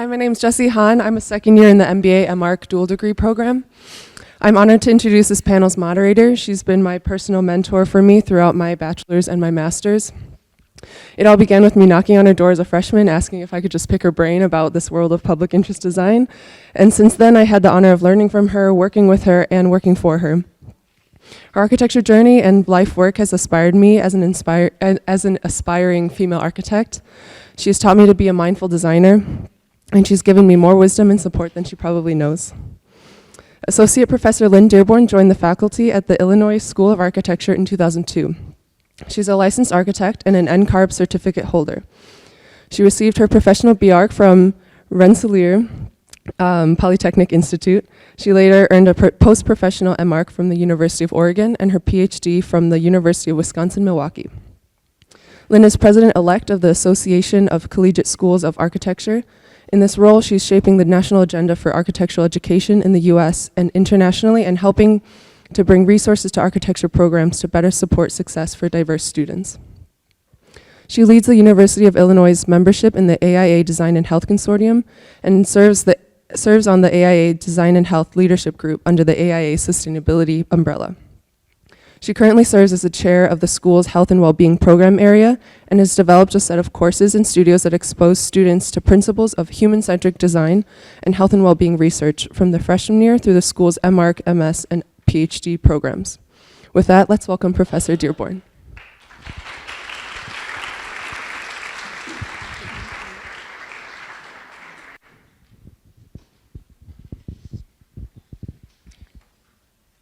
Hi, my name's Jessie Hahn. I'm a second year in the MBA MArch dual degree program. I'm honored to introduce this panel's moderator. She's been my personal mentor for me throughout my bachelor's and my master's. It all began with me knocking on her door as a freshman, asking if I could just pick her brain about this world of public interest design. And since then, I had the honor of learning from her, working with her, and working for her. Her architecture journey and life work has inspired me as an aspiring female architect. She has taught me to be a mindful designer, and she's given me more wisdom and support than she probably knows. Associate Professor Lynn Dearborne joined the faculty at the Illinois School of Architecture in 2002. She's a licensed architect and an NCARB certificate holder. She received her professional BArch from Rensselaer Polytechnic Institute. She later earned a post-professional MArch from the University of Oregon and her PhD from the University of Wisconsin-Milwaukee. Lynn is president-elect of the Association of Collegiate Schools of Architecture. In this role, she's shaping the national agenda for architectural education in the US and internationally and helping to bring resources to architecture programs to better support success for diverse students. She leads the University of Illinois' membership in the AIA Design and Health Consortium and serves on the AIA Design and Health Leadership Group under the AIA Sustainability umbrella. She currently serves as the chair of the school's Health and Wellbeing Program area and has developed a set of courses and studios that expose students to principles of human-centric design and health and wellbeing research from the freshman year through the school's MArch, MS, and PhD programs. With that, let's welcome Professor Dearborne.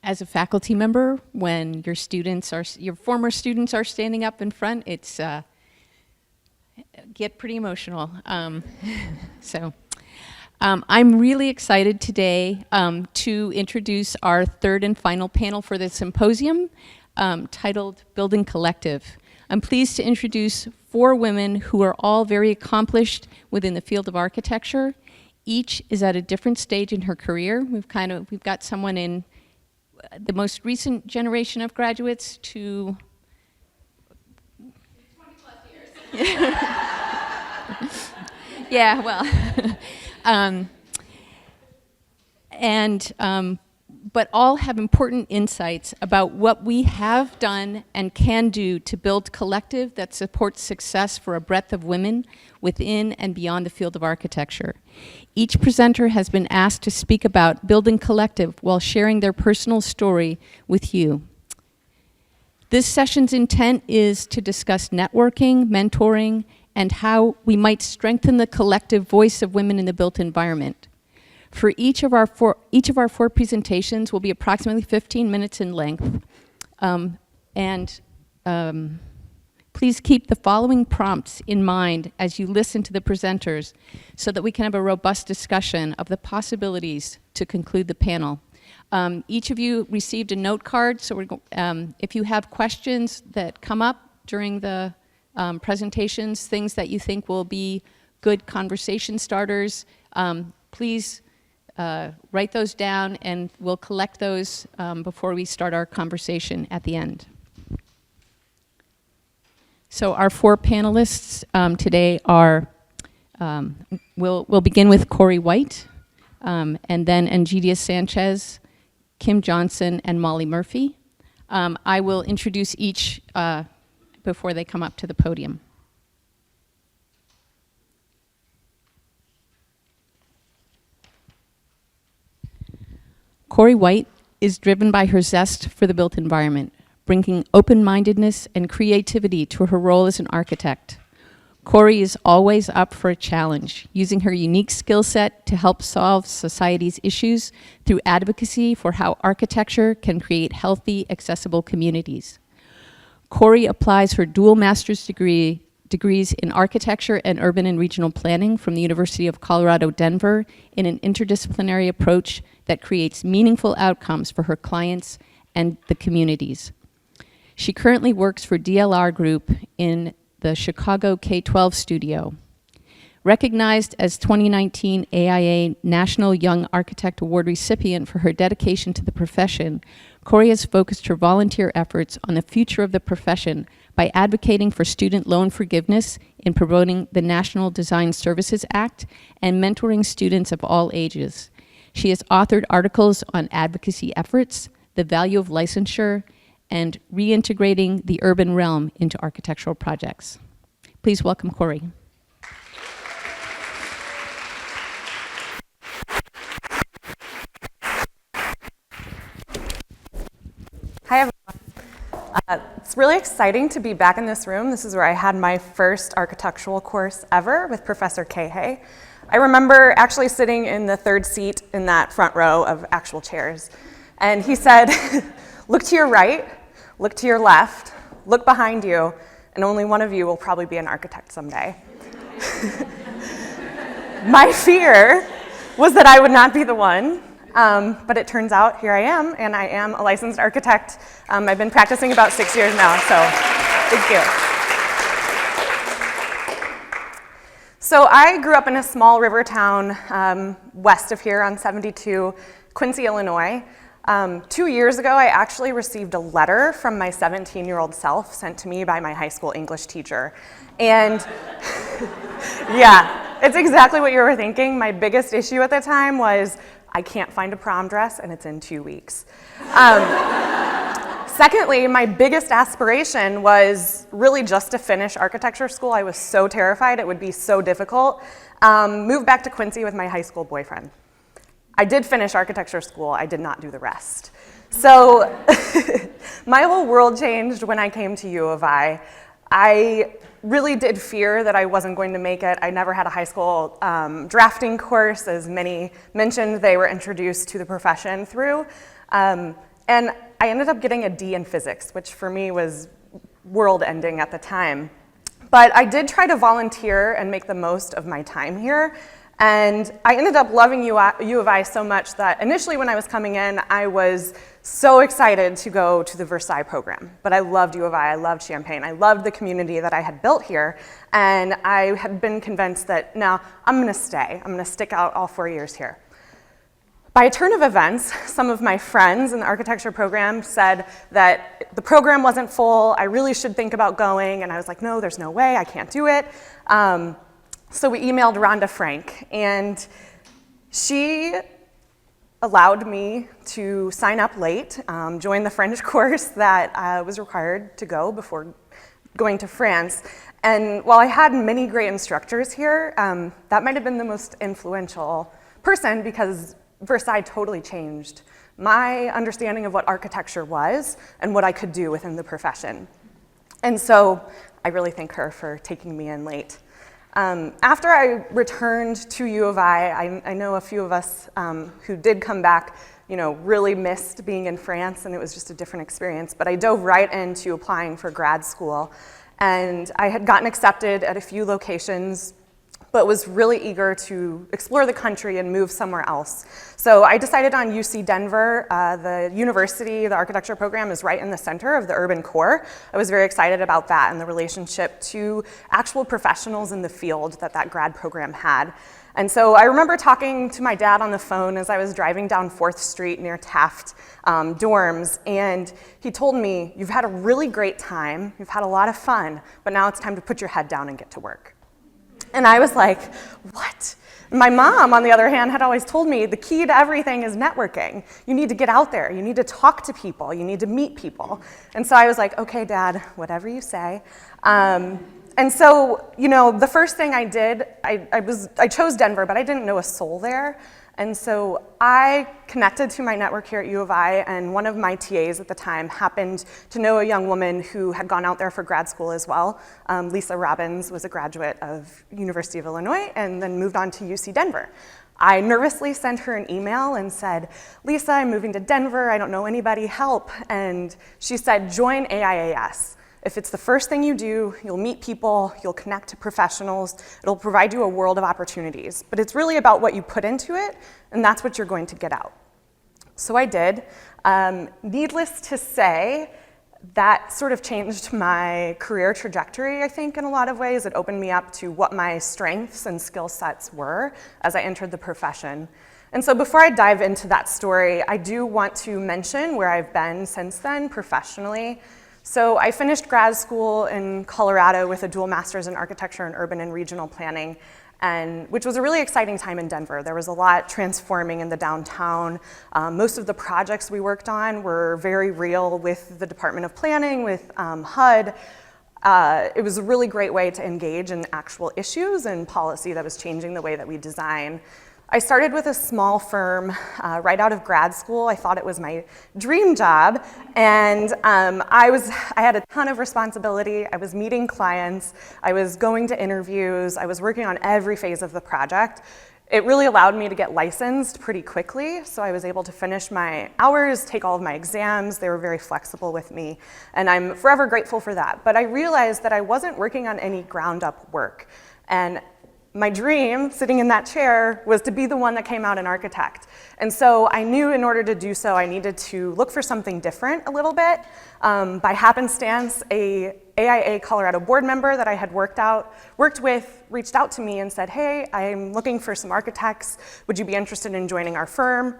As a faculty member, when your former students are standing up in front, it's get pretty emotional. I'm really excited today to introduce our third and final panel for the symposium, titled Building Collective. I'm pleased to introduce 4 women who are all very accomplished within the field of architecture. Each is at a different stage in her career. We've got someone in the most recent generation of graduates to 20 plus years. Yeah, well, but all have important insights about what we have done and can do to build collective that supports success for a breadth of women within and beyond the field of architecture. Each presenter has been asked to speak about building collective while sharing their personal story with you. This session's intent is to discuss networking, mentoring, and how we might strengthen the collective voice of women in the built environment. For each of our four presentations will be approximately 15 minutes in length. Please keep the following prompts in mind as you listen to the presenters so that we can have a robust discussion of the possibilities to conclude the panel. Each of you received a note card, so if you have questions that come up during the presentations, things that you think will be good conversation starters, please write those down and we'll collect those before we start our conversation at the end. So our 4 panelists today are, we'll begin with Korey White, and then Ingedia Sanchez, Kim Johnson, and Molly Murphy. I will introduce each before they come up to the podium. Korey White is driven by her zest for the built environment, bringing open-mindedness and creativity to her role as an architect. Korey is always up for a challenge, using her unique skill set to help solve society's issues through advocacy for how architecture can create healthy, accessible communities. Korey applies her dual master's degrees in architecture and urban and regional planning from the University of Colorado, Denver, in an interdisciplinary approach that creates meaningful outcomes for her clients and the communities. She currently works for DLR Group in the Chicago K-12 studio. Recognized as 2019 AIA National Young Architect Award recipient for her dedication to the profession, Korey has focused her volunteer efforts on the future of the profession by by advocating for student loan forgiveness in promoting the National Design Services Act and mentoring students of all ages. She has authored articles on advocacy efforts, the value of licensure, and reintegrating the urban realm into architectural projects. Please welcome Korey. Hi, everyone. It's really exciting to be back in this room. This is where I had my first architectural course ever with Professor Kahei. I remember actually sitting in the third seat in that front row of actual chairs. And he said, look to your right, look to your left, look behind you, and only one of you will probably be an architect someday. My fear was that I would not be the one. But it turns out here I am, and I am a licensed architect. I've been practicing about 6 years now, so thank you. So I grew up in a small river town west of here on 72, Quincy, Illinois. 2 years ago, I actually received a letter from my 17-year-old self sent to me by my high school English teacher. And yeah, it's exactly what you were thinking. My biggest issue at the time was I can't find a prom dress, and it's in 2 weeks. Secondly, my biggest aspiration was really just to finish architecture school. I was so terrified it would be so difficult. Moved back to Quincy with my high school boyfriend. I did finish architecture school. I did not do the rest. So my whole world changed when I came to U of I. I really did fear that I wasn't going to make it. I never had a high school drafting course. As many mentioned, they were introduced to the profession through. And I ended up getting a D in physics, which for me was world-ending at the time. But I did try to volunteer and make the most of my time here. And I ended up loving U of I so much that initially when I was coming in, I was so excited to go to the Versailles program. But I loved U of I loved Champaign, I loved the community that I had built here, and I had been convinced that, no, I'm gonna stay. I'm gonna stick out all 4 years here. By a turn of events, some of my friends in the architecture program said that the program wasn't full, I really should think about going, and I was like, no, there's no way, I can't do it. So we emailed Rhonda Frank, and she allowed me to sign up late, join the French course that was required to go before going to France. And while I had many great instructors here, that might have been the most influential person because Versailles totally changed my understanding of what architecture was and what I could do within the profession. And so I really thank her for taking me in late. After I returned to U of I know a few of us who did come back, really missed being in France, and it was just a different experience. But I dove right into applying for grad school, and I had gotten accepted at a few locations, but was really eager to explore the country and move somewhere else. So I decided on UC Denver. The university, the architecture program is right in the center of the urban core. I was very excited about that and the relationship to actual professionals in the field that grad program had. And so I remember talking to my dad on the phone as I was driving down 4th Street near Taft dorms, and he told me, you've had a really great time, you've had a lot of fun, but now it's time to put your head down and get to work. And I was like, what? My mom, on the other hand, had always told me the key to everything is networking. You need to get out there. You need to talk to people. You need to meet people. And so I was like, okay, Dad, whatever you say. And so, the first thing I did, I chose Denver, but I didn't know a soul there. And so I connected to my network here at U of I, and one of my TAs at the time happened to know a young woman who had gone out there for grad school as well. Lisa Robbins was a graduate of University of Illinois and then moved on to UC Denver. I nervously sent her an email and said, Lisa, I'm moving to Denver, I don't know anybody, help. And she said, join AIAS. If it's the first thing you do, you'll meet people, you'll connect to professionals, it'll provide you a world of opportunities. But it's really about what you put into it, and that's what you're going to get out. So I did. Needless to say, that sort of changed my career trajectory, I think, in a lot of ways. It opened me up to what my strengths and skill sets were as I entered the profession. And so before I dive into that story, I do want to mention where I've been since then professionally. So I finished grad school in Colorado with a dual master's in architecture and urban and regional planning, which was a really exciting time in Denver. There was a lot transforming in the downtown. Most of the projects we worked on were very real with the Department of Planning, with HUD. It was a really great way to engage in actual issues and policy that was changing the way that we design. I started with a small firm right out of grad school. I thought it was my dream job, and I had a ton of responsibility. I was meeting clients, I was going to interviews, I was working on every phase of the project. It really allowed me to get licensed pretty quickly, so I was able to finish my hours, take all of my exams. They were very flexible with me, and I'm forever grateful for that. But I realized that I wasn't working on any ground-up work, and my dream, sitting in that chair, was to be the one that came out an architect. And so I knew in order to do so, I needed to look for something different a little bit. By happenstance, a AIA Colorado board member that I had worked with reached out to me and said, hey, I'm looking for some architects. Would you be interested in joining our firm?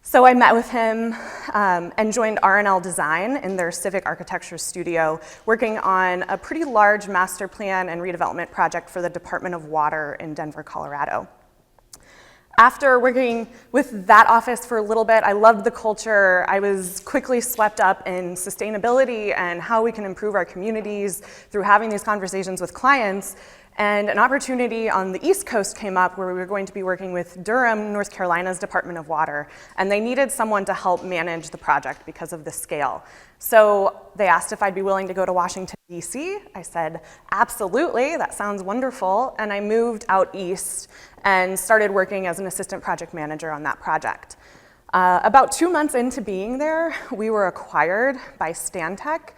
So I met with him and joined R&L Design in their civic architecture studio, working on a pretty large master plan and redevelopment project for the Department of Water in Denver, Colorado. After working with that office for a little bit, I loved the culture. I was quickly swept up in sustainability and how we can improve our communities through having these conversations with clients. And an opportunity on the East Coast came up where we were going to be working with Durham, North Carolina's Department of Water, and they needed someone to help manage the project because of the scale. So they asked if I'd be willing to go to Washington, D.C. I said, absolutely, that sounds wonderful, and I moved out east and started working as an assistant project manager on that project. About 2 months into being there, we were acquired by Stantec.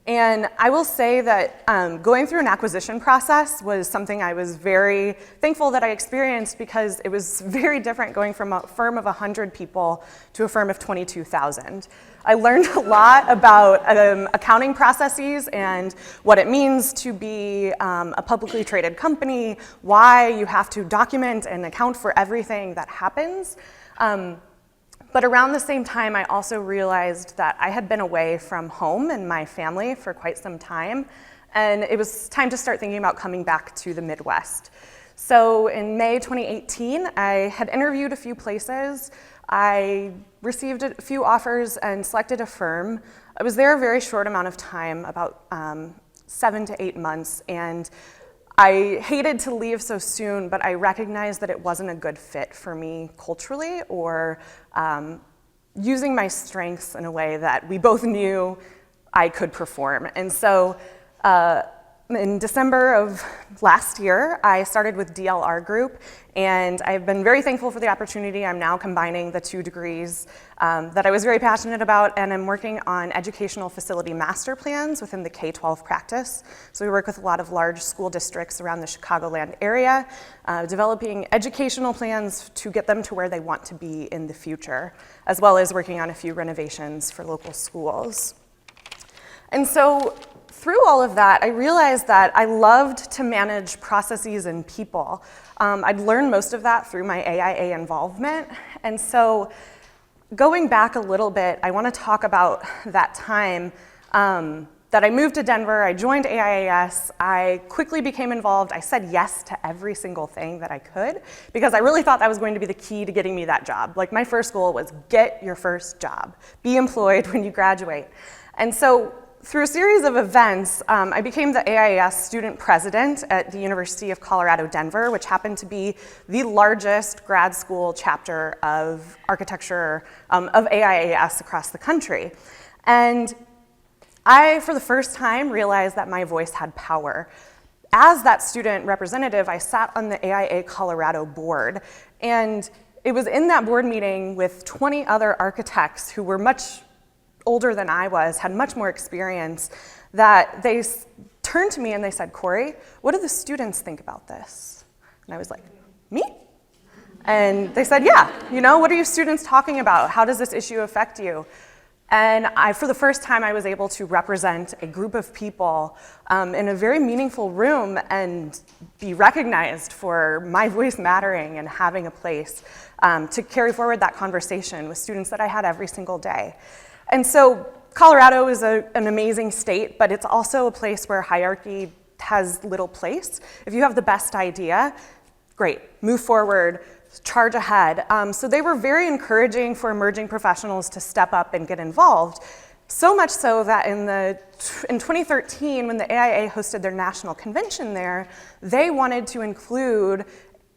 And I will say that going through an acquisition process was something I was very thankful that I experienced, because it was very different going from a firm of 100 people to a firm of 22,000. I learned a lot about accounting processes and what it means to be a publicly traded company, why you have to document and account for everything that happens. But around the same time, I also realized that I had been away from home and my family for quite some time, and it was time to start thinking about coming back to the Midwest. So in May 2018, I had interviewed a few places. I received a few offers and selected a firm. I was there a very short amount of time, about 7 to 8 months, and I hated to leave so soon, but I recognized that it wasn't a good fit for me culturally or using my strengths in a way that we both knew I could perform. And so in December of last year, I started with DLR Group, and I've been very thankful for the opportunity. I'm now combining the 2 degrees that I was very passionate about, and I'm working on educational facility master plans within the K-12 practice. So we work with a lot of large school districts around the Chicagoland area, developing educational plans to get them to where they want to be in the future, as well as working on a few renovations for local schools. And so through all of that, I realized that I loved to manage processes and people. I'd learned most of that through my AIA involvement. And so going back a little bit, I want to talk about that time that I moved to Denver. I joined AIAS. I quickly became involved. I said yes to every single thing that I could, because I really thought that was going to be the key to getting me that job. Like, my first goal was get your first job, be employed when you graduate. And so through a series of events, I became the AIAS student president at the University of Colorado, Denver, which happened to be the largest grad school chapter of architecture of AIAS across the country. And I, for the first time, realized that my voice had power. As that student representative, I sat on the AIA Colorado board, and it was in that board meeting with 20 other architects who were much older than I was, had much more experience, that they turned to me and they said, Korey, what do the students think about this? And I was like, me? And they said, yeah, what are you students talking about? How does this issue affect you? And for the first time, I was able to represent a group of people in a very meaningful room and be recognized for my voice mattering and having a place to carry forward that conversation with students that I had every single day. And so Colorado is an amazing state, but it's also a place where hierarchy has little place. If you have the best idea, great, move forward, charge ahead. So they were very encouraging for emerging professionals to step up and get involved. So much so that in 2013, when the AIA hosted their national convention there, they wanted to include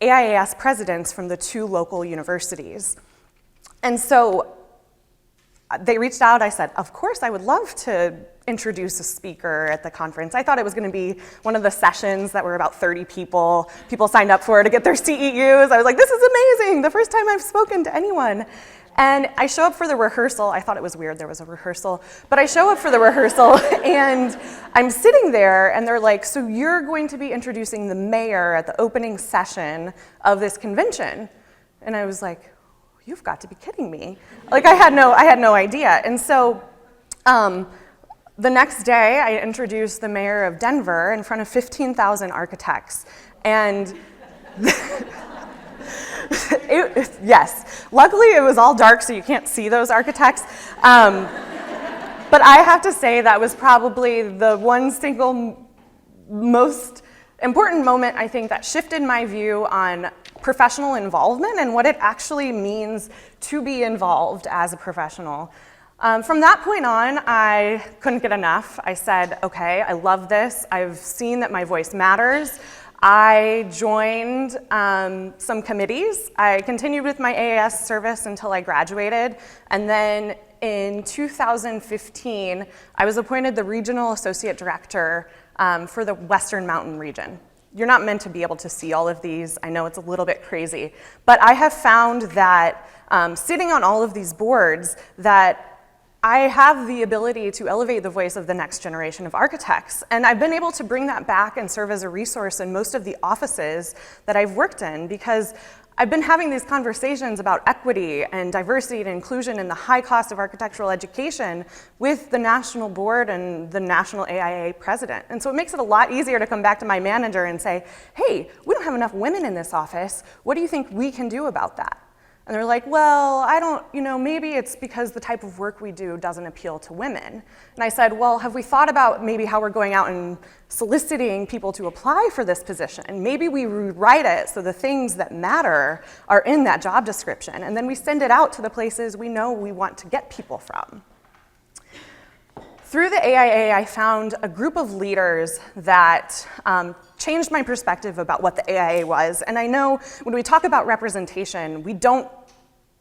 AIAS presidents from the 2 local universities. And so they reached out. I said, of course, I would love to introduce a speaker at the conference. I thought it was going to be one of the sessions that were about 30 people. People signed up for it to get their CEUs. I was like, this is amazing, the first time I've spoken to anyone. And I show up for the rehearsal. I thought it was weird there was a rehearsal, but I show up for the rehearsal and I'm sitting there and they're like, so you're going to be introducing the mayor at the opening session of this convention. And I was like, you've got to be kidding me. Like I had no idea. And so the next day I introduced the mayor of Denver in front of 15,000 architects. And yes, luckily it was all dark so you can't see those architects. But I have to say that was probably the one single most important moment, I think, that shifted my view on professional involvement and what it actually means to be involved as a professional. From that point on, I couldn't get enough. I said, okay, I love this. I've seen that my voice matters. I joined some committees. I continued with my AAS service until I graduated. And then in 2015, I was appointed the Regional Associate Director for the Western Mountain region. You're not meant to be able to see all of these. I know it's a little bit crazy. But I have found that sitting on all of these boards, that I have the ability to elevate the voice of the next generation of architects. And I've been able to bring that back and serve as a resource in most of the offices that I've worked in, because I've been having these conversations about equity and diversity and inclusion and the high cost of architectural education with the national board and the national AIA president. And so it makes it a lot easier to come back to my manager and say, hey, we don't have enough women in this office. What do you think we can do about that? And they're like, well, I don't, maybe it's because the type of work we do doesn't appeal to women. And I said, well, have we thought about maybe how we're going out and soliciting people to apply for this position? And maybe we rewrite it so the things that matter are in that job description. And then we send it out to the places we know we want to get people from. Through the AIA, I found a group of leaders that changed my perspective about what the AIA was. And I know when we talk about representation, we don't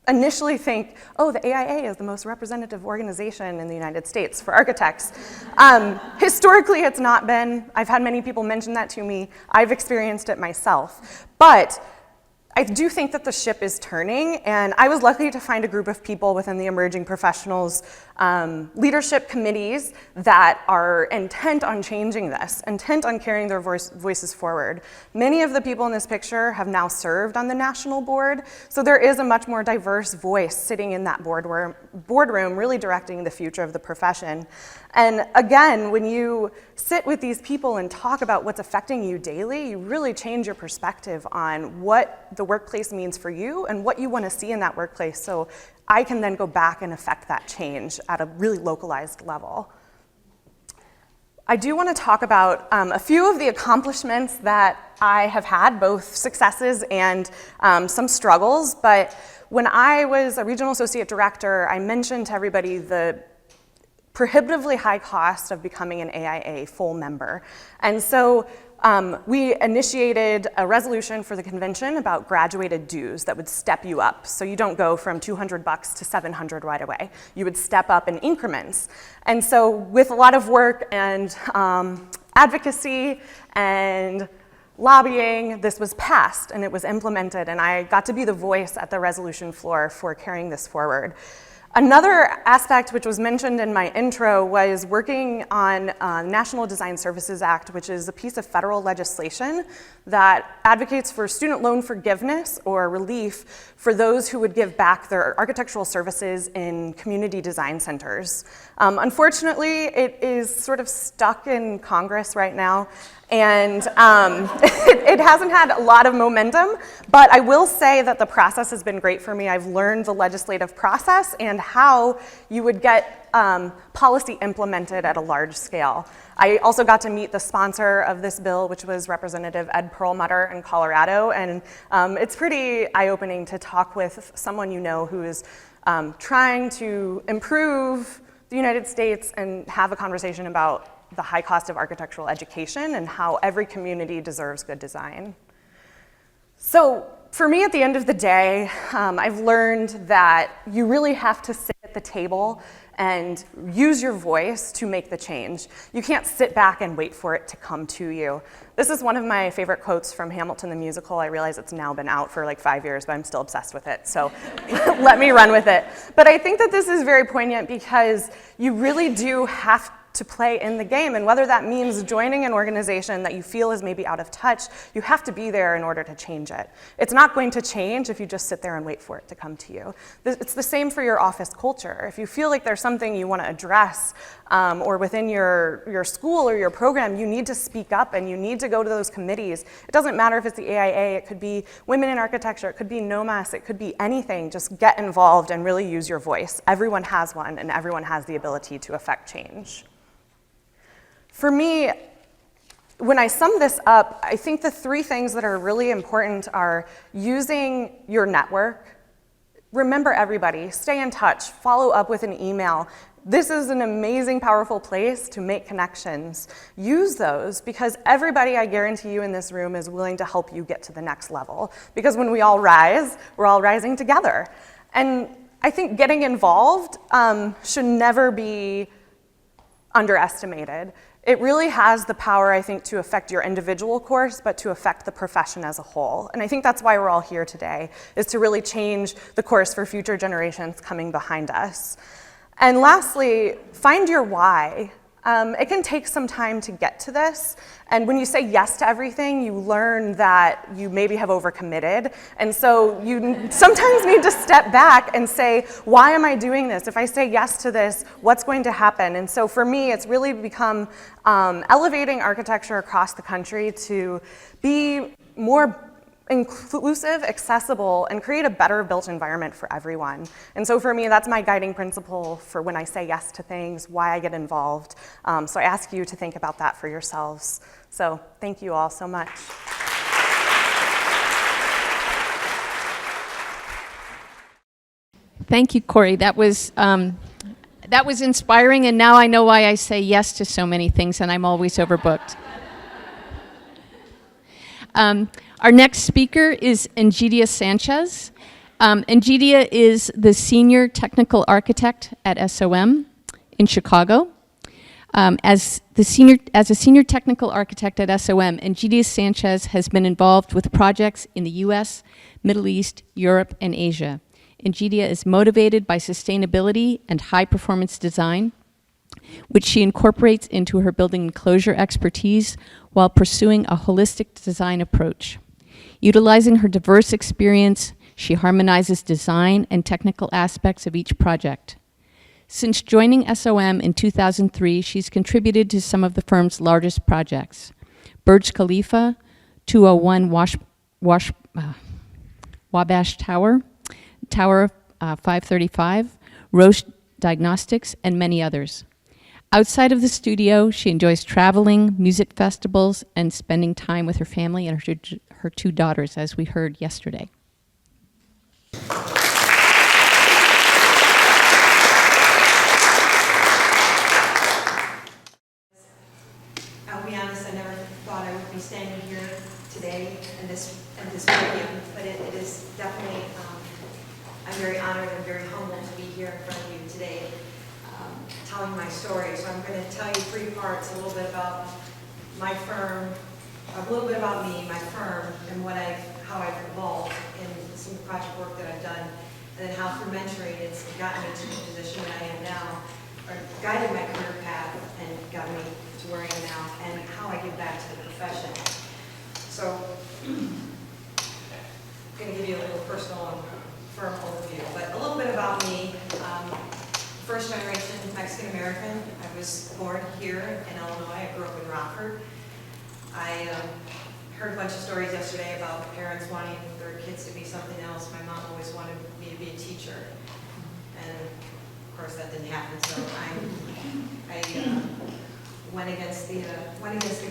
initially think, oh, the AIA is the most representative organization in the United States for architects. Historically, it's not been. I've had many people mention that to me. I've experienced it myself. But I do think that the ship is turning, and I was lucky to find a group of people within the emerging professionals leadership committees that are intent on changing this, intent on carrying their voices forward. Many of the people in this picture have now served on the national board, so there is a much more diverse voice sitting in that boardroom really directing the future of the profession. And again, when you sit with these people and talk about what's affecting you daily, you really change your perspective on what the workplace means for you and what you want to see in that workplace, so I can then go back and affect that change at a really localized level. I do want to talk about a few of the accomplishments that I have had, both successes and some struggles. But when I was a regional associate director, I mentioned to everybody the prohibitively high cost of becoming an AIA full member. And so we initiated a resolution for the convention about graduated dues that would step you up. So you don't go from $200 to $700 right away. You would step up in increments. And so with a lot of work and advocacy and lobbying, this was passed and it was implemented, and I got to be the voice at the resolution floor for carrying this forward. Another aspect which was mentioned in my intro was working on National Design Services Act, which is a piece of federal legislation that advocates for student loan forgiveness or relief for those who would give back their architectural services in community design centers. Unfortunately, it is sort of stuck in Congress right now, and it hasn't had a lot of momentum, but I will say that the process has been great for me. I've learned the legislative process, and and how you would get policy implemented at a large scale. I also got to meet the sponsor of this bill, which was Representative Ed Perlmutter in Colorado, and it's pretty eye-opening to talk with someone you know who is trying to improve the United States and have a conversation about the high cost of architectural education and how every community deserves good design. So for me, at the end of the day, I've learned that you really have to sit at the table and use your voice to make the change. You can't sit back and wait for it to come to you. This is one of my favorite quotes from Hamilton the musical. I realize it's now been out for like 5 years, but I'm still obsessed with it, so let me run with it. But I think that this is very poignant because you really do have to play in the game, and whether that means joining an organization that you feel is maybe out of touch, you have to be there in order to change it. It's not going to change if you just sit there and wait for it to come to you. It's the same for your office culture. If you feel like there's something you want to address or within your school or your program, you need to speak up and you need to go to those committees. It doesn't matter if it's the AIA, it could be Women in Architecture, it could be NOMAS, it could be anything. Just get involved and really use your voice. Everyone has one, and everyone has the ability to affect change. For me, when I sum this up, I think the three things that are really important are using your network. Remember everybody, stay in touch, follow up with an email. This is an amazing, powerful place to make connections. Use those because everybody, I guarantee you in this room, is willing to help you get to the next level. Because when we all rise, we're all rising together. And I think getting involved should never be underestimated. It really has the power, I think, to affect your individual course, but to affect the profession as a whole. And I think that's why we're all here today, is to really change the course for future generations coming behind us. And lastly, find your why. It can take some time to get to this, and when you say yes to everything, you learn that you maybe have overcommitted, and so you sometimes need to step back and say, why am I doing this? If I say yes to this, what's going to happen? And so for me, it's really become elevating architecture across the country to be more inclusive, accessible, and create a better built environment for everyone. And so for me, that's my guiding principle for when I say yes to things, why I get involved. So I ask you to think about that for yourselves. So thank you all so much. Thank you, Korey. That was inspiring, and now I know why I say yes to so many things, and I'm always overbooked. Our next speaker is Ingedia Sanchez. Ingedia is the Senior Technical Architect at SOM in Chicago. As a Senior Technical Architect at SOM, Ingedia Sanchez has been involved with projects in the US, Middle East, Europe, and Asia. Ingedia is motivated by sustainability and high-performance design, which she incorporates into her building enclosure expertise while pursuing a holistic design approach. Utilizing her diverse experience, she harmonizes design and technical aspects of each project. Since joining SOM in 2003, she's contributed to some of the firm's largest projects: Burj Khalifa, 201 Wabash Tower, Tower 535, Roche Diagnostics, and many others. Outside of the studio, she enjoys traveling, music festivals, and spending time with her family and her two daughters, as we heard yesterday. I'll be honest, I never thought I would be standing here today in this podium, but it is definitely, I'm very honored and very humbled to be here in front of you today, telling my story. So I'm going to tell you three parts: a little bit about my firm, a little bit about me, my firm, and how I've evolved in some of the project work that I've done, and then how through mentoring it's gotten me to the position that I am now, or guided my career path and got me to where I am now, and how I give back to the profession. So I'm going to give you a little personal and firm overview, but a little bit about me. First generation Mexican American. I was born here in Illinois. I grew up in Rockford. I heard a bunch of stories yesterday about parents wanting their kids to be something else. My mom always wanted me to be a teacher. and of course that didn't happen. So I went against the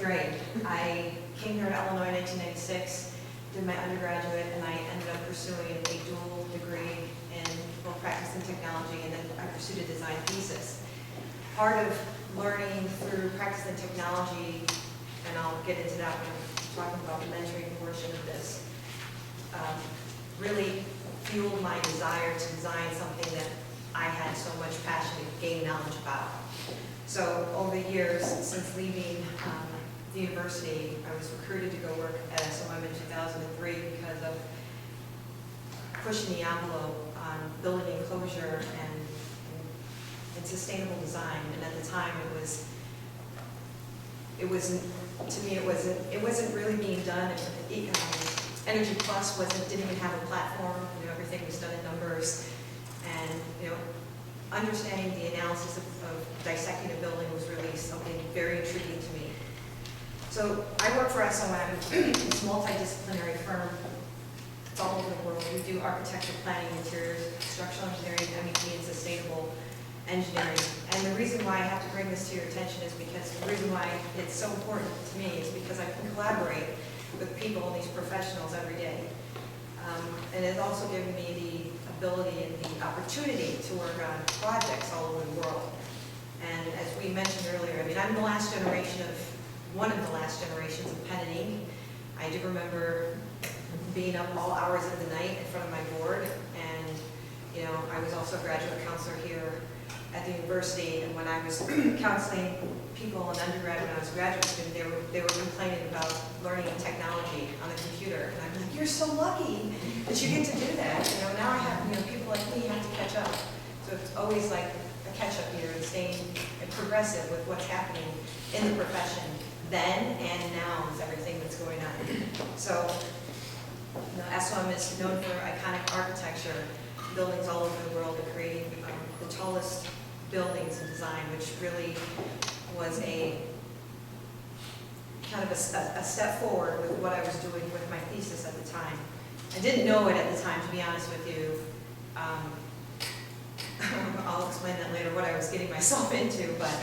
grain. I came here to Illinois in 1996, did my undergraduate, and I ended up pursuing a dual degree in both practice and technology, and then I pursued a design thesis. Part of learning through practice and technology, and I'll get into that when I'm talking about the mentoring portion of this, really fueled my desire to design something that I had so much passion to gain knowledge about. So over the years, since leaving the university, I was recruited to go work at SOM in 2003 because of pushing the envelope on building enclosure and sustainable design. And at the time, it wasn't really being done. Energy Plus didn't even have a platform. Everything was done in numbers, and understanding the analysis of dissecting a building was really something very intriguing to me. So I work for SOM, it's a multidisciplinary firm. It's all over the world. We do architecture, planning, interiors, structural engineering, MEP, and sustainable engineering. And the reason why I have to bring this to your attention is because the reason why it's so important to me is because I can collaborate with people and these professionals every day. And it's also given me the ability and the opportunity to work on projects all over the world. And as we mentioned earlier, I'm the last generation of, one of the last generations of pen and ink. I do remember being up all hours of the night in front of my board, and I was also a graduate counselor here at the university, and when I was counseling people in undergrad when I was a graduate student, they were complaining about learning technology on the computer, and I'm like, you're so lucky that you get to do that. Now I have people like me have to catch up. So it's always like a catch-up year and staying progressive with what's happening in the profession then and now with everything that's going on. So SOM is known for iconic architecture, buildings all over the world, and creating the tallest buildings in design, which really was a kind of a step forward with what I was doing with my thesis at the time. I didn't know it at the time, to be honest with you. I'll explain that later, what I was getting myself into, but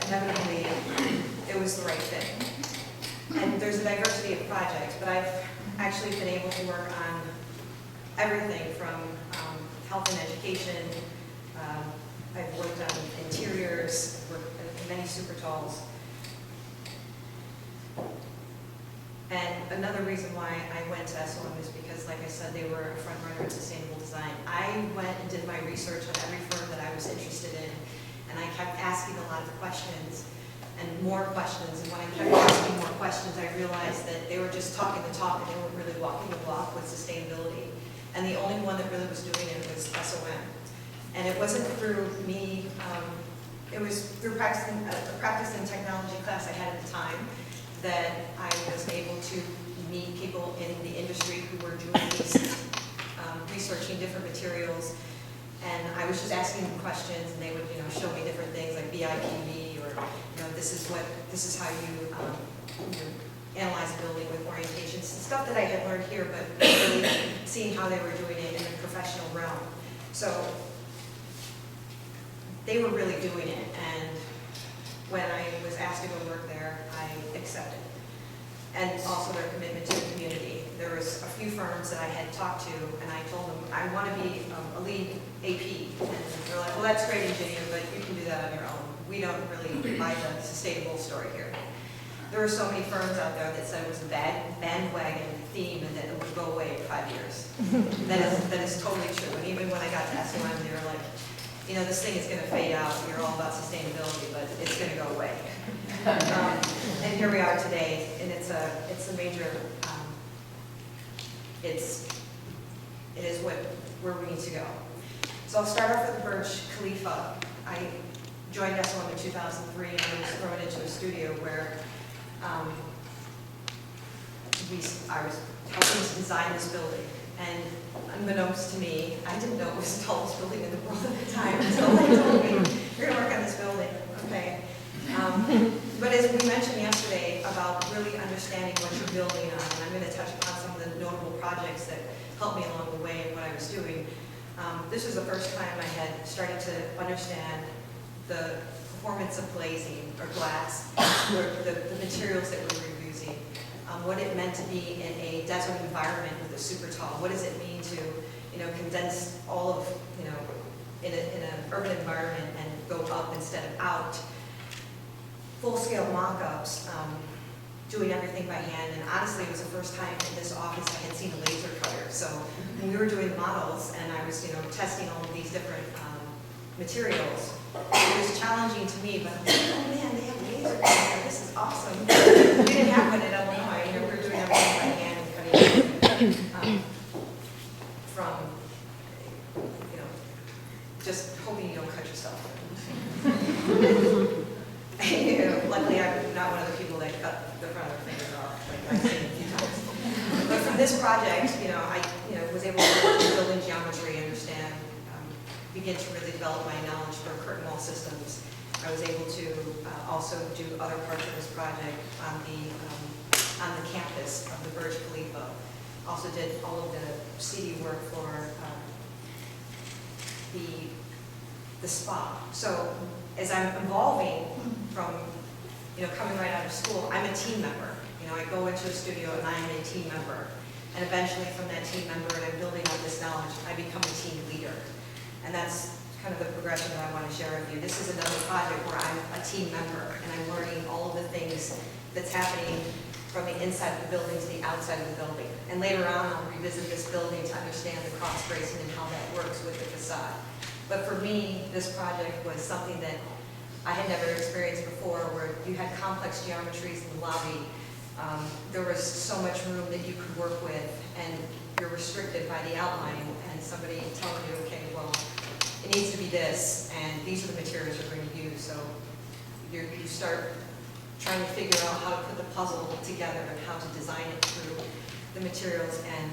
inevitably it was the right thing. And there's a diversity of projects, but I've actually been able to work on everything from health and education. I've worked on interiors, worked in many super talls. And another reason why I went to SOM is because, like I said, they were a front runner in sustainable design. I went and did my research on every firm that I was interested in, and I kept asking a lot of questions and more questions. And when I kept asking more questions, I realized that they were just talking the talk and they weren't really walking the walk with sustainability. And the only one that really was doing it was SOM. And it wasn't through me, it was through practice and technology class I had at the time that I was able to meet people in the industry who were doing these, researching different materials. And I was just asking them questions, and they would, show me different things like BIPV, or this is how you analyze a building with orientations, stuff that I had learned here, but really seeing how they were doing it in the professional realm. So they were really doing it, and when I was asked to go work there, I accepted. And also their commitment to the community. There was a few firms that I had talked to, and I told them, I want to be a lead AP. And they're like, well, that's great, Ingedia, but you can do that on your own. We don't really buy the sustainable story here. There were so many firms out there that said it was a bandwagon theme and that it would go away in 5 years. That is totally true. And even when I got to SOM, they were like, this thing is going to fade out. You're all about sustainability, but it's going to go away. And here we are today, and it's a major. It is where we need to go. So I'll start off with the Burj Khalifa. I joined SOM in 2003, and I was thrown into a studio where I was helping to design this building. And unbeknownst to me, I didn't know it was the tallest building in the world at the time until they told me, you're going to work on this building. Okay. But as we mentioned yesterday about really understanding what you're building on, and I'm going to touch upon some of the notable projects that helped me along the way in what I was doing. This was the first time I had started to understand the performance of glazing or glass, or the materials that we were using, what it meant to be in a desert environment with a super tall. What does it mean to, condense all of, in an urban environment and go up instead of out. Full-scale mock-ups, doing everything by hand, and honestly, it was the first time in this office I had seen a laser cutter. So when we were doing the models, and I was, testing all of these different materials, it was challenging to me, but I was like, oh man, they have laser cutters, this is awesome. We didn't have one in Illinois, we were doing everything by hand and cutting from, just hoping you don't cut yourself. Luckily, I'm not one of the people that cut the front of their fingers off, like I've seen a few times. But from this project, I was able to work in building geometry, understand, begin to really develop my knowledge for curtain wall systems. I was able to also do other parts of this project on the campus of the Burj Khalifa. Also did all of the CD work for the spa. So as I'm evolving from, coming right out of school, I'm a team member. I go into a studio and I am a team member. And eventually from that team member, and I'm building up this knowledge, I become a team leader. And that's kind of the progression that I want to share with you. This is another project where I'm a team member and I'm learning all of the things that's happening from the inside of the building to the outside of the building. And later on, I'll revisit this building to understand the cross bracing and how that works with the facade. But for me, this project was something that I had never experienced before, where you had complex geometries in the lobby. There was so much room that you could work with, and you're restricted by the outline, and somebody telling you, okay, well, it needs to be this, and these are the materials you're going to use. So you start trying to figure out how to put the puzzle together and how to design it through the materials and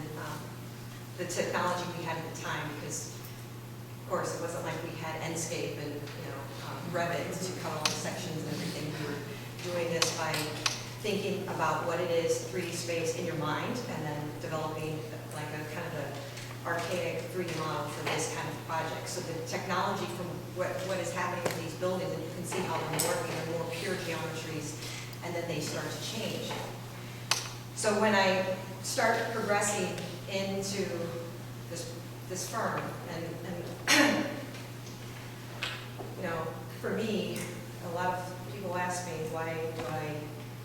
the technology we had at the time, because of course it wasn't like we had Enscape and Revit to cut all the sections and everything. We were doing this by thinking about what it is, 3D space in your mind, and then developing like a kind of an archaic 3D model for this kind of project. So the technology from what is happening in these buildings, and you can see how they're working, they're more pure geometries, and then they start to change. So when I start progressing into this firm, and for me, a lot of people ask me why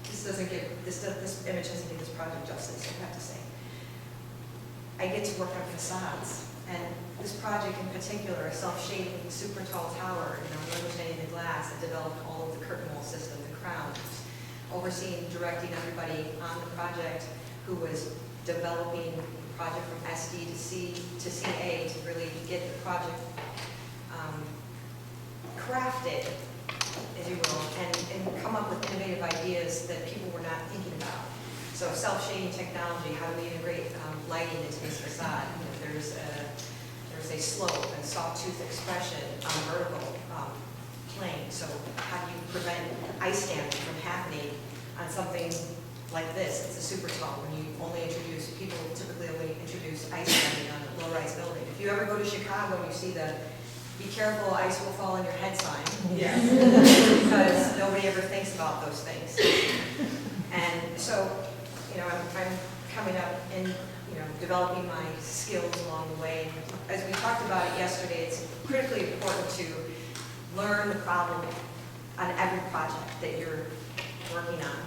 do this image doesn't give this project justice. I have to say, I get to work on facades, and this project in particular, a self-shading super tall tower, understanding the glass, I developed all of the curtain wall system, the crowns, overseeing, directing everybody on the project who was developing the project from SD to CA to really get the project crafted, as you will, and come up with innovative ideas that people were not thinking about. So self-shading technology, how do we integrate lighting into this facade? There's a slope and sawtooth expression on a vertical plane. So how do you prevent ice damage from happening on something like this? It's a super tall. When you people typically only introduce ice damage on a low-rise building. If you ever go to Chicago and you see the "Be careful, ice will fall on your head" sign, because nobody ever thinks about those things. And so, I'm coming up and developing my skills along the way. As we talked about it yesterday, it's critically important to learn the problem on every project that you're working on.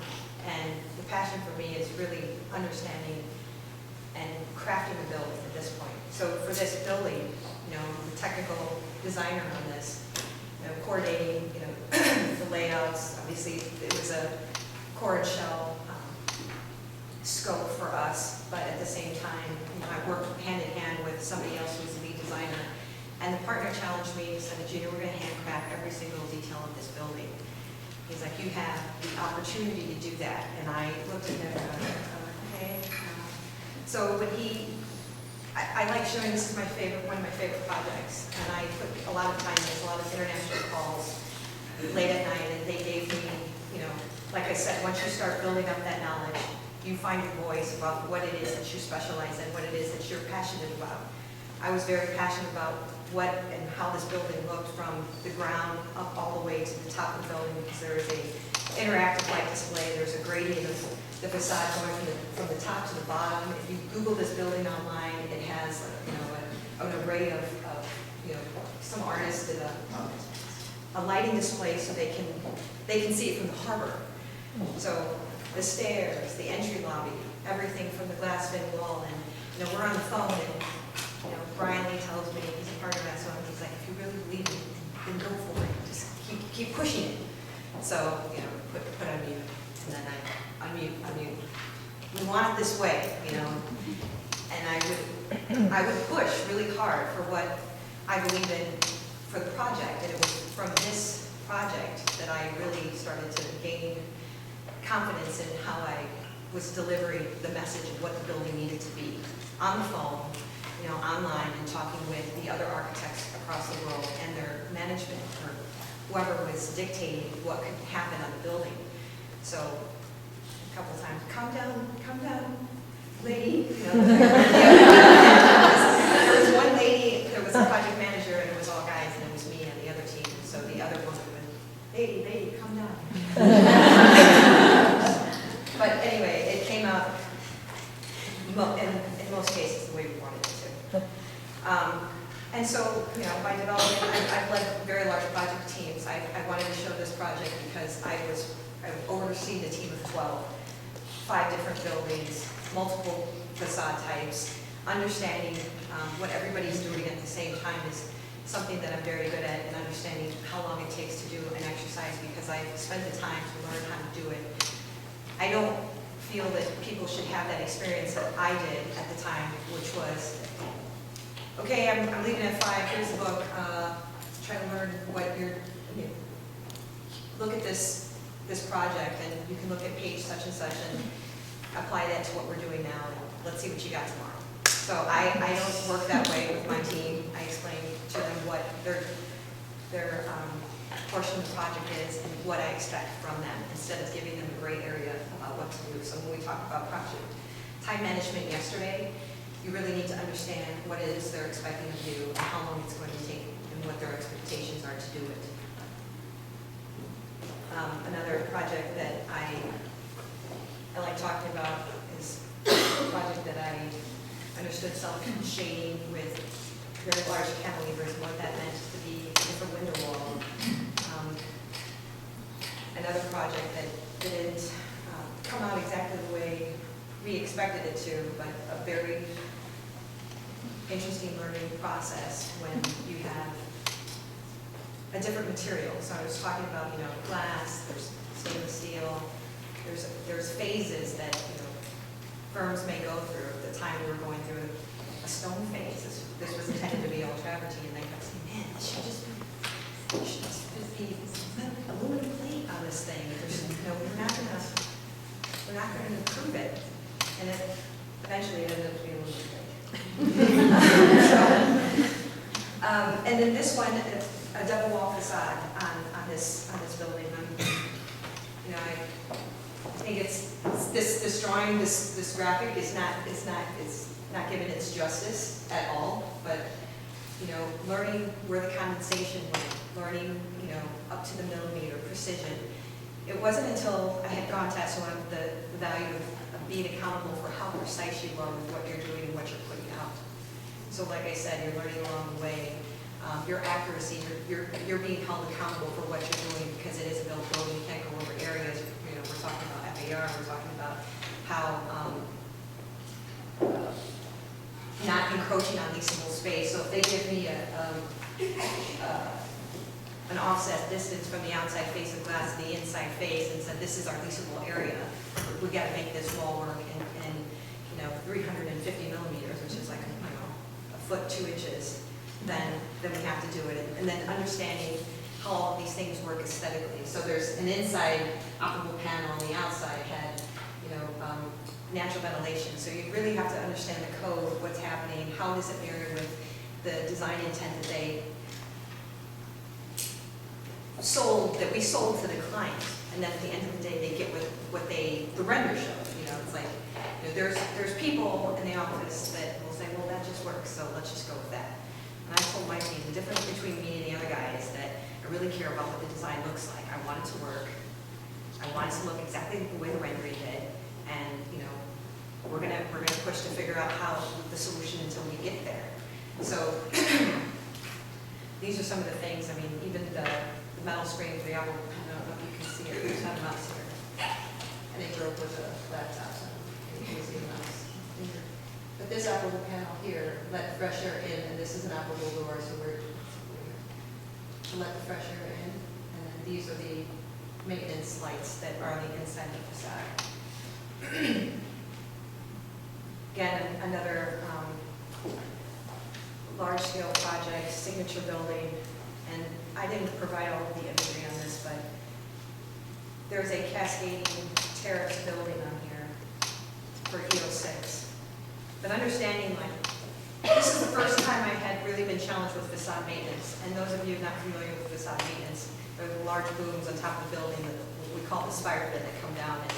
And the passion for me is really understanding and crafting the building at this point. So for this building, the technical designer on this, coordinating, the layouts. Obviously, it was a core and shell scope for us, but at the same time, I worked hand in hand with somebody else who was the lead designer. And the partner challenged me and said, "Junior, we're going to handcraft every single detail of this building." He's like, "You have the opportunity to do that." And I looked at him and I was like, okay. So when I like showing, this is one of my favorite projects, and I put a lot of time, there's a lot of international calls late at night, and they gave me, like I said, once you start building up that knowledge, you find your voice about what it is that you specialize in, what it is that you're passionate about. I was very passionate about what and how this building looked from the ground up all the way to the top of the building, because there is a interactive light display. There's a gradient of the facade going from the top to the bottom. If you Google this building online, it has an array of some artists did a lighting display so they can see it from the harbor. So the stairs, the entry lobby, everything from the glass fin wall, and we're on the phone, and Brian Lee tells me, he's a part of that, so he's like, if you really believe it, then go for it. Just keep pushing it. So put on mute, and then I unmute. We want it this way, and I would push really hard for what I believe in for the project, and it was from this project that I really started to gain confidence in how I was delivering the message of what the building needed to be. On the phone, online, and talking with the other architects across the world and their management or whoever was dictating what could happen on the building. So a couple of times, calm down, lady. There was one lady, there was a project manager, and it was all guys, and it was me and the other team. So the other woman went, lady, calm down. But anyway, it came out in most cases the way we wanted it to. And so, by development, I've led very large project teams. I wanted to show this project because I overseen a team of 12, 5 different buildings, multiple facade types. Understanding what everybody's doing at the same time is something that I'm very good at, and understanding how long it takes to do an exercise, because I spent the time to learn how to do it. I don't feel that people should have that experience that I did at the time, which was, okay, I'm leaving at 5, here's the book, try to learn what look at this project, and you can look at page such and such and apply that to what we're doing now, and let's see what you got tomorrow. So I don't work that way with my team. I explain to them what their portion of the project is and what I expect from them, instead of giving them a gray area about what to do. So when we talk about project time management yesterday, you really need to understand what it is they're expecting of you and how long it's going to take and what their expectations are to do it. Another project that I like talking about is a project that I understood self-shading with very large cantilevers and what that meant to be a different window wall. Another project that didn't come out exactly the way we expected it to, but a very interesting learning process when you have a different material. So I was talking about, glass, there's stainless steel, there's phases that, firms may go through. At the time we were going through a stone phase. This was intended to be all travertine, and they kept saying, man, this should just be aluminum plate on this thing. We're not going to improve it. And it eventually ended up being aluminum plate. And then this one, a double wall facade on this building. I think it's this drawing, this graphic is not given its justice at all. But learning where the condensation went, learning up to the millimeter precision. It wasn't until I had gone to SOM the value of being accountable for how precise you are with what you're doing and what you're putting out. So like I said, you're learning along the way. Your accuracy, you're being held accountable for what you're doing, because it is a built building. You can't go over areas. We're talking about FAR. We're talking about how not encroaching on leasable space. So if they give me an offset distance from the outside face of glass to the inside face and said this is our leasable area, we got to make this wall work in 350 millimeters, which is like a foot 2 inches. Then we have to do it, and then understanding how all of these things work aesthetically. So there's an inside operable panel, on the outside had natural ventilation. So you really have to understand the code, what's happening, how does it marry with the design intent that we sold to the client, and then at the end of the day they get what the render showed. it's like, there's people in the office that will say, well, that just works, so let's just go with that. And I told my team, the difference between me and the other guy is that I really care about what the design looks like. I want it to work. I want it to look exactly the way the rendering did. And, we're gonna push to figure out how the solution until we get there. So these are some of the things. I mean, even the metal screen for the Apple, I don't know if you can see it. There's not a mouse here. And it broke with a laptop, so you can see the mouse. But this operable panel here let fresh air in, and this is an operable door, so we're to let the fresh air in. And then these are the maintenance lights that are on the inside of the facade. Again, another large-scale project, signature building, and I didn't provide all of the imagery on this, but there's a cascading terrace building on here for EO6. But understanding, this is the first time I had really been challenged with facade maintenance, and those of you not familiar with facade maintenance, there are the large booms on top of the building that we call the spire bit that come down and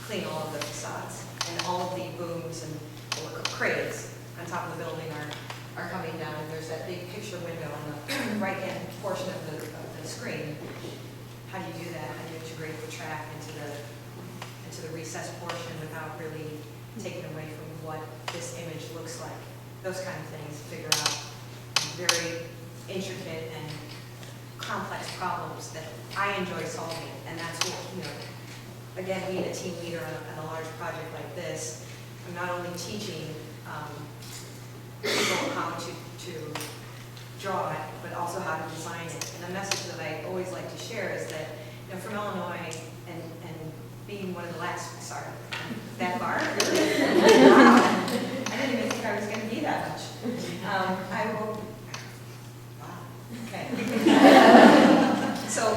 clean all of the facades. And all of the booms and crates on top of the building are coming down, and there's that big picture window on the right-hand portion of the screen. How do you do that? How do you integrate the track into the recessed portion without really taking away from what this image looks like? Those kind of things, figure out very intricate and complex problems that I enjoy solving, and that's what, again, being a team leader on a large project like this, I'm not only teaching people how to draw it, but also how to design it. And the message that I always like to share is that, from Illinois and being one of the last, sorry, that bar, wow, I didn't even think I was going to be that much. I will, wow, okay. So,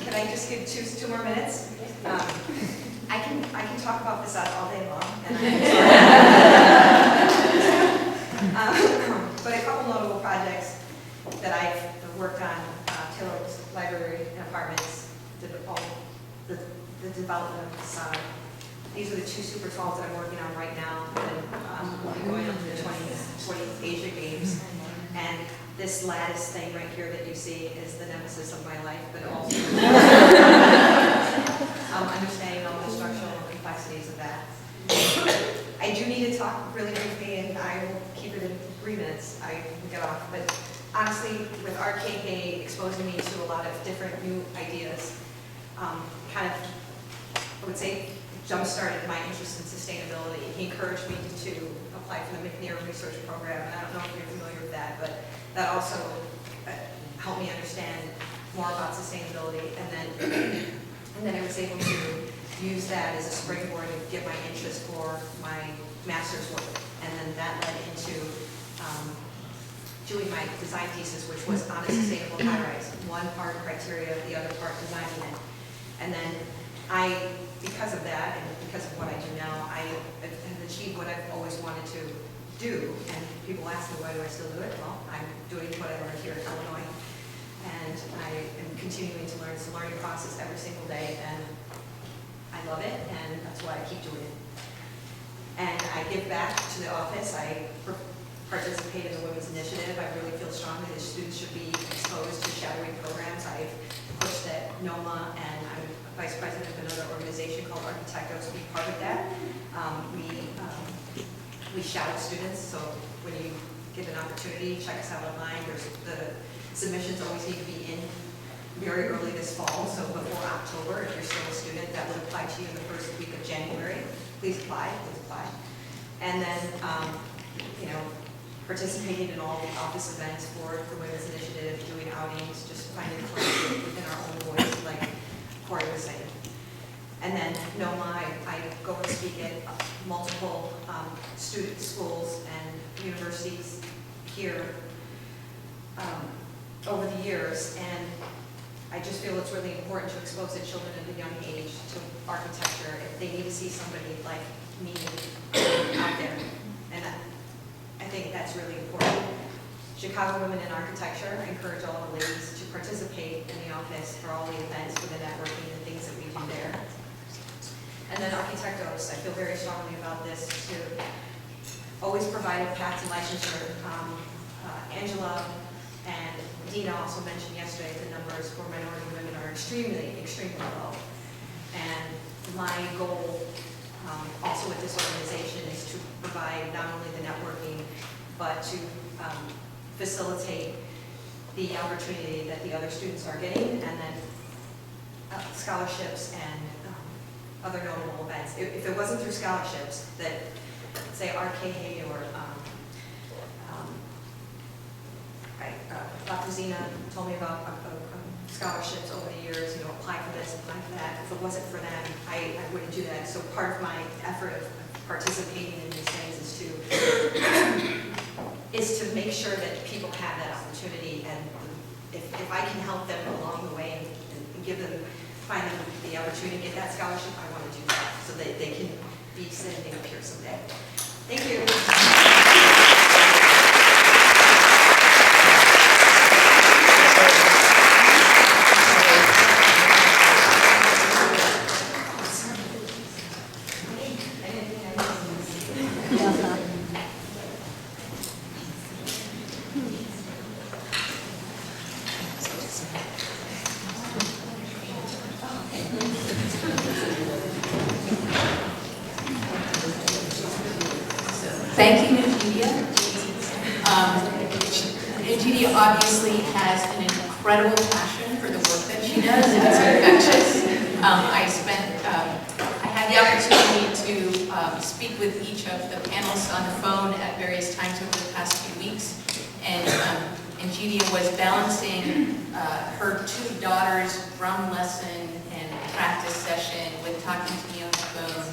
can I just give two more minutes? I can talk about this all day long, but a couple notable projects that I've worked on: Taylor Library and Apartments, the development of the facade. These are the two super talls that I'm working on right now, and we'll be going up to the 20 Asia Games. And this lattice thing right here that you see is the nemesis of my life, but also understanding all the structural complexities of that. I do need to talk really briefly, and I will keep it in 3 minutes. I will get off. But honestly, with RKK exposing me to a lot of different new ideas, kind of, I would say, jump-started my interest in sustainability. He encouraged me to apply for the McNair Research Program, and I don't know if you're familiar with that, but that also helped me understand more about sustainability. And then I was able to use that as a springboard to get my interest for my master's work. And then that led into doing my design thesis, which was on a sustainable high-rise. One part criteria, the other part designing it. And then because of that, and because of what I do now, I have achieved what I've always wanted to do. And people ask me, why do I still do it? Well, I'm doing what I learned here in Illinois. And I am continuing to learn. It's a learning process every single day, and I love it, and that's why I keep doing it. And I give back to the office. I participate in the Women's Initiative. I really feel strongly that students should be exposed to shadowing programs. I've pushed that NOMA, and I'm vice president of another organization called Architectos to be part of that. We shadow students, so when you get an opportunity, check us out online. The submissions always need to be in very early this fall, so before October, if you're still a student, that would apply to you in the first week of January. Please apply, please apply. And then, participating in all the office events for the Women's Initiative, doing outings, just finding clarity within our own voice, like Korey was saying. And then NOMA, I go and speak at multiple student schools and universities here over the years, and I just feel it's really important to expose the children at a young age to architecture if they need to see somebody like me out there. And I think that's really important. Chicago Women in Architecture, I encourage all the ladies to participate in the office for all the events for the networking and things that we do there. And then Architectos, I feel very strongly about this, to always provide a path to licensure. Angela and Dina also mentioned yesterday the numbers for minority women are extremely, extremely low. And my goal also with this organization is to provide not only the networking, but to facilitate the opportunity that the other students are getting, and then scholarships and other notable events. If it wasn't through scholarships that, say, RKA or Dr. Zena told me about scholarships over the years, you know, apply for this, apply for that. If it wasn't for them, I wouldn't do that. So part of my effort of participating in these things is to make sure that people have that opportunity, and if I can help them along the way and give them, find them the opportunity to get that scholarship, I want to do that so that they can be sitting up here someday. Thank you. Thank you, Ingedia. Ingedia obviously has an incredible passion for the work that she does, and it's infectious. I had the opportunity to speak with each of the panelists on the phone at various times over the past few weeks, and Ingedia was balancing her two daughters' drum lesson and practice session with talking to me on the phone,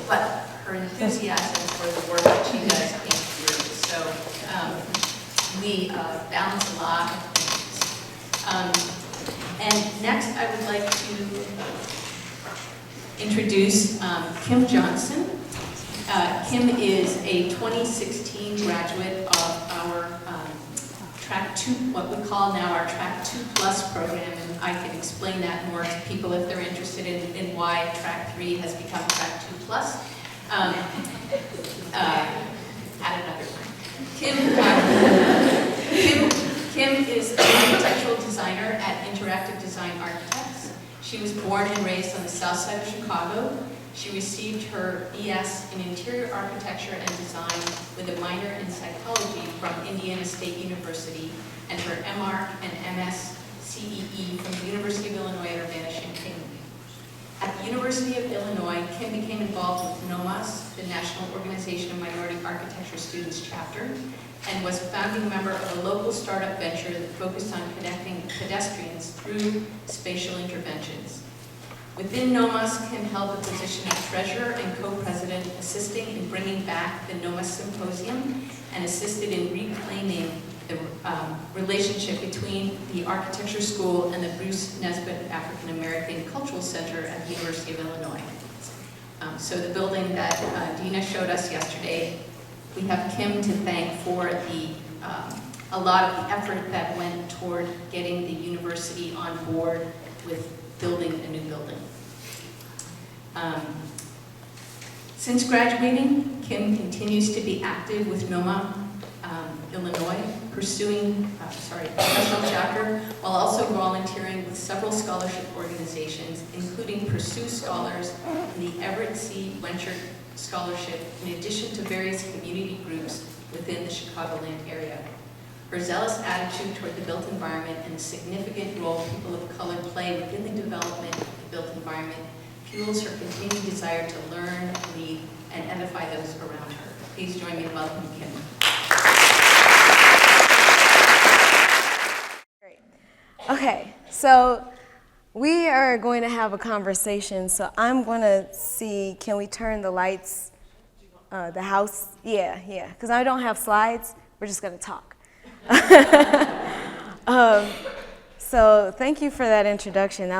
but her enthusiasm for the work that she does came through. So we balance a lot of things. And next I would like to introduce Kim Johnson. Kim is a 2016 graduate of our Track 2, what we call now our Track 2 Plus program, and I can explain that more to people if they're interested in why Track 3 has become Track 2 Plus. At another time. Kim is an architectural designer at Interactive Design Architects. She was born and raised on the south side of Chicago. She received her BS in Interior Architecture and Design with a minor in Psychology from Indiana State University, and her MArch and MS CEE from the University of Illinois at Urbana-Champaign. At the University of Illinois, Kim became involved with NOMAS, the National Organization of Minority Architecture Students Chapter, and was a founding member of a local startup venture that focused on connecting pedestrians through spatial interventions. Within NOMAS, Kim held the position of treasurer and co-president, assisting in bringing back the NOMAS Symposium and assisted in reclaiming the relationship between the architecture school and the Bruce Nesbitt African American Cultural Center at the University of Illinois. So the building that Dina showed us yesterday, we have Kim to thank for a lot of the effort that went toward getting the university on board with building a new building. Since graduating, Kim continues to be active with NOMA Illinois, pursuing professional chapter, while also volunteering with several scholarship organizations, including Pursue Scholars and the Everett C. Wenchert Scholarship, in addition to various community groups within the Chicagoland area. Her zealous attitude toward the built environment and the significant role people of color play within the development of the built environment fuels her continued desire to learn, lead, and edify those around her. Please join me in welcoming Kim. Great. Okay, so we are going to have a conversation, so I'm going to see, can we turn the lights, the house? Yeah, because I don't have slides. We're just going to talk. So thank you for that introduction.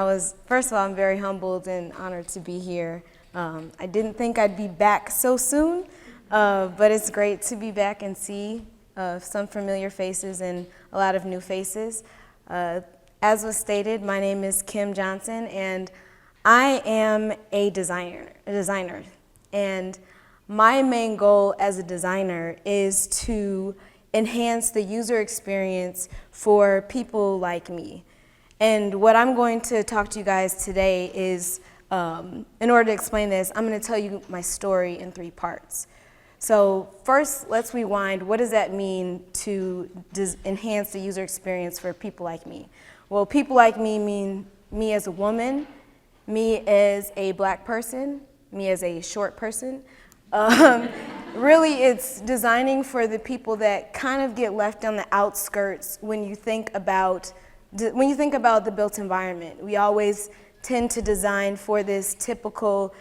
First of all, I'm very humbled and honored to be here. I didn't think I'd be back so soon, but it's great to be back and see some familiar faces and a lot of new faces. As was stated, my name is Kim Johnson, and I am a designer, and my main goal as a designer is to enhance the user experience for people like me. And what I'm going to talk to you guys today is, in order to explain this, I'm going to tell you my story in 3 parts. So first, let's rewind. What does that mean to enhance the user experience for people like me? Well, people like me mean me as a woman, me as a black person, me as a short person. Really, it's designing for the people that kind of get left on the outskirts when you think about the built environment. We always tend to design for this typical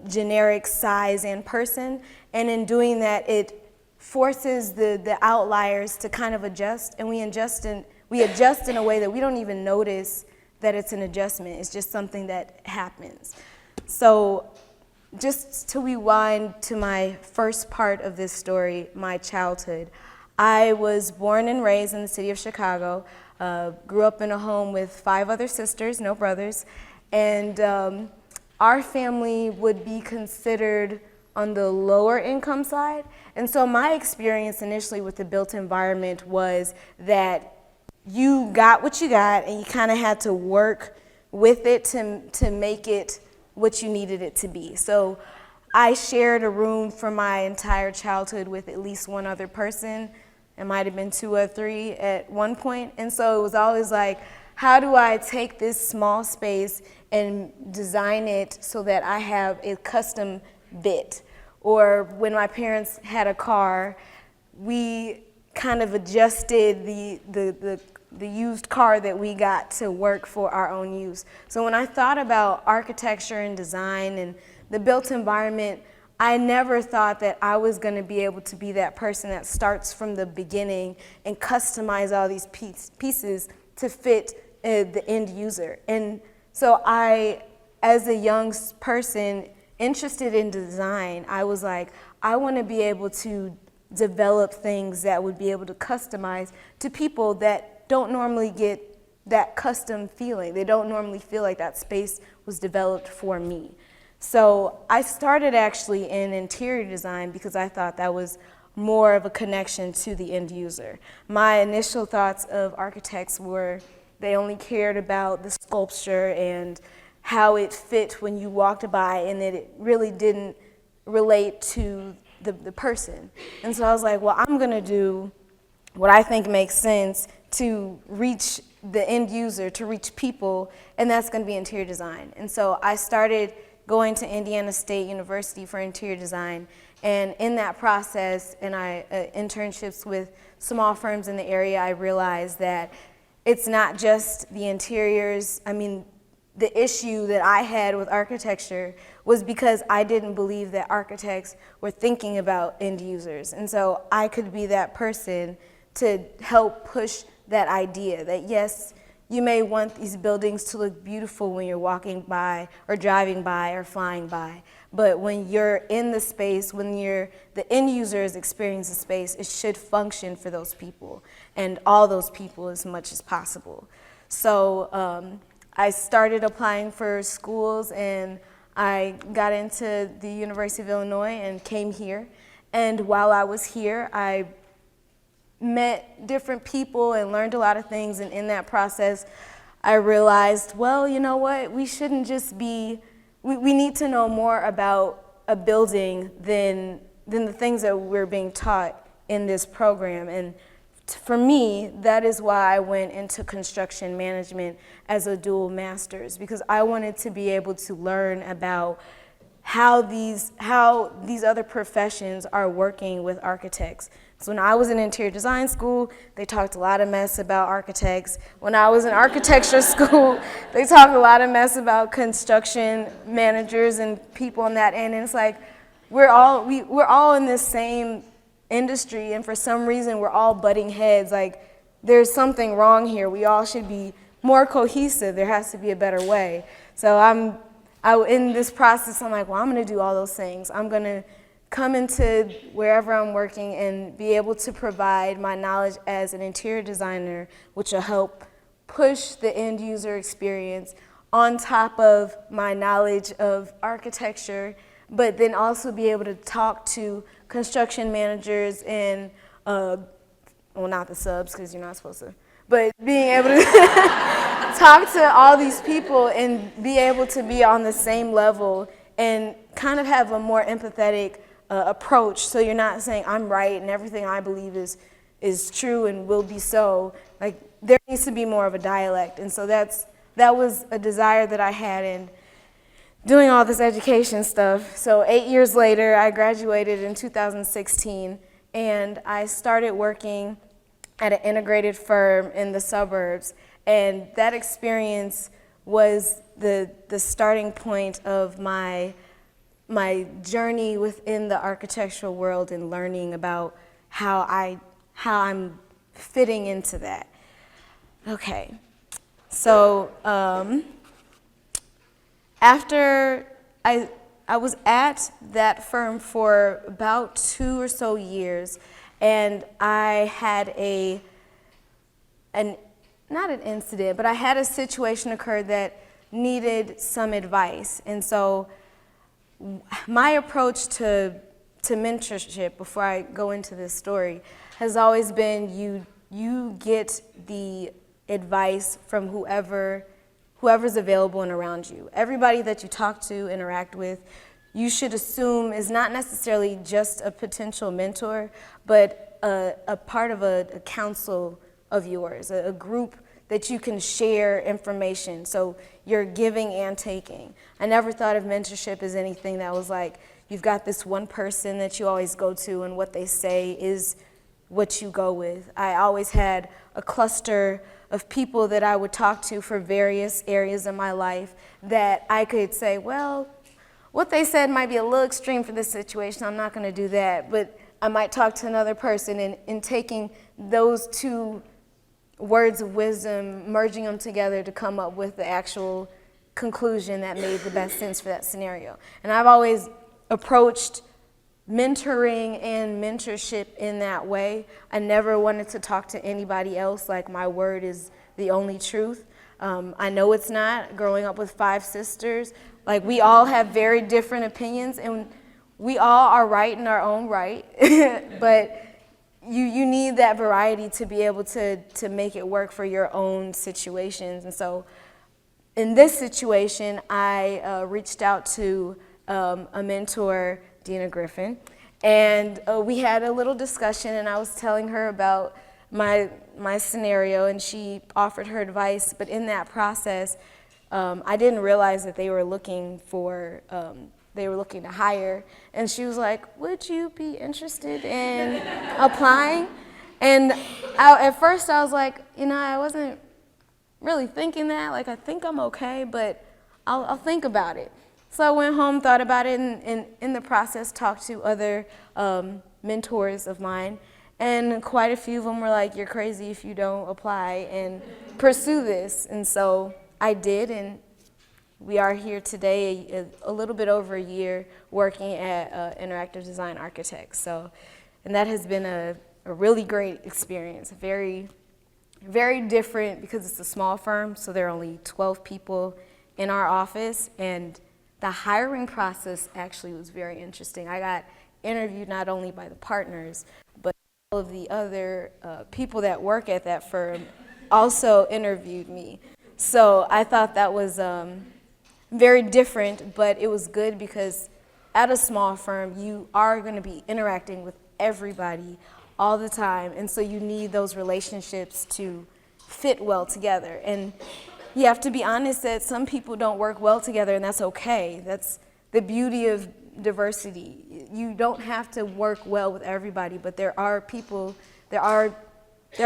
generic size and person, and in doing that, it forces the outliers to kind of adjust, and we adjust in a way that we don't even notice that it's an adjustment. It's just something that happens. So just to rewind to my first part of this story, my childhood, I was born and raised in the city of Chicago, grew up in a home with 5 other sisters, no brothers, and our family would be considered on the lower income side. And so my experience initially with the built environment was that you got what you got and you kind of had to work with it to make it what you needed it to be. So I shared a room for my entire childhood with at least one other person. It might have been 2 or 3 at one point. And so it was always like, how do I take this small space and design it so that I have a custom bit? Or when my parents had a car, we kind of adjusted the used car that we got to work for our own use. So when I thought about architecture and design and the built environment, I never thought that I was going to be able to be that person that starts from the beginning and customize all these pieces to fit the end user. And so I, as a young person interested in design, I was like, I want to be able to develop things that would be able to customize to people that don't normally get that custom feeling. They don't normally feel like that space was developed for me. So I started actually in interior design because I thought that was more of a connection to the end user. My initial thoughts of architects were they only cared about the sculpture and how it fit when you walked by, and that it really didn't relate to the person. And so I was like, well, I'm gonna do what I think makes sense to reach the end user, to reach people, and that's gonna be interior design. And so I started going to Indiana State University for interior design, and in that process, and internships with small firms in the area, I realized that it's not just the interiors. I mean, the issue that I had with architecture was because I didn't believe that architects were thinking about end users. And so I could be that person to help push that idea that yes, you may want these buildings to look beautiful when you're walking by or driving by or flying by, but when you're in the space, when the end user is experiencing the space, it should function for those people and all those people as much as possible. So I started applying for schools, and I got into the University of Illinois and came here. And while I was here, I met different people and learned a lot of things, and in that process I realized, well, you know what, we shouldn't just be, we need to know more about a building than the things that we're being taught in this program. And for me, that is why I went into construction management as a dual master's, because I wanted to be able to learn about how these other professions are working with architects. So when I was in interior design school, they talked a lot of mess about architects. When I was in architecture school, they talked a lot of mess about construction managers and people on that end. And it's like, we're all in this same industry, and for some reason we're all butting heads. Like, there's something wrong here. We all should be more cohesive. There has to be a better way. So in this process, I'm like, well, I'm gonna do all those things. I'm gonna come into wherever I'm working and be able to provide my knowledge as an interior designer, which will help push the end user experience on top of my knowledge of architecture, but then also be able to talk to construction managers and, well, not the subs, because you're not supposed to, but being able to talk to all these people and be able to be on the same level and kind of have a more empathetic approach, so you're not saying I'm right and everything I believe is true and will be so. Like, there needs to be more of a dialect, and so that was a desire that I had in doing all this education stuff. So 8 years later, I graduated in 2016, and I started working at an integrated firm in the suburbs, and that experience was the starting point of my journey within the architectural world and learning about how I'm fitting into that. Okay, so after I was at that firm for about 2 or so years, and I had not an incident, but I had a situation occur that needed some advice. And so my approach to mentorship, before I go into this story, has always been you get the advice from whoever's available and around you. Everybody that you talk to, interact with, you should assume is not necessarily just a potential mentor, but a part of a council of yours, a group that you can share information. So you're giving and taking. I never thought of mentorship as anything that was like, you've got this one person that you always go to and what they say is what you go with. I always had a cluster of people that I would talk to for various areas of my life that I could say, well, what they said might be a little extreme for this situation, I'm not gonna do that, but I might talk to another person, and in taking those two words of wisdom, merging them together to come up with the actual conclusion that made the best sense for that scenario. And I've always approached mentoring and mentorship in that way. I never wanted to talk to anybody else like my word is the only truth. I know it's not. Growing up with 5 sisters, like, we all have very different opinions, and we all are right in our own right, but you need that variety to be able to make it work for your own situations. And so in this situation, I reached out to a mentor, Dina Griffin, and we had a little discussion, and I was telling her about my scenario, and she offered her advice. But in that process, I didn't realize that they were looking to hire, and she was like, would you be interested in applying? And at first I was like, I wasn't really thinking that, like, I think I'm okay, but I'll think about it. So I went home, thought about it, and in the process talked to other mentors of mine, and quite a few of them were like, you're crazy if you don't apply and pursue this. And so I did, and we are here today, a little bit over a year, working at Interactive Design Architects. So, and that has been a really great experience. Very, very different because it's a small firm, so there are only 12 people in our office, and the hiring process actually was very interesting. I got interviewed not only by the partners, but all of the other people that work at that firm also interviewed me. So I thought that was very different, but it was good because at a small firm, you are going to be interacting with everybody all the time, and so you need those relationships to fit well together. And you have to be honest that some people don't work well together, and that's okay. That's the beauty of diversity. You don't have to work well with everybody, but there are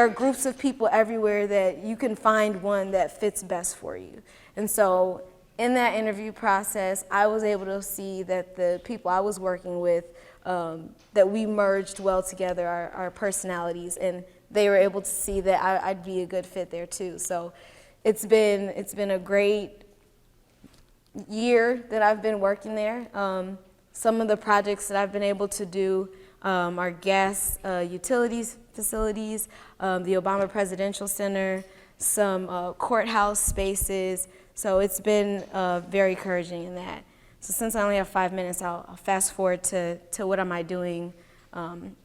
groups of people everywhere that you can find one that fits best for you. And so in that interview process, I was able to see that the people I was working with, that we merged well together, our personalities, and they were able to see that I'd be a good fit there too. So it's been a great year that I've been working there. Some of the projects that I've been able to do are gas utilities facilities, the Obama Presidential Center, some courthouse spaces, So it's been very encouraging in that. So since I only have 5 minutes, I'll fast forward to what am I doing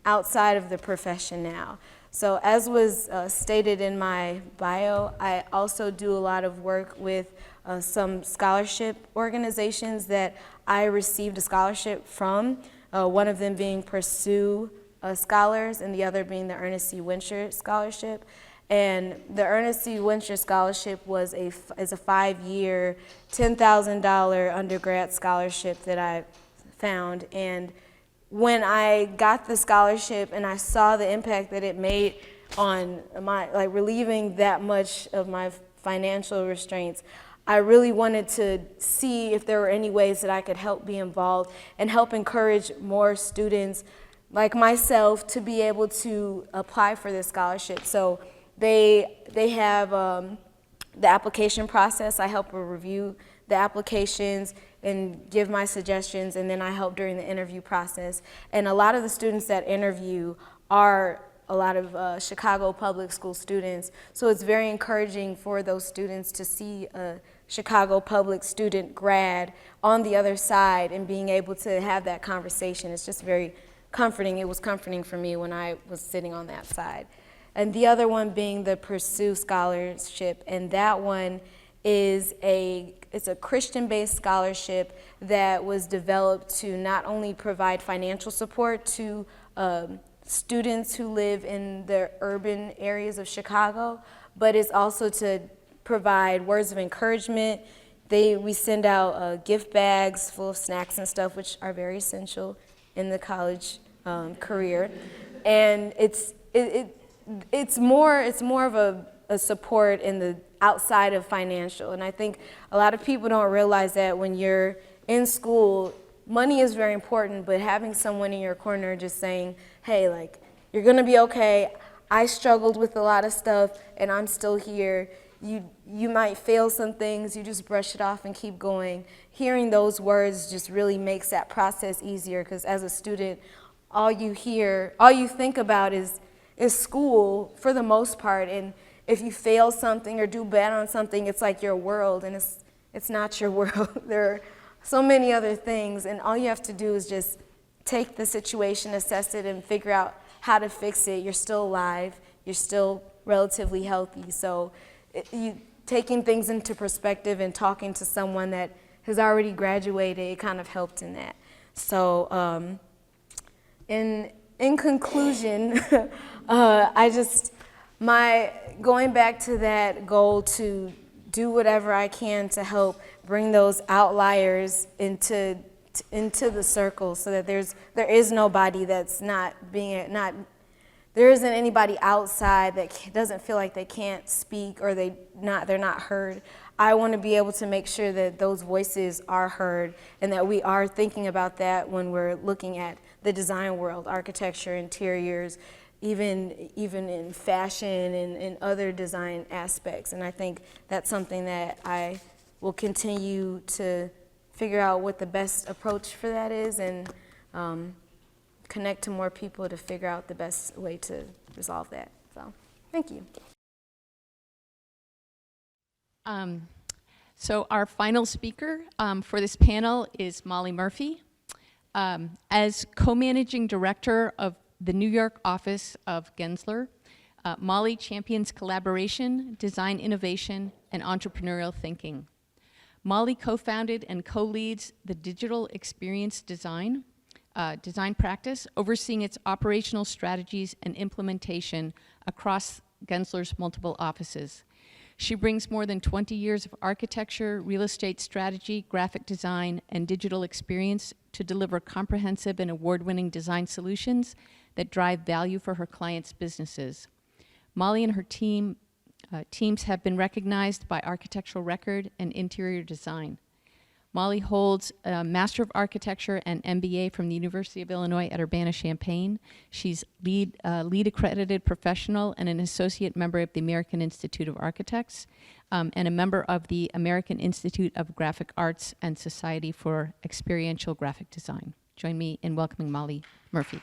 outside of the profession now. So as was stated in my bio, I also do a lot of work with some scholarship organizations that I received a scholarship from, one of them being Pursue Scholars and the other being the Ernest C. Winshire Scholarship. And the Ernest C. Winshire Scholarship is a 5-year, $10,000 undergrad scholarship that I found. And when I got the scholarship and I saw the impact that it made on my, like, relieving that much of my financial restraints, I really wanted to see if there were any ways that I could help be involved and help encourage more students like myself to be able to apply for this scholarship. So they have the application process. I help review the applications and give my suggestions, and then I help during the interview process. And a lot of the students that interview are a lot of Chicago public school students, so it's very encouraging for those students to see a Chicago public student grad on the other side and being able to have that conversation. It's just very comforting. It was comforting for me when I was sitting on that side. And the other one being the Pursue Scholarship, and that one is it's a Christian-based scholarship that was developed to not only provide financial support to students who live in the urban areas of Chicago, but it's also to provide words of encouragement. We send out gift bags full of snacks and stuff, which are very essential in the college career. And it's more of a support in the outside of financial. And I think a lot of people don't realize that when you're in school, money is very important, but having someone in your corner just saying, hey, like, you're gonna be okay. I struggled with a lot of stuff and I'm still here. You might fail some things, you just brush it off and keep going. Hearing those words just really makes that process easier, because as a student, all you think about is school for the most part. And if you fail something or do bad on something, it's like your world, and it's not your world. There are so many other things, and all you have to do is just take the situation, assess it, and figure out how to fix it. You're still alive. You're still relatively healthy. So taking things into perspective and talking to someone that has already graduated, it kind of helped in that. So in conclusion, going back to that goal to do whatever I can to help bring those outliers into the circle, so that there is nobody that's there isn't anybody outside that doesn't feel like they can't speak or they're not heard. I want to be able to make sure that those voices are heard and that we are thinking about that when we're looking at the design world, architecture, interiors, even in fashion and other design aspects. And I think that's something that I will continue to figure out what the best approach for that is, and connect to more people to figure out the best way to resolve that. So, thank you. So our final speaker for this panel is Molly Murphy. As co-managing director of the New York office of Gensler, Molly champions collaboration, design innovation, and entrepreneurial thinking. Molly co-founded and co-leads the Digital Experience Design practice, overseeing its operational strategies and implementation across Gensler's multiple offices. She brings more than 20 years of architecture, real estate strategy, graphic design, and digital experience to deliver comprehensive and award-winning design solutions that drive value for her clients' businesses. Molly and her teams have been recognized by Architectural Record and Interior Design. Molly holds a Master of Architecture and MBA from the University of Illinois at Urbana-Champaign. She's lead accredited professional and an associate member of the American Institute of Architects, and a member of the American Institute of Graphic Arts and Society for Experiential Graphic Design. Join me in welcoming Molly Murphy.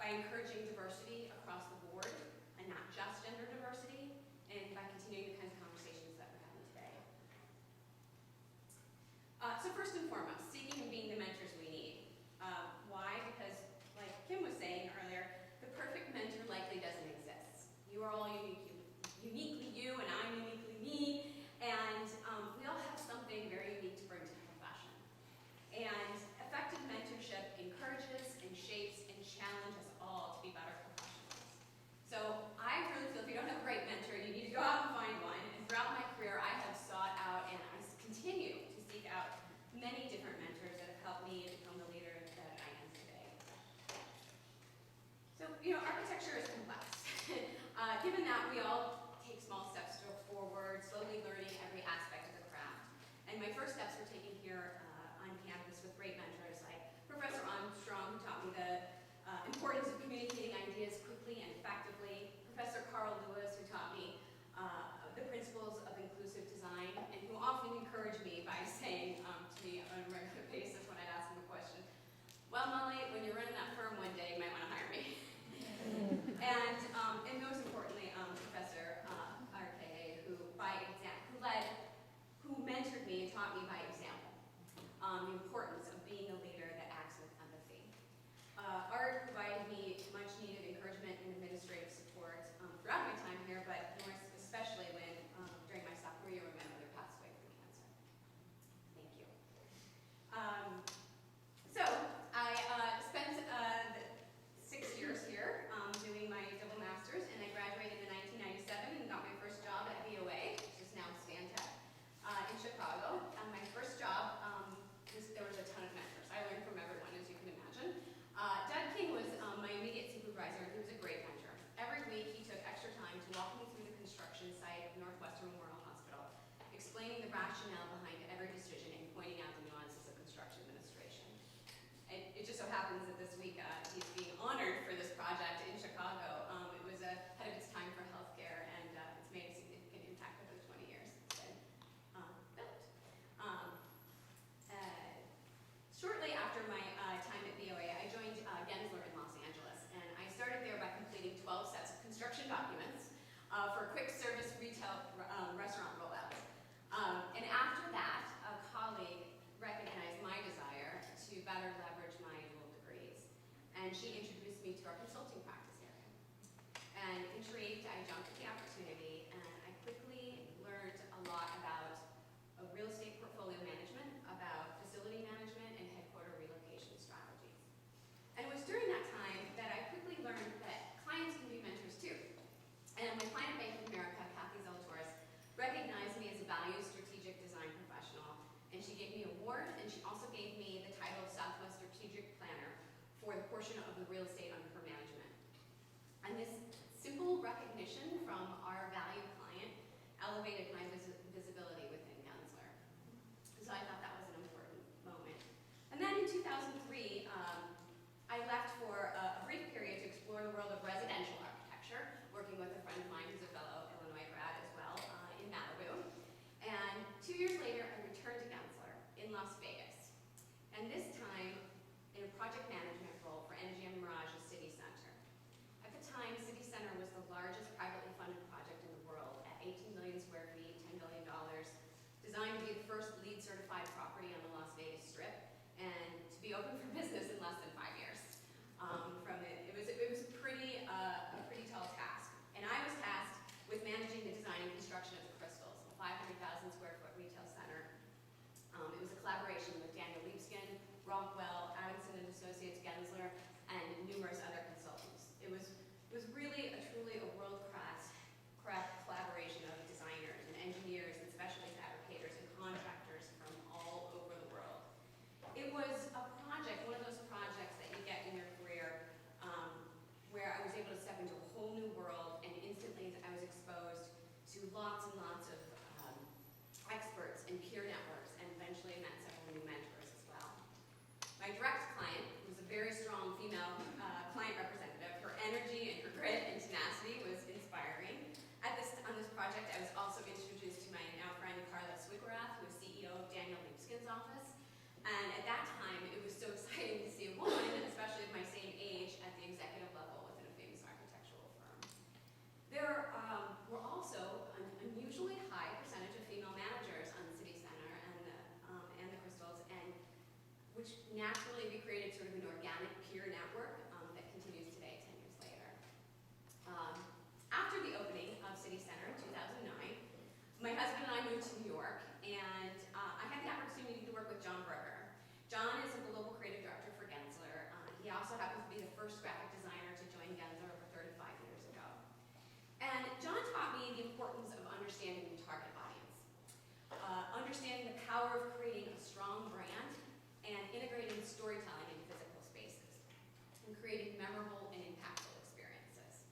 by encouraging diversity across the board, and not just gender diversity, and by continuing the kinds of conversations that we're having today. So first and foremost, seeking and being the mentors we need. Why? Because, like Kim was saying earlier, the perfect mentor likely doesn't exist. You are all uniquely you, and I'm uniquely me, and we all have something very unique to bring to the profession. And effective mentorship encourages and shapes and challenges us all to be better professionals. So I really feel if you don't have a great mentor, you need to go out and find one. And throughout my career, I have sought out and I continue to seek out many different mentors that have helped me become the leader that I am today. So, architecture is complex. Given that we all take small steps forward, slowly learning every aspect of the craft. And my first steps were taken here on campus with great mentors like Professor Armstrong, who taught me the importance of communicating ideas quickly and effectively, Professor Carl Lewis, who taught me the principles of inclusive design, and who often encouraged me by saying to me on a regular basis when I'd ask him a question, well, Molly, when you're running that firm one day, you might want to hire me. And most importantly, Professor RKA, who mentored me and taught me by example the importance of being a leader that acts with empathy. Art provided me much needed encouragement and administrative support throughout my time here, but more especially when during my sophomore year when my mother passed away from cancer. Thank you. So I spent 6 years here doing my double master's, and I graduated in 1997 and got my first job at VOA, which is now Stantec, in Chicago. My first job, there was a ton of mentors. I learned from everyone, as you can imagine. Doug King was my immediate supervisor, and he was a great mentor. Every week, he took extra time to walk me through the construction site of Northwestern Memorial Hospital, explaining the rationale behind every decision and pointing out the nuances of construction administration. It just so happens that this week he's being honored for this project in Chicago. It was ahead of its time for healthcare, and it's made a significant impact over the 20 years it's been built. Shortly after my time at VOA, I joined Gensler in Los Angeles, and I started there by completing 12 sets of construction documents for quick service retail restaurant rollouts. And after that, a colleague recognized my desire to better leverage my dual degrees, and she introduced me to our consulting practice area. And intrigued, I jumped at the opportunity, and I quickly learned a lot about real estate portfolio management, about facility management, and headquarter relocation strategies. And it was during that time that I quickly learned that clients can be mentors too. And my client at Bank of America, Kathy Zalatoris, recognized me as a valued strategic design professional, and she gave me an award, and she also gave me the title of Southwest Strategic Planner for the portion of the real estate under her management. And this simple recognition from our valued client elevated my visibility within Gensler. So I thought that was an important moment. And then in 2003, I left for a brief period to explore the world of residential architecture, working with a friend of mine who's a fellow Illinois grad as well in Malibu. And 2 years later, I returned to Gensler in Las Vegas. And this time, in a project management role for MGM Mirage's City Center. At the time, City Center was the largest privately funded project in the world at 18 million square feet, $10 billion, designed to be the first LEED certified He also happens to be the first graphic designer to join Gensler over 35 years ago. And John taught me the importance of understanding the target audience, understanding the power of creating a strong brand and integrating storytelling in physical spaces, and creating memorable and impactful experiences.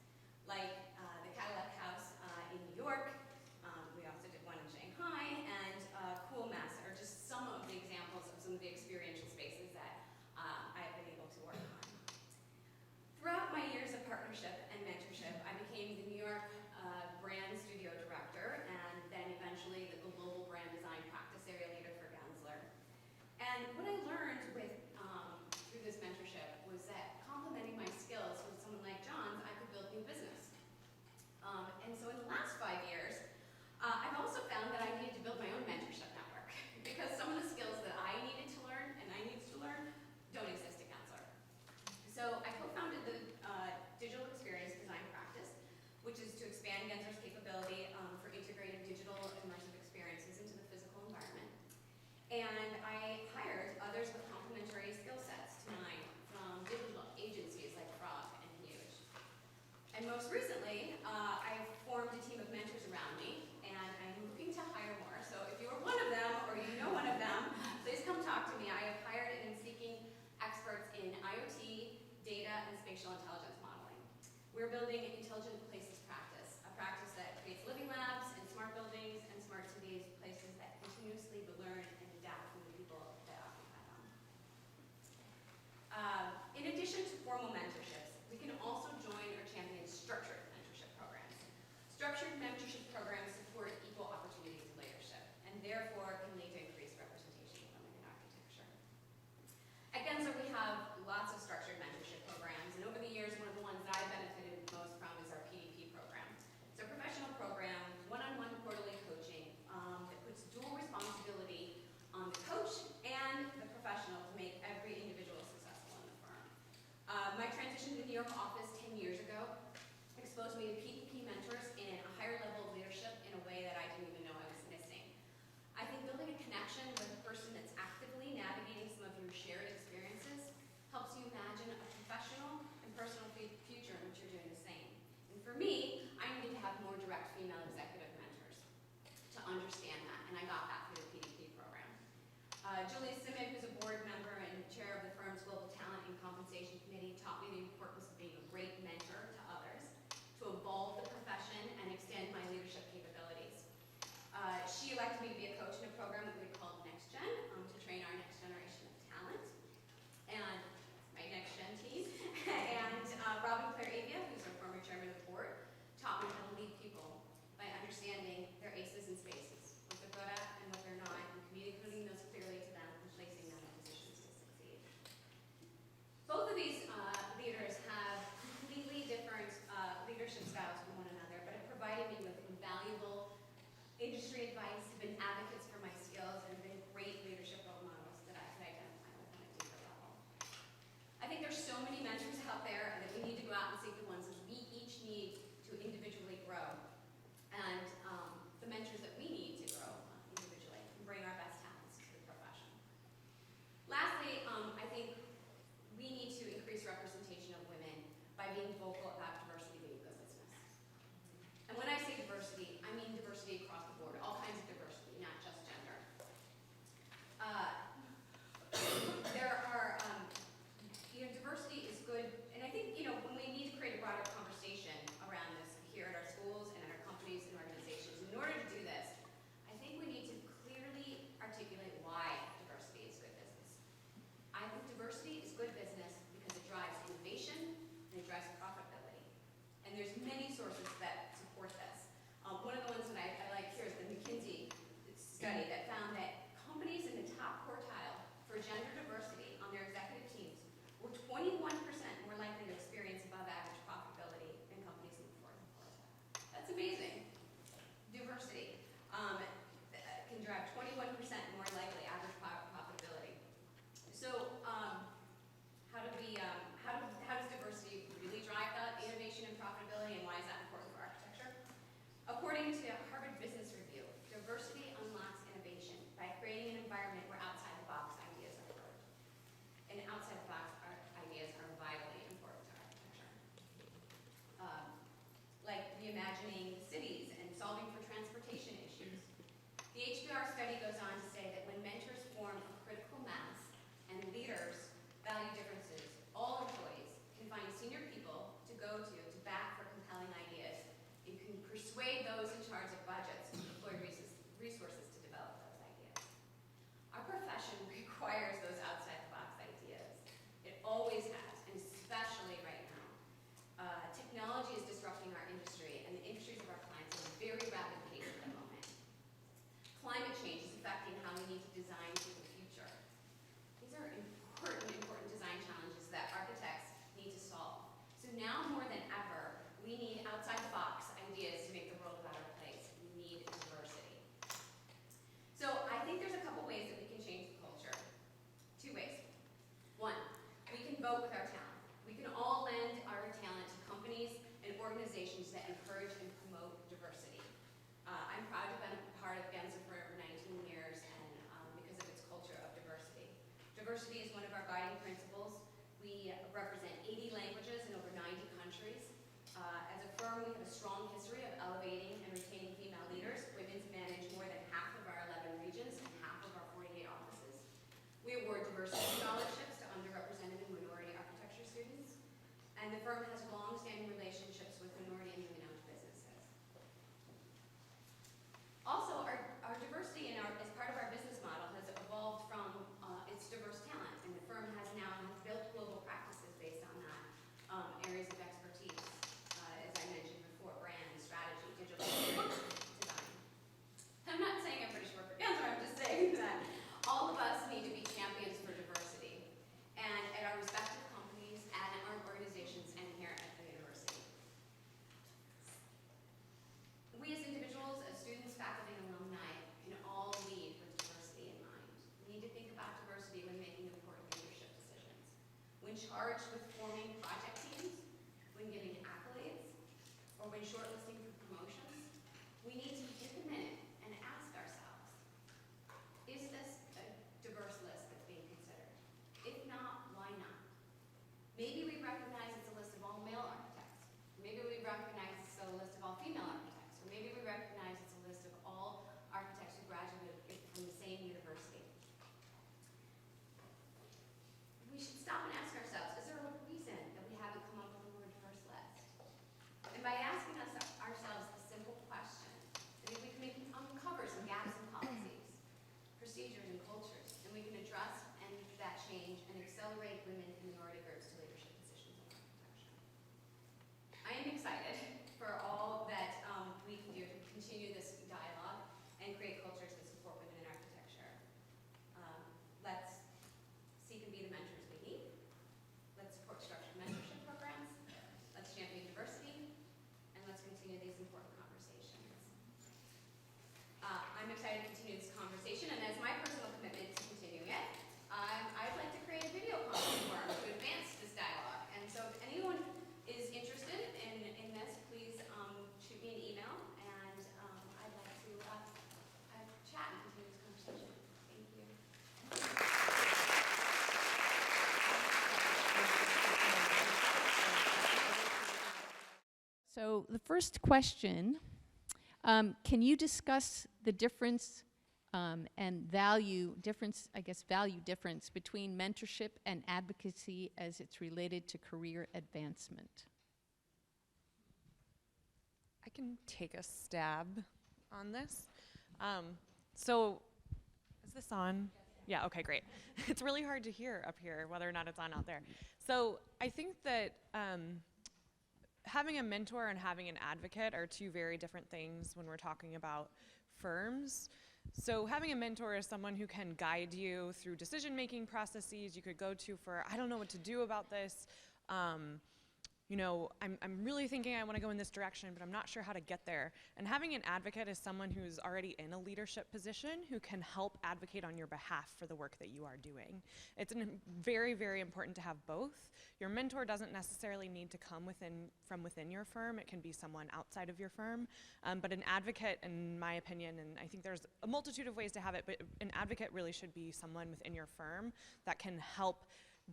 Like the Cadillac House in New York, we also did one in Shanghai, and Cool Mess are just some of the examples of some of the experiential spaces that I've been able to work on. Throughout my years of partnership and mentorship, I became the New York brand studio director, and then eventually the global brand design practice area leader for Gensler. And what I learned through this mentorship was that complementing my skills with someone like John's, I could build new business. And so in the last 5 years, I've also found that I needed to build my own mentorship network because some of the skills that I needed to learn and I needed to learn don't exist at Gensler. So I co-founded the digital experience design practice, which is to expand Gensler's capability for integrating digital immersive experiences into the physical environment. And I hired others with complementary skill sets to mine from digital agencies like Frog and Huge. And most recently, I've formed a team of mentors around me, and I'm looking to hire more. So if you are one of them, or you know one of them, please come talk to me. I have hired and am seeking experts in IoT, data, and spatial intelligence modeling. We're building an intelligent places practice, a practice that creates living labs and smart buildings and smart cities, places that continuously learn and adapt from the people that occupy them. In addition to formal mentorships, we can also join or champion structured mentorship programs. Structured mentorship programs support equal opportunities in leadership, and therefore can lead to increased representation of women in architecture. At Gensler, we have lots of structured mentorship programs, and over the years, one of the ones that I've benefited most from is our PDP program. It's a professional program, one-on-one quarterly coaching that puts dual responsibility on the coach and the professional to make every individual successful in the firm. My transition to the New York office 10 years ago exposed me to PDP mentors in a higher level of leadership in a way that I didn't even know I was missing. I think building a connection with a person that's actively navigating some of your shared experiences helps you imagine a professional and personal future in which you're doing the same. And for me, I needed to have more direct female executive mentors to understand that, and I got that through the PDP program. Julia Simic, who's a board member and chair of the firm's Global Talent and Compensation Committee, taught me the importance of being a great mentor to others, to evolve the persuade those in charge of budgets to deploy resources to develop those ideas. Our profession requires those outside-the-box ideas. It always has, and especially right now. Technology is disrupting our industry and the industries of our clients at a very rapid pace at the moment. Climate change is affecting how we need to design for the future. These are important design challenges that architects need to solve. So now more than ever, we need outside-the-box ideas to make the world a better place. We need diversity. So I think there's a couple ways that we can change the culture. 2 ways. 1, we can vote with our talent. We can all lend our talent to companies and organizations that encourage and promote diversity. I'm proud to have been a part of Gensler for over 19 years and because of its culture of diversity. Diversity is one of our guiding principles. We represent 80 languages in over 90 countries. As a firm, we have a strong history of elevating and retaining female leaders. Women manage more than half of our 11 regions and half of our 48 offices. We award diversity scholarships to underrepresented and minority architecture students. And the firm has long-standing relationships with minority and women-owned businesses. Also, our diversity as part of our business model has evolved from its diverse talent, and the firm has now built global practices based on that, areas of expertise, as I mentioned before, brand, strategy, digital design. I'm not saying I'm British work for Gensler, I'm just saying that all of us need to be champions for diversity, and at our respective companies and our organizations and here at the university. We as individuals, as students, faculty, and alumni can all lead with diversity in mind. We need to think about diversity when making important leadership decisions, when charged with forming project teams, when giving accolades, or when shortlisting for promotions. We need to take a minute and ask ourselves, is this a diverse list that's being considered? If not, why not? Maybe we recognize it's a list of all male architects. Maybe we recognize it's a list of all female architects. Or maybe we recognize it's a list of all architects who graduated from the same university. We should stop and ask ourselves, is there a reason that we haven't come up with a more diverse list? And by asking ourselves a simple question, I think we can uncover some gaps in policies, procedures, and cultures, and we can address that change and accelerate women and minority groups to leadership positions in architecture. I am excited for all that we can do to continue this dialogue and create cultures that support women in architecture. Let's seek and be the mentors we need. Let's support structured mentorship programs. Let's champion diversity. And let's continue these important conversations. I'm excited to continue this conversation, and as my personal commitment to continuing it, I'd like to create a video conference forum to advance this dialogue. And so if anyone is interested in this, please shoot me an email, and I'd like to chat and continue this conversation. Thank you. So the first question, can you discuss the difference and value difference between mentorship and advocacy as it's related to career advancement? I can take a stab on this. So, is this on? Yeah, okay, great. It's really hard to hear up here, whether or not it's on out there. So I think that having a mentor and having an advocate are 2 very different things when we're talking about firms. So having a mentor is someone who can guide you through decision-making processes. You could go to for, I don't know what to do about this. You know, I'm really thinking I want to go in this direction, but I'm not sure how to get there. And having an advocate is someone who's already in a leadership position who can help advocate on your behalf for the work that you are doing. It's very, very important to have both. Your mentor doesn't necessarily need to come from within your firm. It can be someone outside of your firm. But an advocate, in my opinion, and I think there's a multitude of ways to have it, but an advocate really should be someone within your firm that can help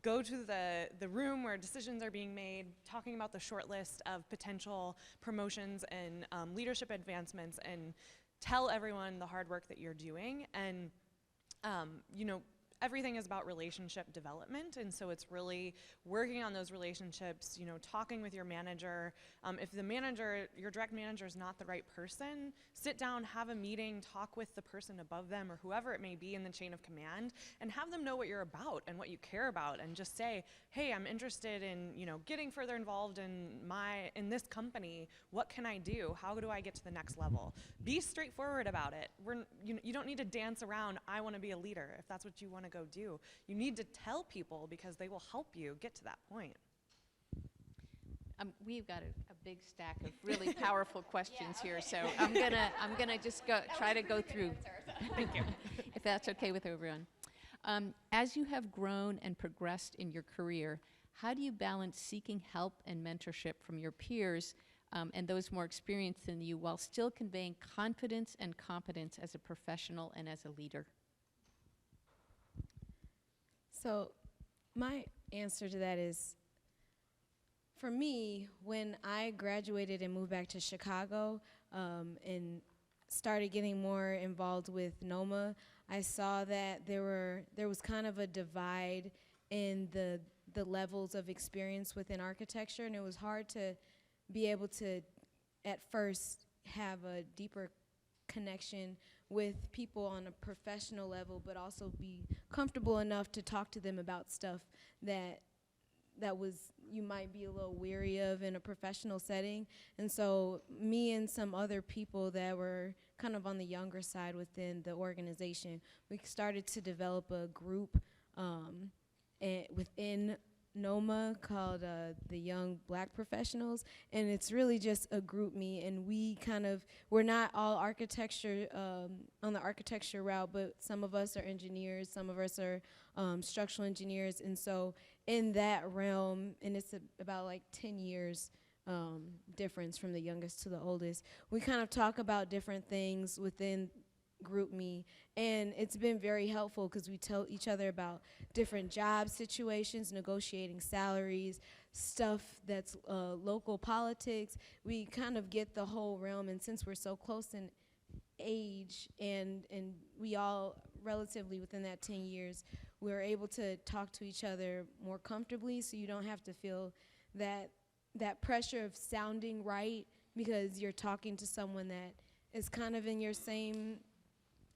go to the room where decisions are being made, talking about the short list of potential promotions and leadership advancements, and tell everyone the hard work that you're doing. And you know, everything is about relationship development, and so it's really working on those relationships, you know, talking with your manager. If the manager, your direct manager is not the right person, sit down, have a meeting, talk with the person above them or whoever it may be in the chain of command, and have them know what you're about and what you care about, and just say, hey, I'm interested in, you know, getting further involved in this company. What can I do? How do I get to the next level? Be straightforward about it. You don't need to dance around, I want to be a leader, if that's what you want to go do. You need to tell people because they will help you get to that point. We've got a big stack of really powerful questions here, so I'm gonna just try to go through. Thank you. If that's okay with everyone. As you have grown and progressed in your career, how do you balance seeking help and mentorship from your peers and those more experienced than you while still conveying confidence and competence as a professional and as a leader? So my answer to that is, for me, when I graduated and moved back to Chicago and started getting more involved with NOMA, I saw that there was kind of a divide in the levels of experience within architecture, and it was hard to be able to, at first, have a deeper connection with people on a professional level, but also be comfortable enough to talk to them about stuff that you might be a little weary of in a professional setting. And so me and some other people that were kind of on the younger side within the organization, we started to develop a group within NOMA called the Young Black Professionals, and it's really just a group me, and we're not all architecture on the architecture route, but some of us are engineers, some of us are structural engineers, and so in that realm, and it's about like 10 years difference from the youngest to the oldest, we kind of talk about different things within group me, and it's been very helpful because we tell each other about different job situations, negotiating salaries, stuff that's local politics. We kind of get the whole realm, and since we're so close in age and we all relatively within that 10 years, we're able to talk to each other more comfortably, so you don't have to feel that pressure of sounding right because you're talking to someone that is kind of in your same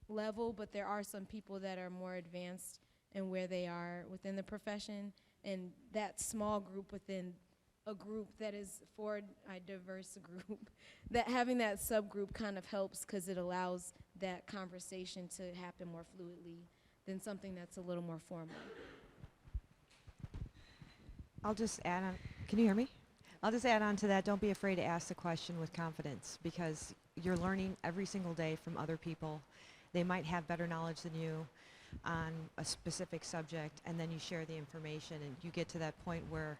level, but there are some people that are more advanced in where they are within the profession, and that small group within a group that is for a diverse group, that having that subgroup kind of helps because it allows that conversation to happen more fluidly than something that's a little more formal. I'll just add on. Can you hear me? I'll just add on to that. Don't be afraid to ask the question with confidence, because you're learning every single day from other people. They might have better knowledge than you on a specific subject, and then you share the information, and you get to that point where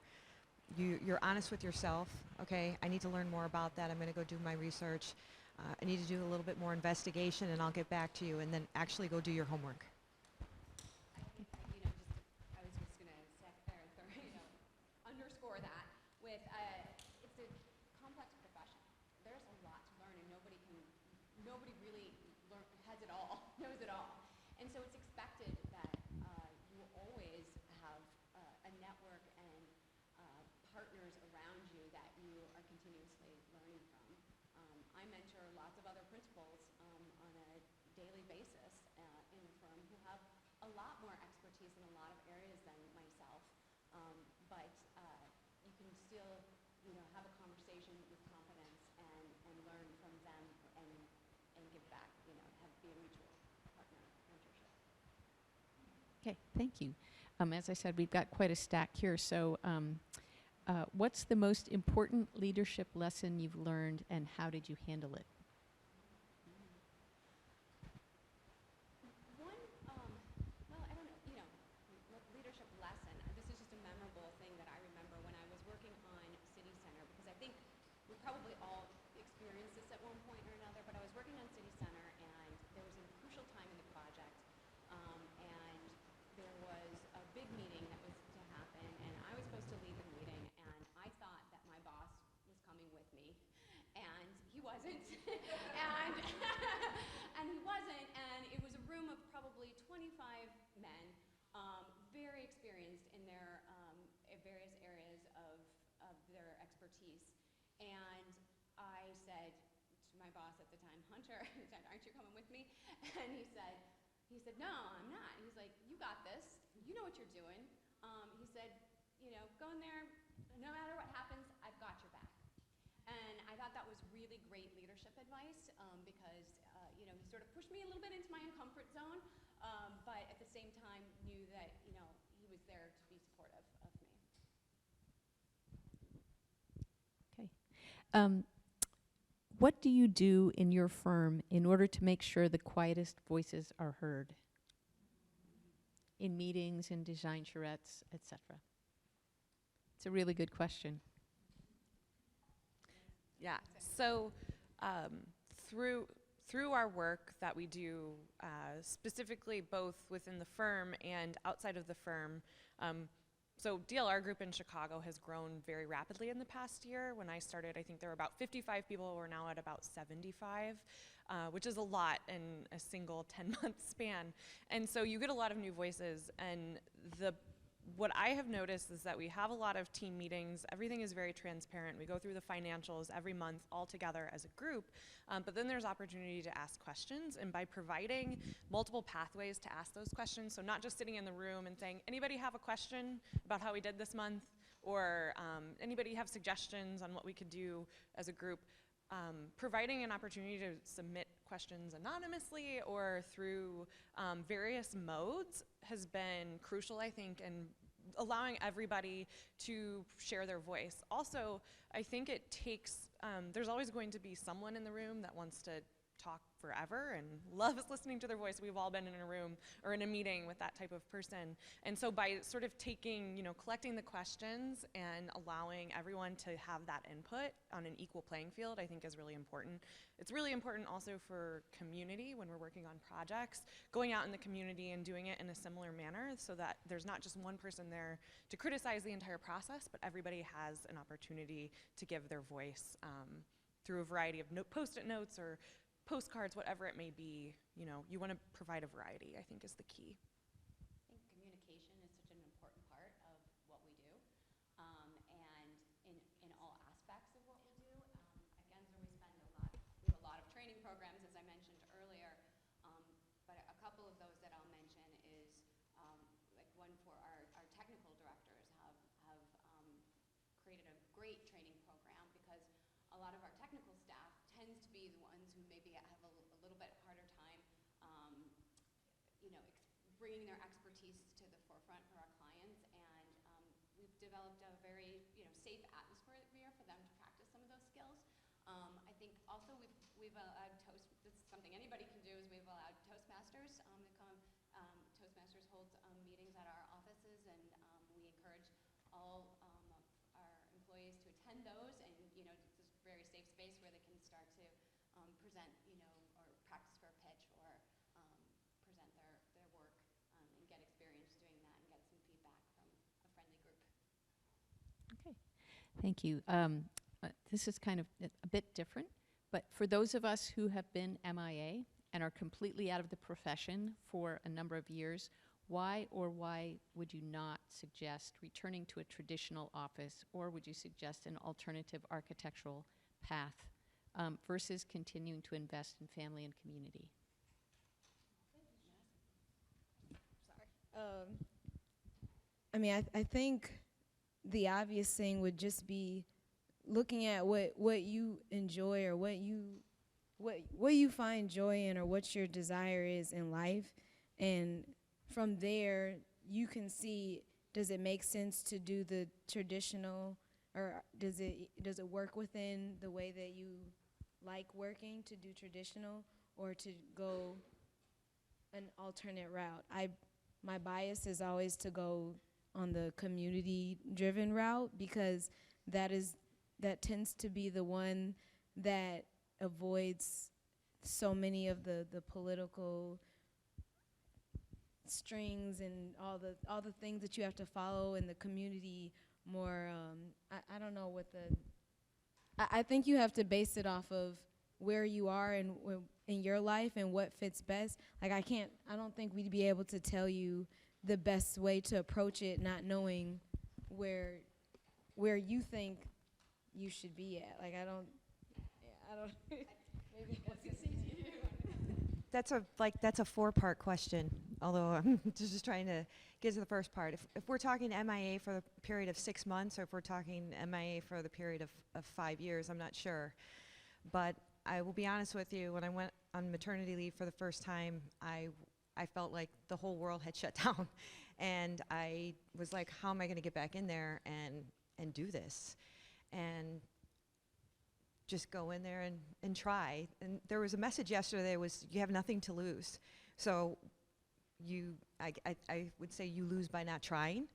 you're honest with yourself. Okay, I need to learn more about that. I'm going to go do my research. I need to do a little bit more investigation, and I'll get back to you, and then actually go do your homework. I was just going to underscore that with it's a complex profession. There's a lot to learn, and nobody really has it all, knows it all. And so it's expected that you will always have a network and partners around you that you are continuously learning from. I mentor lots of other principals on a daily basis in the firm who have a lot more expertise in a lot of areas than myself, but you can still have a conversation with confidence and learn from them and give back, be a mutual partner mentorship. Okay, thank you. As I said, we've got quite a stack here, so what's the most important leadership lesson you've learned, and how did you handle it? Leadership lesson. This is just a memorable thing that I remember when I was working on City Center, because I think we probably all experienced this at one point or another, but I was working on City Center, and there was a crucial time in the project, and there was a big meeting that was to happen, and I was supposed to lead the meeting, and I thought that my boss was coming with me, and he wasn't. And I said to my boss at the time, Hunter, I said, aren't you coming with me? And he said, no, I'm not. He's like, you got this. You know what you're doing. He said, go in there. No matter what happens, I've got your back. And I thought that was really great leadership advice because, he sort of pushed me a little bit into my own comfort zone, but at the same time knew that, he was there to be supportive of me. Okay. What do you do in your firm in order to make sure the quietest voices are heard? In meetings, in design charrettes, etc. It's a really good question. Yeah. So through our work that we do, specifically both within the firm and outside of the firm, so DLR Group in Chicago has grown very rapidly in the past year. When I started, I think there were about 55 people. We're now at about 75, which is a lot in a single 10-month span. And so you get a lot of new voices. And what I have noticed is that we have a lot of team meetings. Everything is very transparent. We go through the financials every month all together as a group. But then there's opportunity to ask questions. And by providing multiple pathways to ask those questions, so not just sitting in the room and saying, anybody have a question about how we did this month? Or anybody have suggestions on what we could do as a group? Providing an opportunity to submit questions anonymously or through various modes has been crucial, I think, in allowing everybody to share their voice. Also, I think it takes, there's always going to be someone in the room that wants to talk forever and loves listening to their voice. We've all been in a room or in a meeting with that type of person. And so by sort of taking, collecting the questions and allowing everyone to have that input on an equal playing field, I think is really important. It's really important also for community when we're working on projects, going out in the community and doing it in a similar manner so that there's not just one person there to criticize the entire process, but everybody has an opportunity to give their voice through a variety of post-it notes or postcards, whatever it may be. You want to provide a variety, I think, is the key. I think communication is such an important part of what we do, and in all aspects of what we do. At Gensler, we have a lot of training programs, as I mentioned earlier, but a couple of those that I'll mention is like one for our technical directors have created a great training program because a lot of our technical staff tends to be the ones who maybe have a little bit harder time, bringing their expertise to the forefront for our clients. And we've developed a very, safe atmosphere for them to practice some of those skills. I think also we've allowed this is something anybody can do, is we've allowed Toastmasters to come. Toastmasters holds meetings at our offices, and we encourage all our employees to attend those, and it's this very safe space where they can start to present, or practice for a pitch, or present their work, and get experience doing that, and get some feedback from a friendly group. Okay, thank you. This is kind of a bit different, but for those of us who have been MIA and are completely out of the profession for a number of years, why would you not suggest returning to a traditional office, or would you suggest an alternative architectural path versus continuing to invest in family and community? I think the obvious thing would just be looking at what you enjoy, or what you find joy in, or what your desire is in life, and from there you can see, does it make sense to do the traditional, or does it work within the way that you like working to do traditional, or to go an alternate route. My bias is always to go on the community-driven route, because that tends to be the one that avoids so many of the political strings and all the things that you have to follow in the community more. I don't know what I think you have to base it off of where you are and in your life and what fits best. Like I don't think we'd be able to tell you the best way to approach it, not knowing where you think you should be at. Like, I don't, maybe That's a four-part question, although I'm just trying to get to the first part. If we're talking MIA for the period of 6 months, or if we're talking MIA for the period of 5 years, I'm not sure. But I will be honest with you, when I went on maternity leave for the first time, I felt like the whole world had shut down. And I was like, how am I going to get back in there and do this? And just go in there and try. And there was a message yesterday was, you have nothing to lose. So I would say you lose by not trying.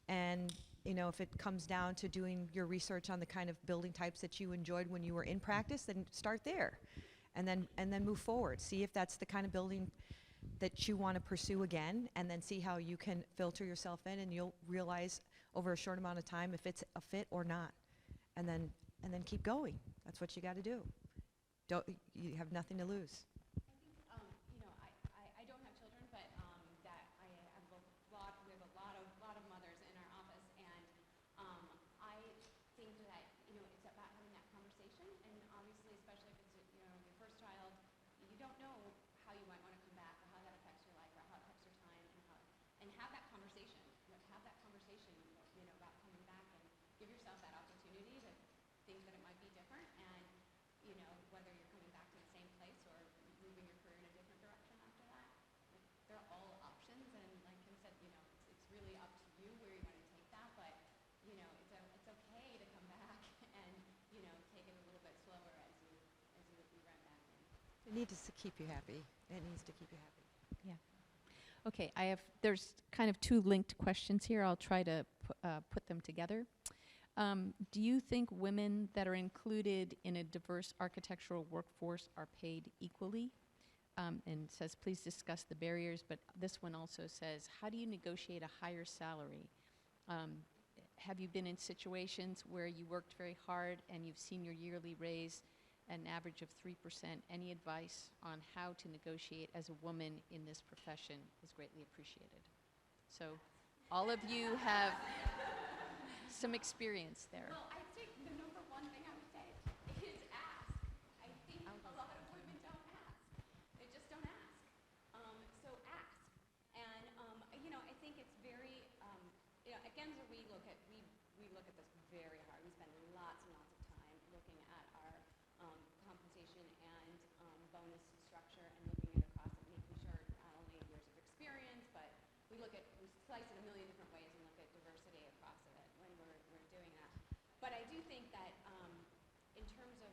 And if it comes down to doing your research on the kind of building types that you enjoyed when you were in practice, then start there. And then move forward. See if that's the kind of building that you want to pursue again, and then see how you can filter yourself in, and you'll realize over a short amount of time if it's a fit or not. And then keep going. That's what you got to do. You have nothing to lose. I think, I don't have children, but that I have a lot, we have a lot of mothers in our office, and I think that, it's about having that conversation, and obviously, especially if it's, your first child, you don't know how you might want to come back, or how that affects your life, or how it affects your time, and have that conversation. Have that conversation, about coming back, and give yourself that opportunity to think that it might be different, and whether you're coming back to the same place or moving your career in a different direction after that, they're all options. And like Kim said, it's really up to you where you want to take that. But it's okay to come back and take it a little bit slower as you run back in. It needs to keep you happy. It needs to keep you happy. Yeah. Okay, there's kind of two linked questions here. I'll try to put them together. Do you think women that are included in a diverse architectural workforce are paid equally? And says, please discuss the barriers, but this one also says, how do you negotiate a higher salary? Have you been in situations where you worked very hard and you've seen your yearly raise an average of 3%? Any advice on how to negotiate as a woman in this profession is greatly appreciated. So all of you have some experience there. Well, I think the number one thing I would say is ask. I think a lot of women don't ask. They just don't ask. So ask. And I think it's very. At Gensler, we look at this very hard. We spend lots and lots of time looking at our compensation and bonus structure, and looking at across it, making sure not only years of experience, but we slice it a million different ways and look at diversity across it when we're doing that. But I do think that in terms of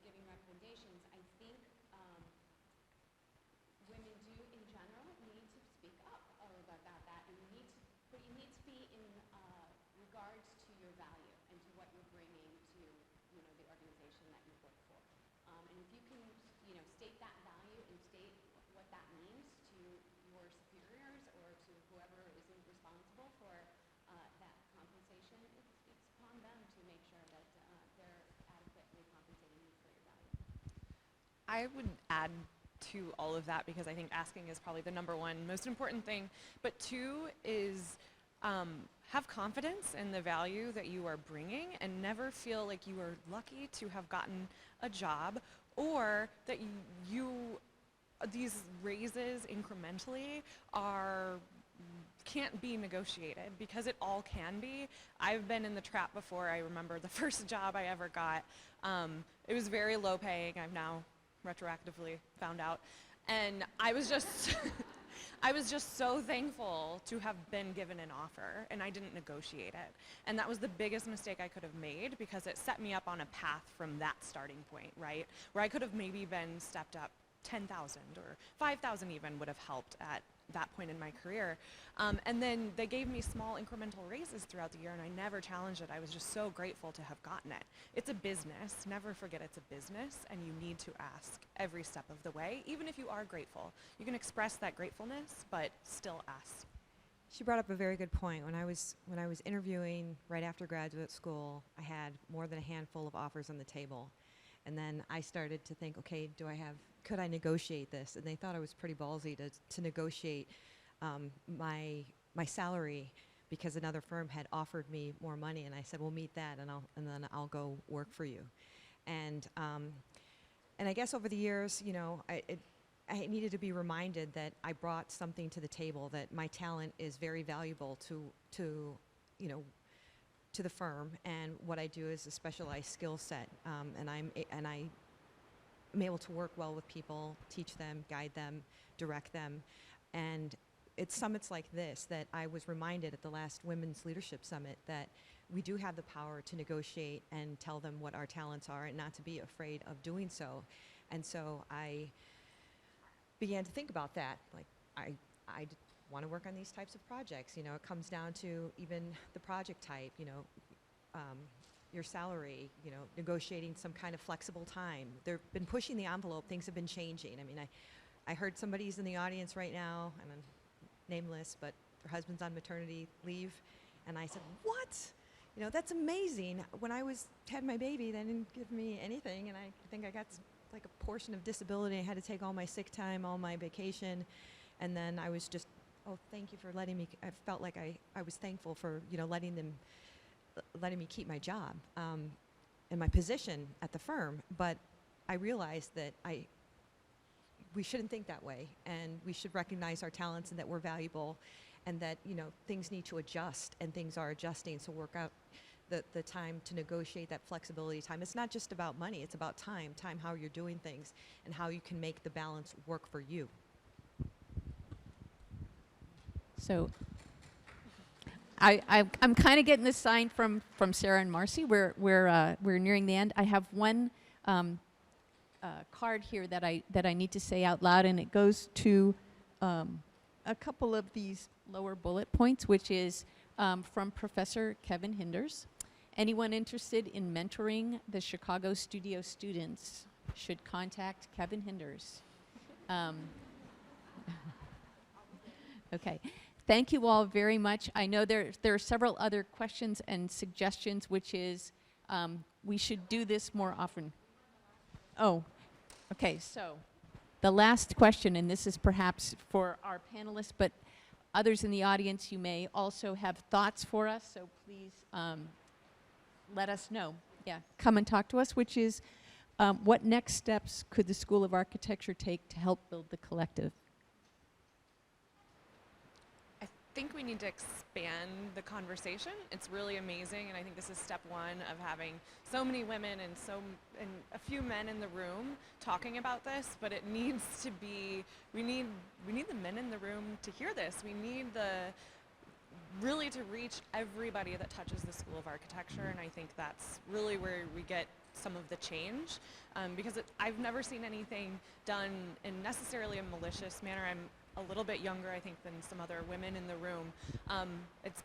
giving recommendations, I think women do in general need to speak up about that, and you need to be in regards to your value and to what you're bringing to the organization that you work for. And if you can state that value and state what that means to your superiors or to whoever is responsible for that compensation, it's upon them to make sure that they're adequately compensating you for your value. I would add to all of that, because I think asking is probably the number one most important thing. But two is have confidence in the value that you are bringing, and never feel like you are lucky to have gotten a job, or that these raises incrementally can't be negotiated, because it all can be. I've been in the trap before. I remember the first job I ever got. It was very low paying. I've now retroactively found out. And I was just so thankful to have been given an offer, and I didn't negotiate it. And that was the biggest mistake I could have made, because it set me up on a path from that starting point, right? Where I could have maybe been stepped up 10,000 or 5,000 even would have helped at that point in my career. And then they gave me small incremental raises throughout the year, and I never challenged it. I was just so grateful to have gotten it. It's a business. Never forget it's a business, and you need to ask every step of the way, even if you are grateful. You can express that gratefulness, but still ask. She brought up a very good point. When I was interviewing right after graduate school, I had more than a handful of offers on the table. And then I started to think, okay, could I negotiate this? And they thought I was pretty ballsy to negotiate my salary, because another firm had offered me more money, and I said, "We'll meet that, and then I'll go work for you." And I guess over the years, I needed to be reminded that I brought something to the table, that my talent is very valuable to the firm, and what I do is a specialized skill set, and I'm able to work well with people, teach them, guide them, direct them, and it's summits like this that I was reminded at the last Women's Leadership Summit that we do have the power to negotiate and tell them what our talents are and not to be afraid of doing so. And so I began to think about that. Like, I want to work on these types of projects. It comes down to even the project type, your salary, negotiating some kind of flexible time. They've been pushing the envelope. Things have been changing. I mean, I heard somebody's in the audience right now, and I'm nameless, but their husband's on maternity leave, and I said, "What? That's amazing. When I had my baby, they didn't give me anything, and I think I got like a portion of disability. I had to take all my sick time, all my vacation, and then I was just, oh, thank you for letting me. I felt like I was thankful for letting me keep my job and my position at the firm. But I realized that we shouldn't think that way, and we should recognize our talents and that we're valuable, and that things need to adjust, and things are adjusting. So work out the time to negotiate that flexibility time. It's not just about money, it's about time, how you're doing things, and how you can make the balance work for you. So I'm kind of getting this sign from Sarah and Marcy. We're nearing the end. I have one card here that I need to say out loud, and it goes to a couple of these lower bullet points, which is from Professor Kevin Hinders. Anyone interested in mentoring the Chicago studio students should contact Kevin Hinders. Okay. Thank you all very much. I know there are several other questions and suggestions, which is we should do this more often. Oh, okay. So the last question, and this is perhaps for our panelists, but others in the audience, you may also have thoughts for us, so please let us know. Yeah, come and talk to us, which is what next steps could the School of Architecture take to help build the collective? I think we need to expand the conversation. It's really amazing, and I think this is step one of having so many women and a few men in the room talking about this. But it needs to be. We need the men in the room to hear this. We need really to reach everybody that touches the School of Architecture, and I think that's really where we get some of the change, because I've never seen anything done in necessarily a malicious manner. I'm a little bit younger, I think, than some other women in the room.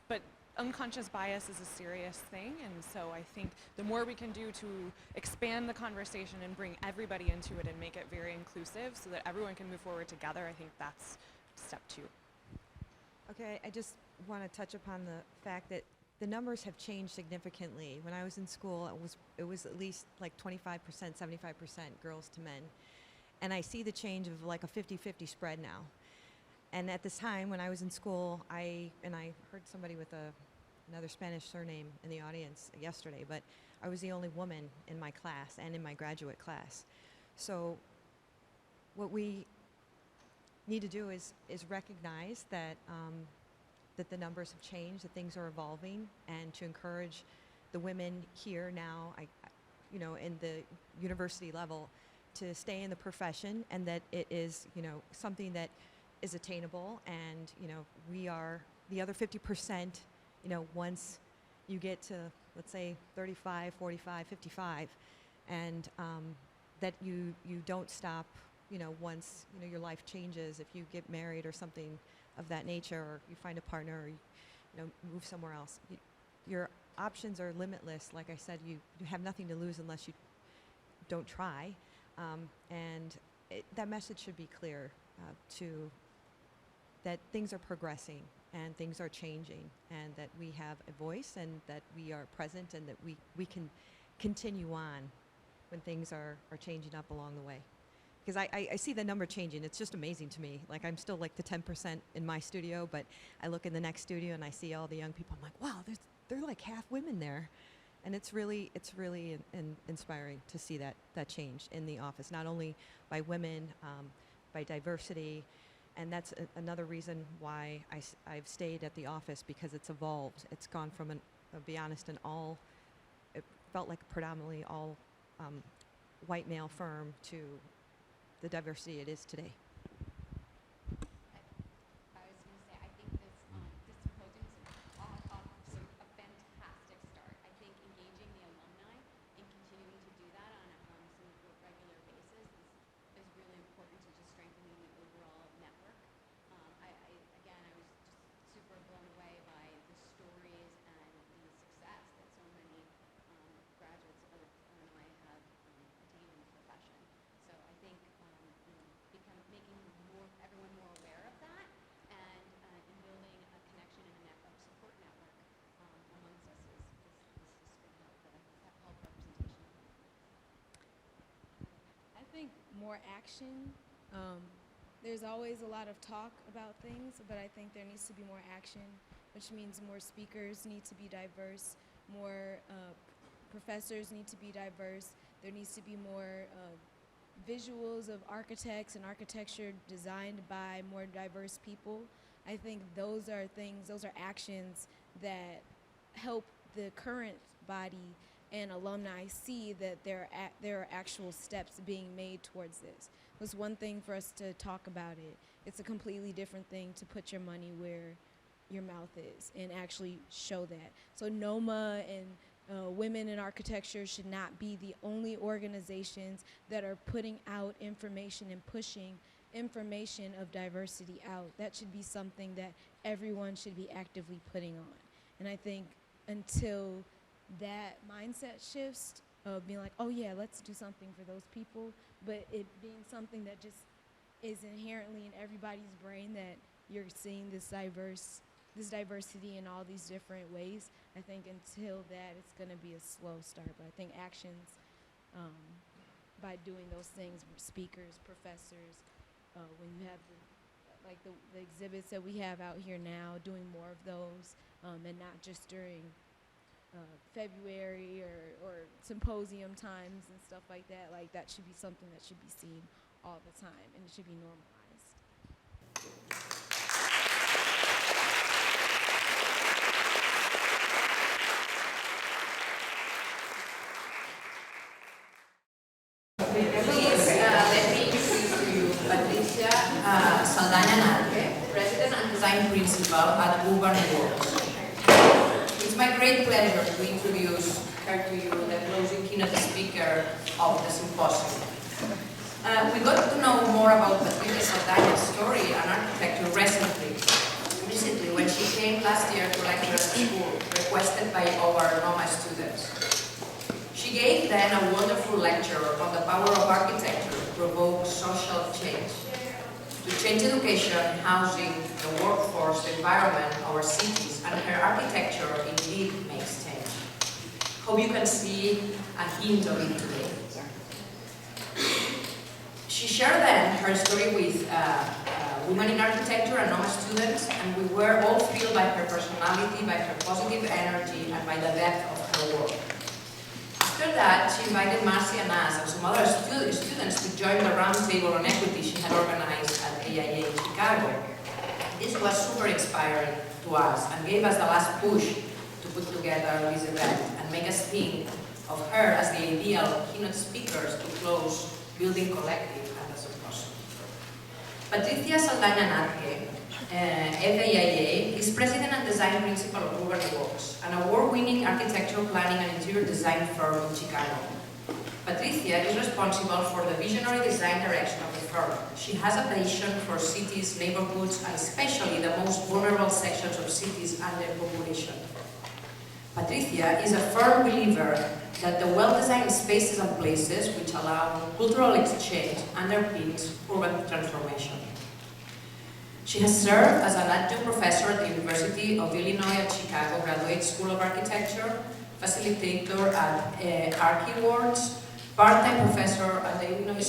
But unconscious bias is a serious thing, and so I think the more we can do to expand the conversation and bring everybody into it and make it very inclusive so that everyone can move forward together, I think that's step two. Okay, I just want to touch upon the fact that the numbers have changed significantly. When I was in school, it was at least like 25%, 75% girls to men. And I see the change of like a 50-50 spread now. And at this time, when I was in school, I heard somebody with another Spanish surname in the audience yesterday, but I was the only woman in my class and in my graduate class. So what we need to do is recognize that that the numbers have changed, that things are evolving, and to encourage the women here now, in the university level, to stay in the profession, and that it is, something that is attainable, and we are the other 50%. Once you get to, let's say, 35, 45, 55, and that you don't stop. Once your life changes, if you get married or something of that nature, or you find a partner, or move somewhere else, your options are limitless. Like I said, you have nothing to lose unless you don't try, and that message should be clear to that things are progressing and things are changing, and that we have a voice, and that we are present, and that we can continue on when things are changing up along the way. because I see the number changing. It's just amazing to me. Like, I'm still like the 10% in my studio, but I look in the next studio and I see all the young people. I'm like, wow, they're like half women there. And it's really inspiring to see that change in the office, not only by women, by diversity. And that's another reason why I've stayed at the office, because it's evolved. It's gone from I'll be honest, it felt like predominantly all white male firm to the diversity it is today. I was going to say, I think this symposium is a fantastic start. I think engaging the alumni and continuing to do that on a regular basis is really important to just strengthening the overall network. I was just super blown away by the stories and the success that so many graduates of Illinois have attained in the profession. So I think making everyone more aware of that, and building a connection and a support network amongst us is going to help representation. I think more action. There's always a lot of talk about things, but I think there needs to be more action, which means more speakers need to be diverse, more professors need to be diverse. There needs to be more visuals of architects and architecture designed by more diverse people. I think those are actions that help the current body and alumni see that there are actual steps being made towards this. It's one thing for us to talk about it. It's a completely different thing to put your money where your mouth is and actually show that. So NOMA and Women in Architecture should not be the only organizations that are putting out information and pushing information of diversity out. That should be something that everyone should be actively putting on. And I think until that mindset shifts of being like, oh yeah, let's do something for those people, but it being something that just is inherently in everybody's brain, that you're seeing this diversity in all these different ways. I think until that, it's going to be a slow start. But I think actions, by doing those things, speakers, professors, when you have the exhibits that we have out here now, doing more of those, and not just during February or symposium times and stuff like that. Like, that should be something that should be seen all the time, and it should be normalized. Please let me introduce to you Patricia Saldaña-Narque, President and Design Principal at Urban Works. It's my great pleasure to introduce her to you, the closing keynote speaker of the symposium. We got to know more about Patricia Saldaña's story and architecture recently when she came last year to lecture at school, requested by our NOMA students. She gave then a wonderful lecture on the power of architecture to provoke social change, to change education, housing, the workforce, the environment, our cities, and her architecture indeed makes change. Hope you can see a hint of it today. She shared then her story with women in architecture and NOMA students, and we were all thrilled by her personality, by her positive energy, and by the depth of her work. After that, she invited Marcy and us and some other students to join the roundtable on equity she had organized at AIA in Chicago. This was super inspiring to us and gave us the last push to put together this event and make us think of her as the ideal keynote speakers to close Building Collective and the symposium. Patricia Saldaña-Narque, FAIA, is President and Design Principal of Urban Works, an award-winning architectural planning and interior design firm in Chicago. Patricia is responsible for the visionary design direction of the firm. She has a passion for cities, neighborhoods, and especially the most vulnerable sections of cities and their population. Patricia is a firm believer that the well-designed spaces and places which allow cultural exchange underpins urban transformation. She has served as an adjunct professor at the University of Illinois at Chicago Graduate School of Architecture, facilitator at Archiwards, part-time professor at the Illinois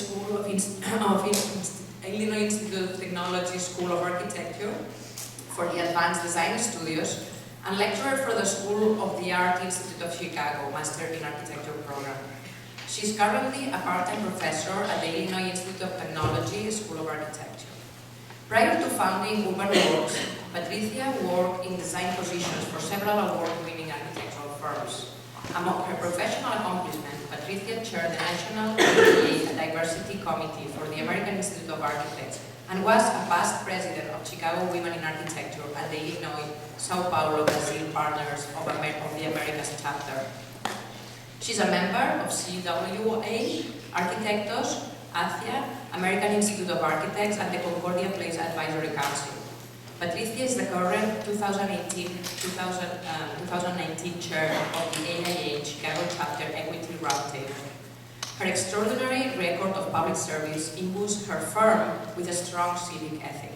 Illinois Institute of Technology School of Architecture for the Advanced Design Studios, and lecturer for the School of the Art Institute of Chicago Master in Architecture program. She's currently a part-time professor at the Illinois Institute of Technology School of Architecture. Prior to founding Urban Works, Patricia worked in design positions for several award-winning architectural firms. Among her professional accomplishments, Patricia chaired the National ADA Diversity Committee for the American Institute of Architects and was a past president of Chicago Women in Architecture at the Illinois, Sao Paulo, Brazil Partners of the Americas chapter. She's a member of CWA, Arquitectos, ACIA, American Institute of Architects, and the Concordia Place Advisory Council. Patricia is the current 2018-2019 chair of the AIA Chicago Chapter Equity Roundtable. Her extraordinary record of public service imbues her firm with a strong civic ethic.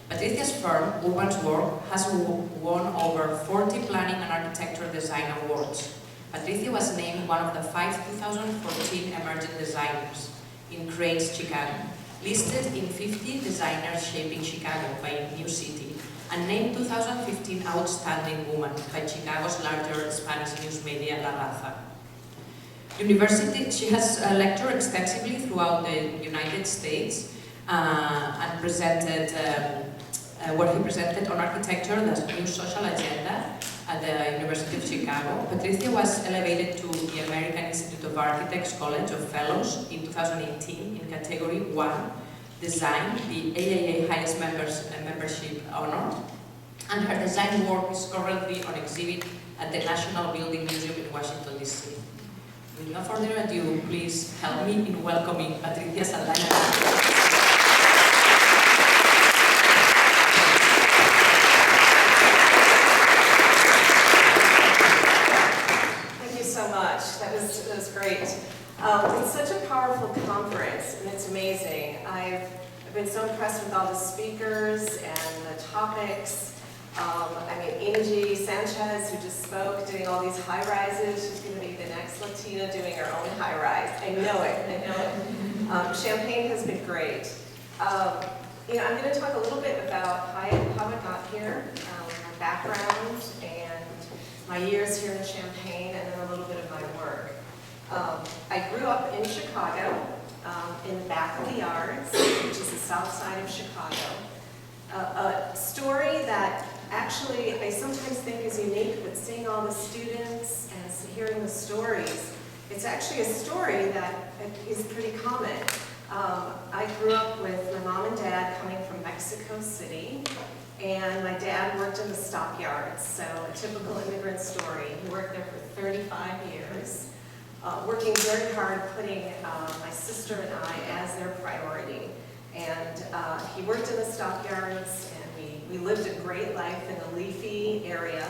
Patricia's firm, Urban's Work, has won over 40 planning and architecture design awards. Patricia was named one of the 5 2014 Emerging Designers in Crain's Chicago, listed in 50 Designers Shaping Chicago by New City, and named 2015 Outstanding Woman by Chicago's larger Spanish news media La Raza. She has lectured extensively throughout the United States and presented what he presented on architecture, the new social agenda at the University of Chicago. Patricia was elevated to the American Institute of Architects College of Fellows in 2018 in Category 1, Design, the AIA highest membership honor, and her design work is currently on exhibit at the National Building Museum in Washington, D.C. With no further ado, please help me in welcoming Patricia Saldaña. That was great. It's such a powerful conference, and it's amazing. I've been so impressed with all the speakers and the topics. Ingedia Sanchez, who just spoke, doing all these high rises. She's going to be the next Latina doing her own high rise. I know it. Champaign has been great. I'm going to talk a little bit about how I got here, my background, and my years here in Champaign, and then a little bit of my work. I grew up in Chicago, in the back of the Yards, which is the south side of Chicago. A story that actually I sometimes think is unique, but seeing all the students and hearing the stories, it's actually a story that is pretty common. I grew up with my mom and dad coming from Mexico City, and my dad worked in the stockyards, so a typical immigrant story. He worked there for 35 years, working very hard, putting my sister and I as their priority. And he worked in the stockyards, and we lived a great life in a leafy area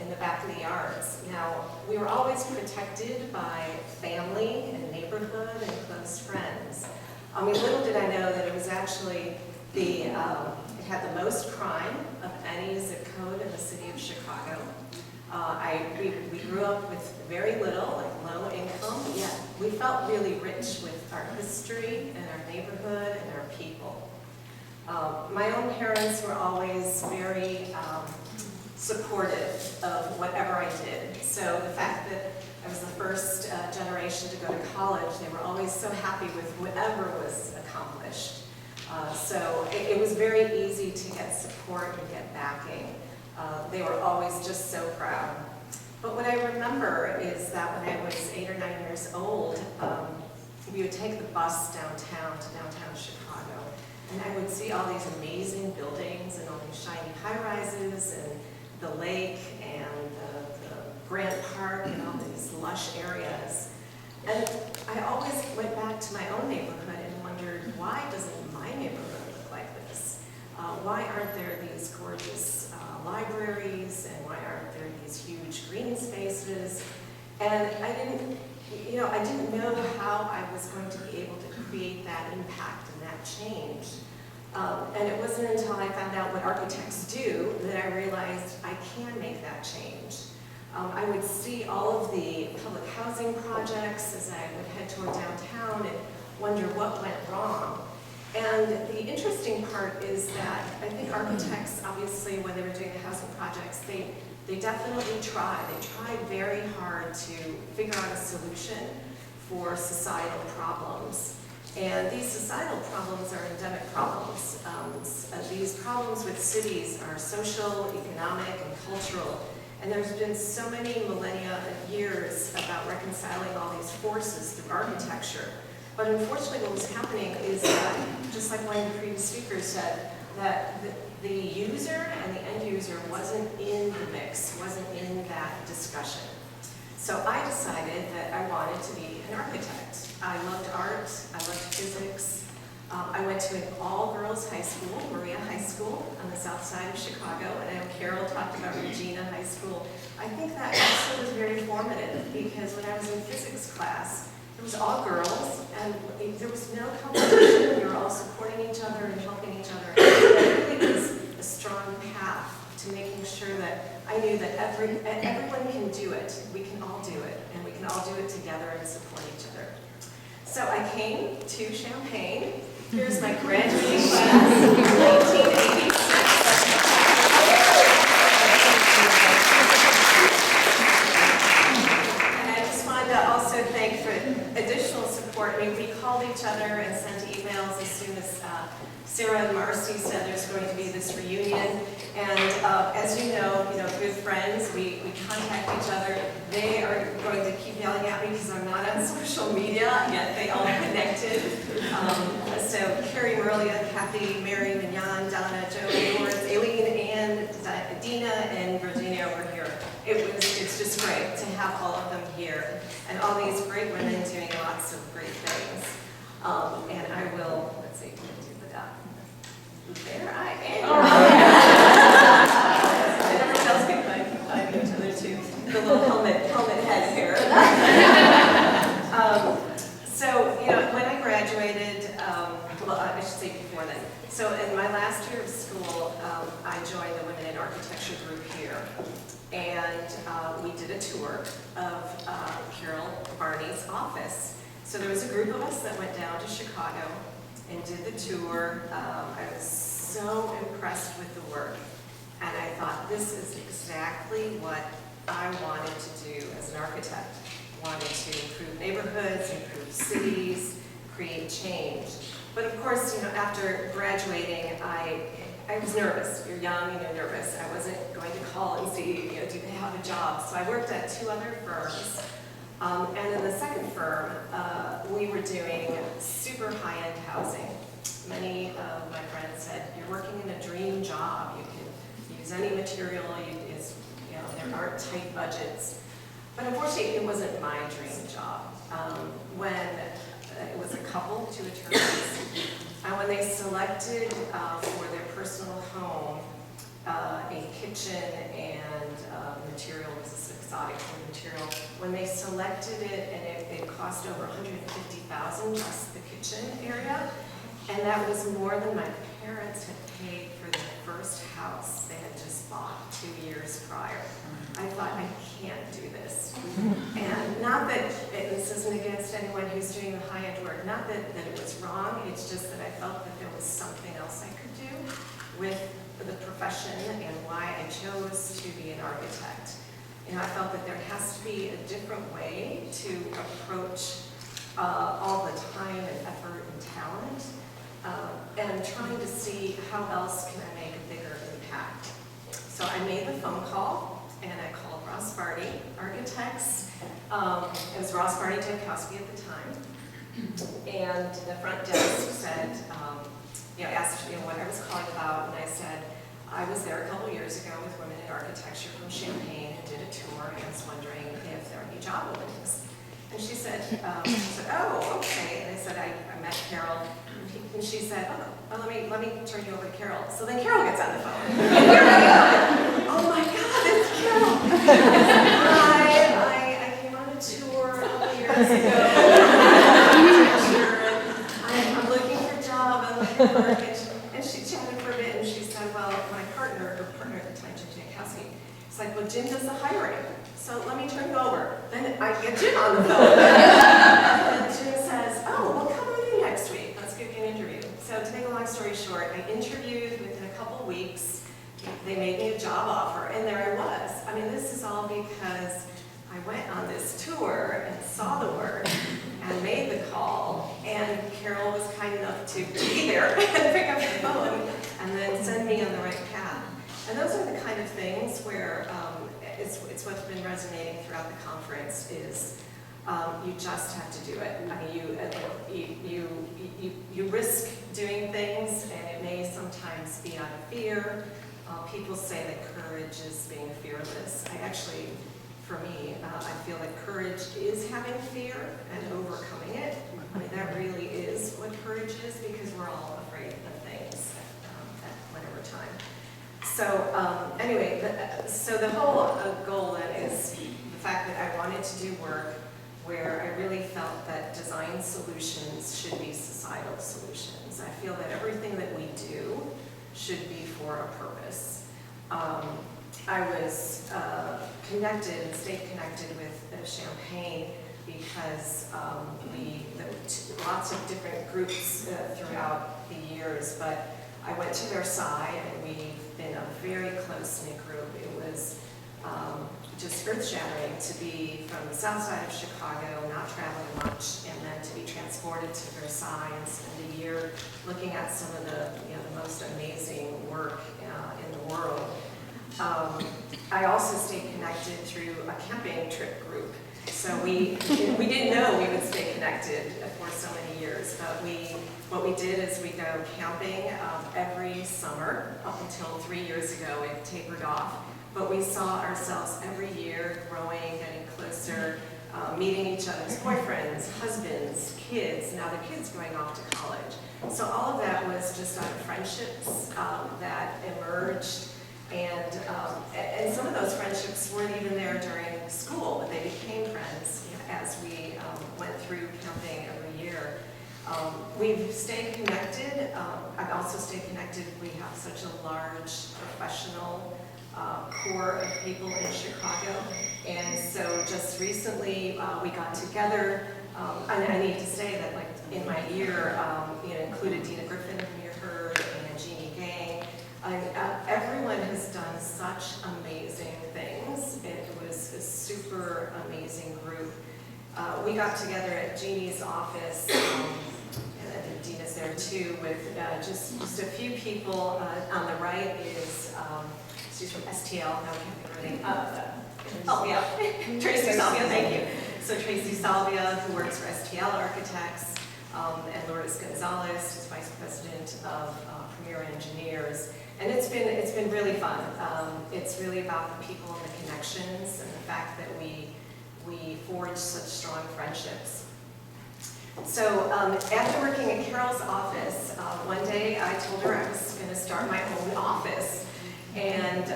in the back of the yards. Now, we were always protected by family and neighborhood and close friends. Little did I know that it was actually it had the most crime of any zip code in the city of Chicago. We grew up with very little, low income, yet we felt really rich with our history and our neighborhood and our people. My own parents were always very supportive of whatever I did. So the fact that I was the first generation to go to college, they were always so happy with whatever was accomplished. So it was very easy to get support and get backing. They were always just so proud. But what I remember is that when I was 8 or 9 years old, we would take the bus downtown to downtown Chicago, and I would see all these amazing buildings and all these shiny high-rises and the lake and the Grant Park and all these lush areas. And I always went back to my own neighborhood and wondered, why doesn't my neighborhood look like this? Why aren't there these gorgeous libraries, and why aren't there these huge green spaces? And I didn't know how I was going to be able to create that impact and that change. And it wasn't until I found out what architects do that I realized I can make that change. I would see all of the public housing projects as I would head toward downtown and wonder what went wrong. And the interesting part is that I think architects, obviously, when they were doing the housing projects, they definitely tried. They tried very hard to figure out a solution for societal problems. And these societal problems are endemic problems. These problems with cities are social, economic, and cultural. And there's been so many millennia of years about reconciling all these forces through architecture. But unfortunately what was happening is that, just like one of the previous speakers said, that the user and the end user wasn't in the mix, wasn't in that discussion. So I decided that I wanted to be an architect. I loved art, I loved physics. I went to an all-girls high school, Maria High School, on the south side of Chicago, and I know Carol talked about Regina High School. I think that also was very formative, because when I was in physics class, it was all girls, and there was no competition. We were all supporting each other and helping each other. It really was a strong path to making sure that I knew that everyone can do it. We can all do it, and we can all do it together and support each other. So I came to Champaign. Here's my graduating class, 1986. And I just wanted to also thank for additional support. I mean, we called each other and sent emails as soon as Sarah and Marcy said there's going to be this reunion. And as you know, good friends, we contact each other. They are going to keep yelling at me because I'm not on social media, yet they all connected. So Carrie, Merlia, Kathy, Mary, Mignon, Donna, Joe, Lawrence, Aileen, and Dina, and Virginia were here. It's just great to have all of them here, and all these great women doing lots of great things. And I will, let's see, I'm going to do the dot. There I am. And everyone else can find each other too. The little helmet head here. So, when I graduated, well, I should say before then. So in my last year of school, I joined the Women in Architecture group here. And we did a tour of Carol Barney's office. So there was a group of us that went down to Chicago and did the tour. I was so impressed with the work. And I thought, this is exactly what I wanted to do as an architect. Wanted to improve neighborhoods, improve cities, create change. But of course, after graduating, I was nervous. You're young and you're nervous. I wasn't going to call and see, do they have a job? So I worked at 2 other firms. And in the second firm, we were doing super high-end housing. Many of my friends said, you're working in a dream job. You can use any material. There aren't tight budgets. But unfortunately, it wasn't my dream job. When it was a couple, 2 attorneys, and when they selected for their personal home a kitchen and material was this exotic material, when they selected it, and it cost over $150,000 just the kitchen area, and that was more than my parents had paid for their first house they had just bought 2 years prior. I thought, I can't do this. And not that, this isn't against anyone who's doing the high-end work, not that it was wrong, it's just that I felt that there was something else I could do with the profession and why I chose to be an architect. I felt that there has to be a different way to approach all the time and effort and talent, and trying to see how else can I make a bigger impact. So I made the phone call, and I called Ross Barty Architects. It was Ross Barty Jankowski at the time. And the front desk said, asked what I was calling about, and I said, I was there a couple years ago with Women in Architecture from Champaign and did a tour, and I was wondering if there are any job openings. And she said, oh, okay. And I said, I met Carol. And she said, oh, let me turn you over to Carol. So then Carol gets on the phone. And here I am. Oh my God, it's Carol. Hi, I came on a tour a couple years ago. I'm looking for a job, I'm looking for work. And she chatted for a bit, and she said, well, my partner at the time, Jim Jankowski, it's like, well, Jim does the hiring. so let me turn you over. Then I get Jim on the phone. And Jim says, oh, well, come with me next week. Let's give you an interview. So to make a long story short, I interviewed within a couple weeks. They made me a job offer, and there I was. I mean, this is all because I went on this tour and saw the work and made the call, and Carol was kind enough to be there and pick up the phone and then send me on the right path. And those are the kind of things where it's what's been resonating throughout the conference is you just have to do it. I mean, you risk doing things, and it may sometimes be out of fear. People say that courage is being fearless. I actually, for me, I feel like courage is having fear and overcoming it. I mean, that really is what courage is, because we're all afraid of things at whatever time. So anyway, so the whole goal then is the fact that I wanted to do work where I really felt that design solutions should be societal solutions. I feel that everything that we do should be for a purpose. I was connected and stayed connected with Champaign because lots of different groups throughout the years, but I went to Versailles and we've been a very close-knit group. It was just earth-shattering to be from the south side of Chicago, not traveling much, and then to be transported to Versailles and spend a year looking at some of the most amazing work in the world. I also stayed connected through a camping trip group. So we didn't know we would stay connected for so many years, but what we did is we go camping every summer. Up until 3 years ago, it tapered off. But we saw ourselves every year growing, getting closer, meeting each other's boyfriends, husbands, kids, now the kids going off to college. So all of that was just out of friendships that emerged. And some of those friendships weren't even there during school, but they became friends as we went through camping every year. We've stayed connected. I've also stayed connected. We have such a large professional core of people in Chicago. And so just recently we got together. And I need to say that like in my year, included Dina Griffin, whom you heard, and Jeannie Gang. Everyone has done such amazing things. It was a super amazing group. We got together at Jeannie's office, and Dina's there too, with just a few people. On the right is, she's from STL, now I can't think of her name. Oh yeah, Tracy Salvia, thank you. So Tracy Salvia, who works for STL Architects, and Lourdes Gonzalez, who's Vice President of Premier Engineers. And it's been really fun. It's really about the people and the connections and the fact that we forge such strong friendships. So after working at Carol's office, one day I told her I was going to start my own office. And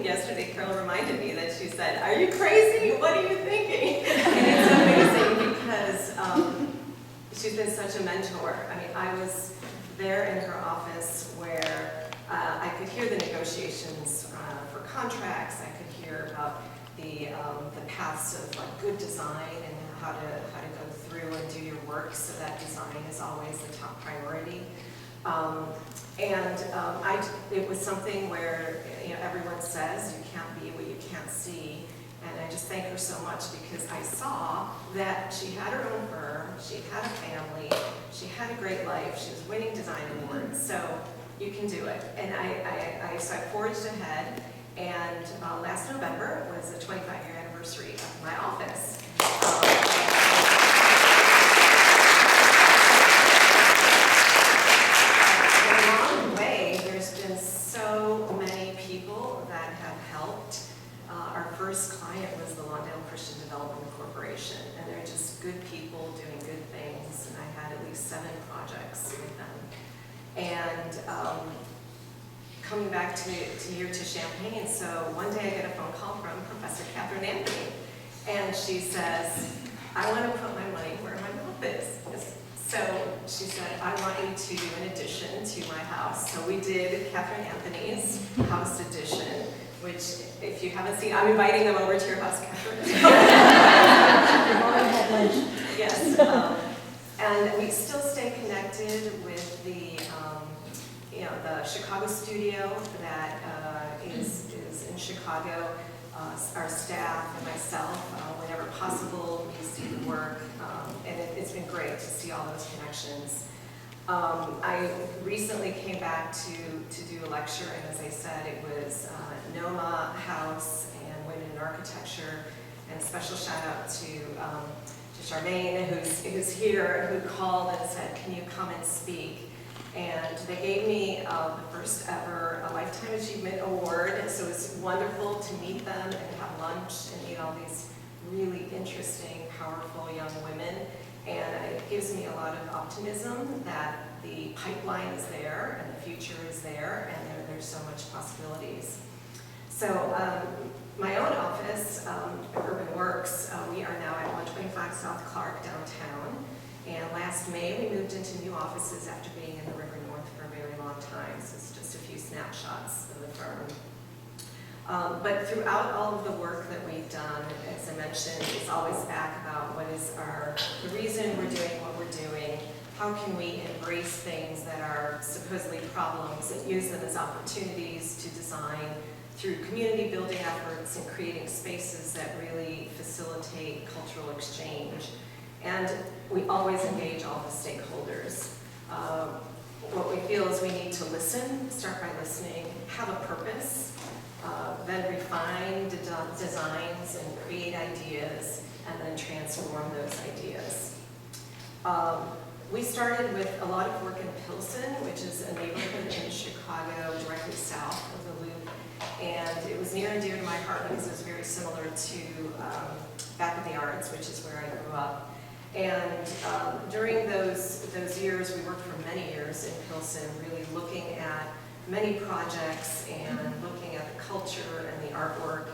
yesterday Carol reminded me that she said, "Are you crazy? What are you thinking?" And it's amazing because she's been such a mentor. I mean, I was there in her office where I could hear the negotiations for contracts. I could hear about the paths of like good design and how to go through and do your work so that design is always the top priority. It was something where everyone says you can't be what you can't see. And I just thank her so much because I saw that she had her own firm, she had a family, she had a great life, she was winning design awards, so you can do it. And so I forged ahead, and last November was the 25-year anniversary of my office. Along the way, there's been so many people that have helped. Our first client was the Lawndale Christian Development Corporation, and they're just good people doing good things, and I had at least 7 projects with them. And coming back to Champaign, so one day I get a phone call from Professor Catherine Anthony, and she says, "I want to put my money where my mouth is." So she said, "I want you to do an addition to my house." So we did Catherine Anthony's house addition. which if you haven't seen, I'm inviting them over to your house, Catherine. Yes, and we still stay connected with the, the Chicago studio that is in Chicago. Our staff and myself, whenever possible, we see the work, and it's been great to see all those connections. I recently came back to do a lecture, and as I said, it was NOMA House and Women in Architecture, and a special shout out to Charmaine, who's here, who called and said, can you come and speak? And they gave me the first ever Lifetime Achievement Award, and so it's wonderful to meet them and have lunch and meet all these really interesting, powerful young women. And it gives me a lot of optimism that the pipeline is there and the future is there, and there's so much possibilities. So my own office, Urban Works, we are now at 125 South Clark downtown. And last May, we moved into new offices after being in the River North for a very long time, so it's just a few snapshots of the firm. But throughout all of the work that we've done, as I mentioned, it's always back about what is the reason we're doing what we're doing, how can we embrace things that are supposedly problems and use them as opportunities to design through community building efforts and creating spaces that really facilitate cultural exchange. And we always engage all the stakeholders. What we feel is we need to listen, start by listening, have a purpose, then refine designs and create ideas, and then transform those ideas. We started with a lot of work in Pilsen, which is a neighborhood in Chicago directly south of the Loop. And it was near and dear to my heart because it was very similar to Back of the Arts, which is where I grew up. And during those years, we worked for many years in Pilsen, really looking at many projects and looking at the culture and the artwork.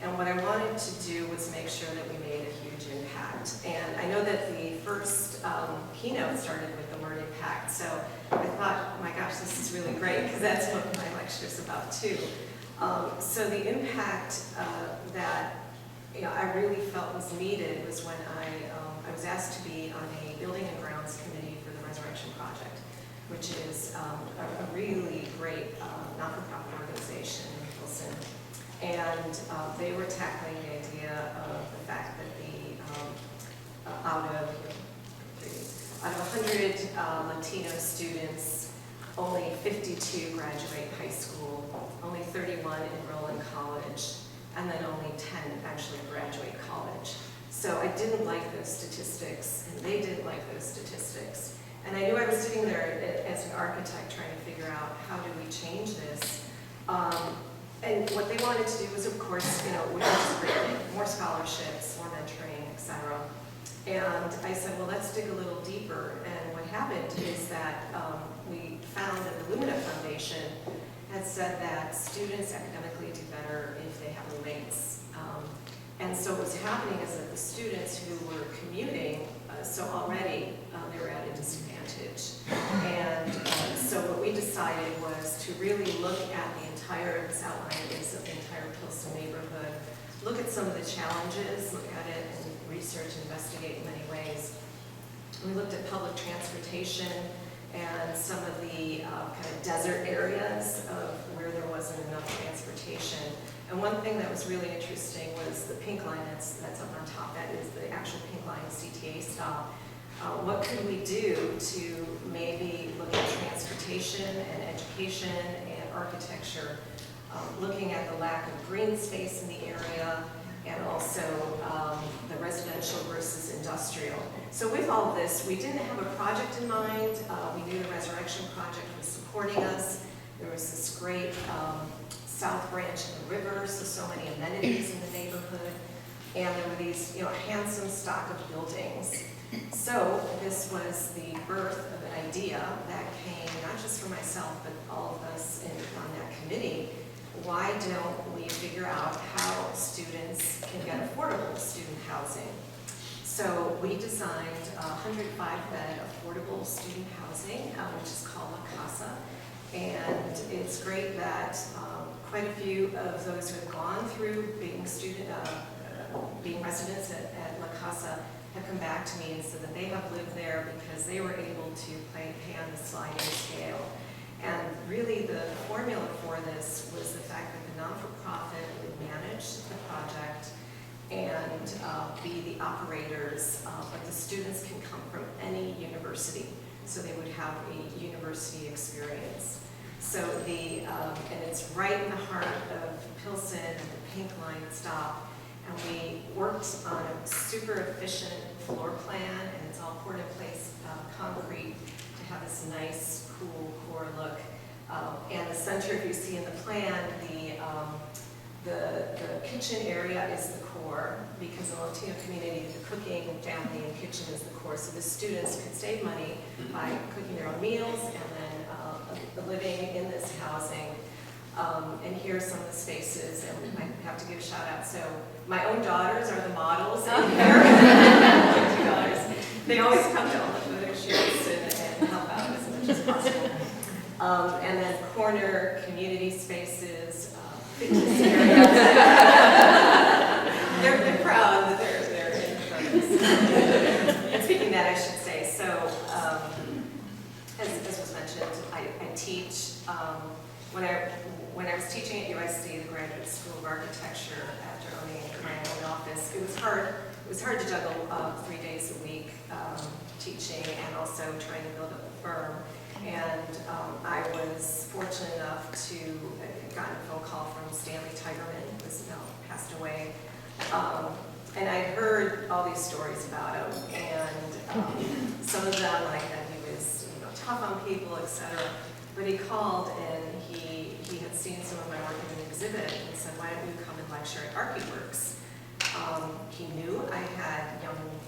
And what I wanted to do was make sure that we made a huge impact. And I know that the first keynote started with the word impact, so I thought, oh my gosh, this is really great, because that's what my lecture's about too. So the impact that I really felt was needed was when I was asked to be on a building and grounds committee for the Resurrection Project, which is a really great not-for-profit organization in Pilsen. And they were tackling the idea of the fact that out of 100 Latino students, only 52 graduate high school, only 31 enroll in college, and then only 10 actually graduate college. So I didn't like those statistics, and they didn't like those statistics. And I knew I was sitting there as an architect trying to figure out how do we change this. And what they wanted to do was, of course, which is great, more scholarships, more mentoring, etc. And I said, well, let's dig a little deeper. And what happened is that we found that the Lumina Foundation had said that students academically do better if they have roommates. And so what's happening is that the students who were commuting, so already they were at a disadvantage. And so what we decided was to really look at the entire, this outline is of the entire Pilsen neighborhood, look at some of the challenges, look at it and research, investigate in many ways. We looked at public transportation and some of the kind of desert areas of where there wasn't enough transportation. And one thing that was really interesting was the pink line that's up on top. That is the actual pink line CTA stop. What could we do to maybe look at transportation and education and architecture, looking at the lack of green space in the area, and also the residential versus industrial. So with all of this, we didn't have a project in mind. We knew the Resurrection Project was supporting us. There was this great south branch of the river, so many amenities in the neighborhood, and there were these handsome stock of buildings. So this was the birth of an idea that came not just from myself, but all of us on that committee. Why don't we figure out how students can get affordable student housing? So we designed a 105-bed affordable student housing, which is called La Casa. And it's great that quite a few of those who have gone through being being residents at La Casa have come back to me and said that they have lived there because they were able to pay on the sliding scale. And really the formula for this was the fact that the non-for-profit would manage the project and be the operators, but the students can come from any university, so they would have a university experience. So and it's right in the heart of Pilsen and the Pink Line stop, and we worked on a super efficient floor plan, and it's all poured in place concrete to have this nice, cool core look. And the center, if you see in the plan, the kitchen area is the core, because in the Latino community, the cooking, family, and kitchen is the core. So the students could save money by cooking their own meals and then living in this housing. And here are some of the spaces, and I have to give a shout out. So my own daughters are the models in here. Two daughters. They always come to all the photo shoots and help out as much as possible. And then corner community spaces, fitness areas. They're proud that they're in photos. And speaking of that, I should say, so as was mentioned, I teach. When I was teaching at USC, the Graduate School of Architecture, after owning my own office, it was hard. It was hard to juggle 3 days a week teaching and also trying to build up a firm. And I was fortunate enough to have gotten a phone call from Stanley Tigerman, who has now passed away. And I'd heard all these stories about him, and some of them, like that he was tough on people, etc. But he called and he had seen some of my work in an exhibit and said, why don't you come and lecture at ArchiWorks? He knew I had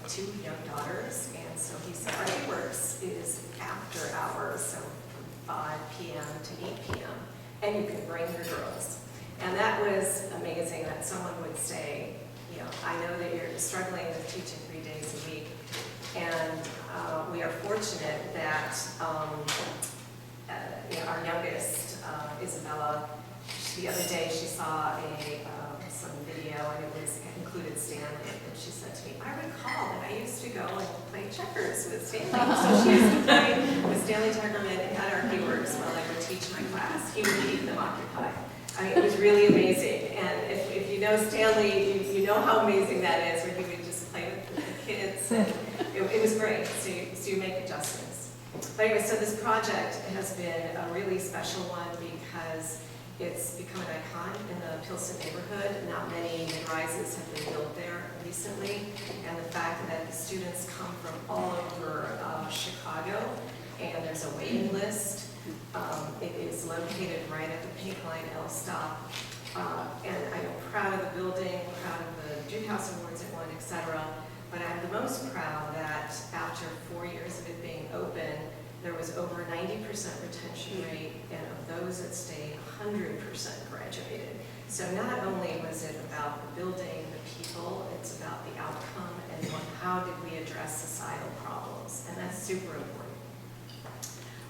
two young daughters, and so he said, ArchiWorks is after hours, so from 5 p.m. to 8 p.m., and you can bring your girls. And that was amazing that someone would say, I know that you're struggling with teaching 3 days a week, and we are fortunate that our youngest, Isabella, the other day she saw some video, and it included Stanley, and she said to me, I recall that I used to go and play checkers with Stanley. So she used to play with Stanley Tigerman at ArchiWorks while I would teach my class. He would keep them occupied. I mean, it was really amazing. And if you know Stanley, you know how amazing that is, where he would just play with the kids. And it was great. So you make adjustments. But anyway, so this project has been a really special one because it's become an icon in the Pilsen neighborhood. Not many mid-rises have been built there recently. And the fact that the students come from all over Chicago, and there's a waiting list. It is located right at the Pink Line L stop. And I'm proud of the building, proud of the Duke House Awards it won, etc. But I'm the most proud that after 4 years of it being open, there was over 90% retention rate, and of those that stayed, 100% graduated. So not only was it about the building, the people, it's about the outcome and how did we address societal problems, and that's super important.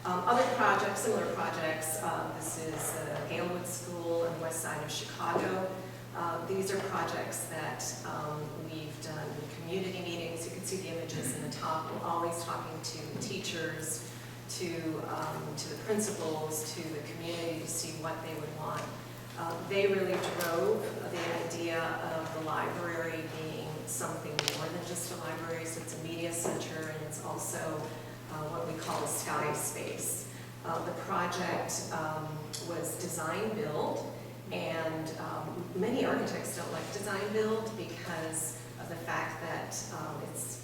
Other projects, similar projects, this is the Galewood School on the west side of Chicago. These are projects that we've done community meetings. You can see the images in the top. We're always talking to teachers, to the principals, to the community to see what they would want. They really drove the idea of the library being something more than just a library. So it's a media center, and it's also what we call a sky space. The project was design build, and many architects don't like design build because of the fact that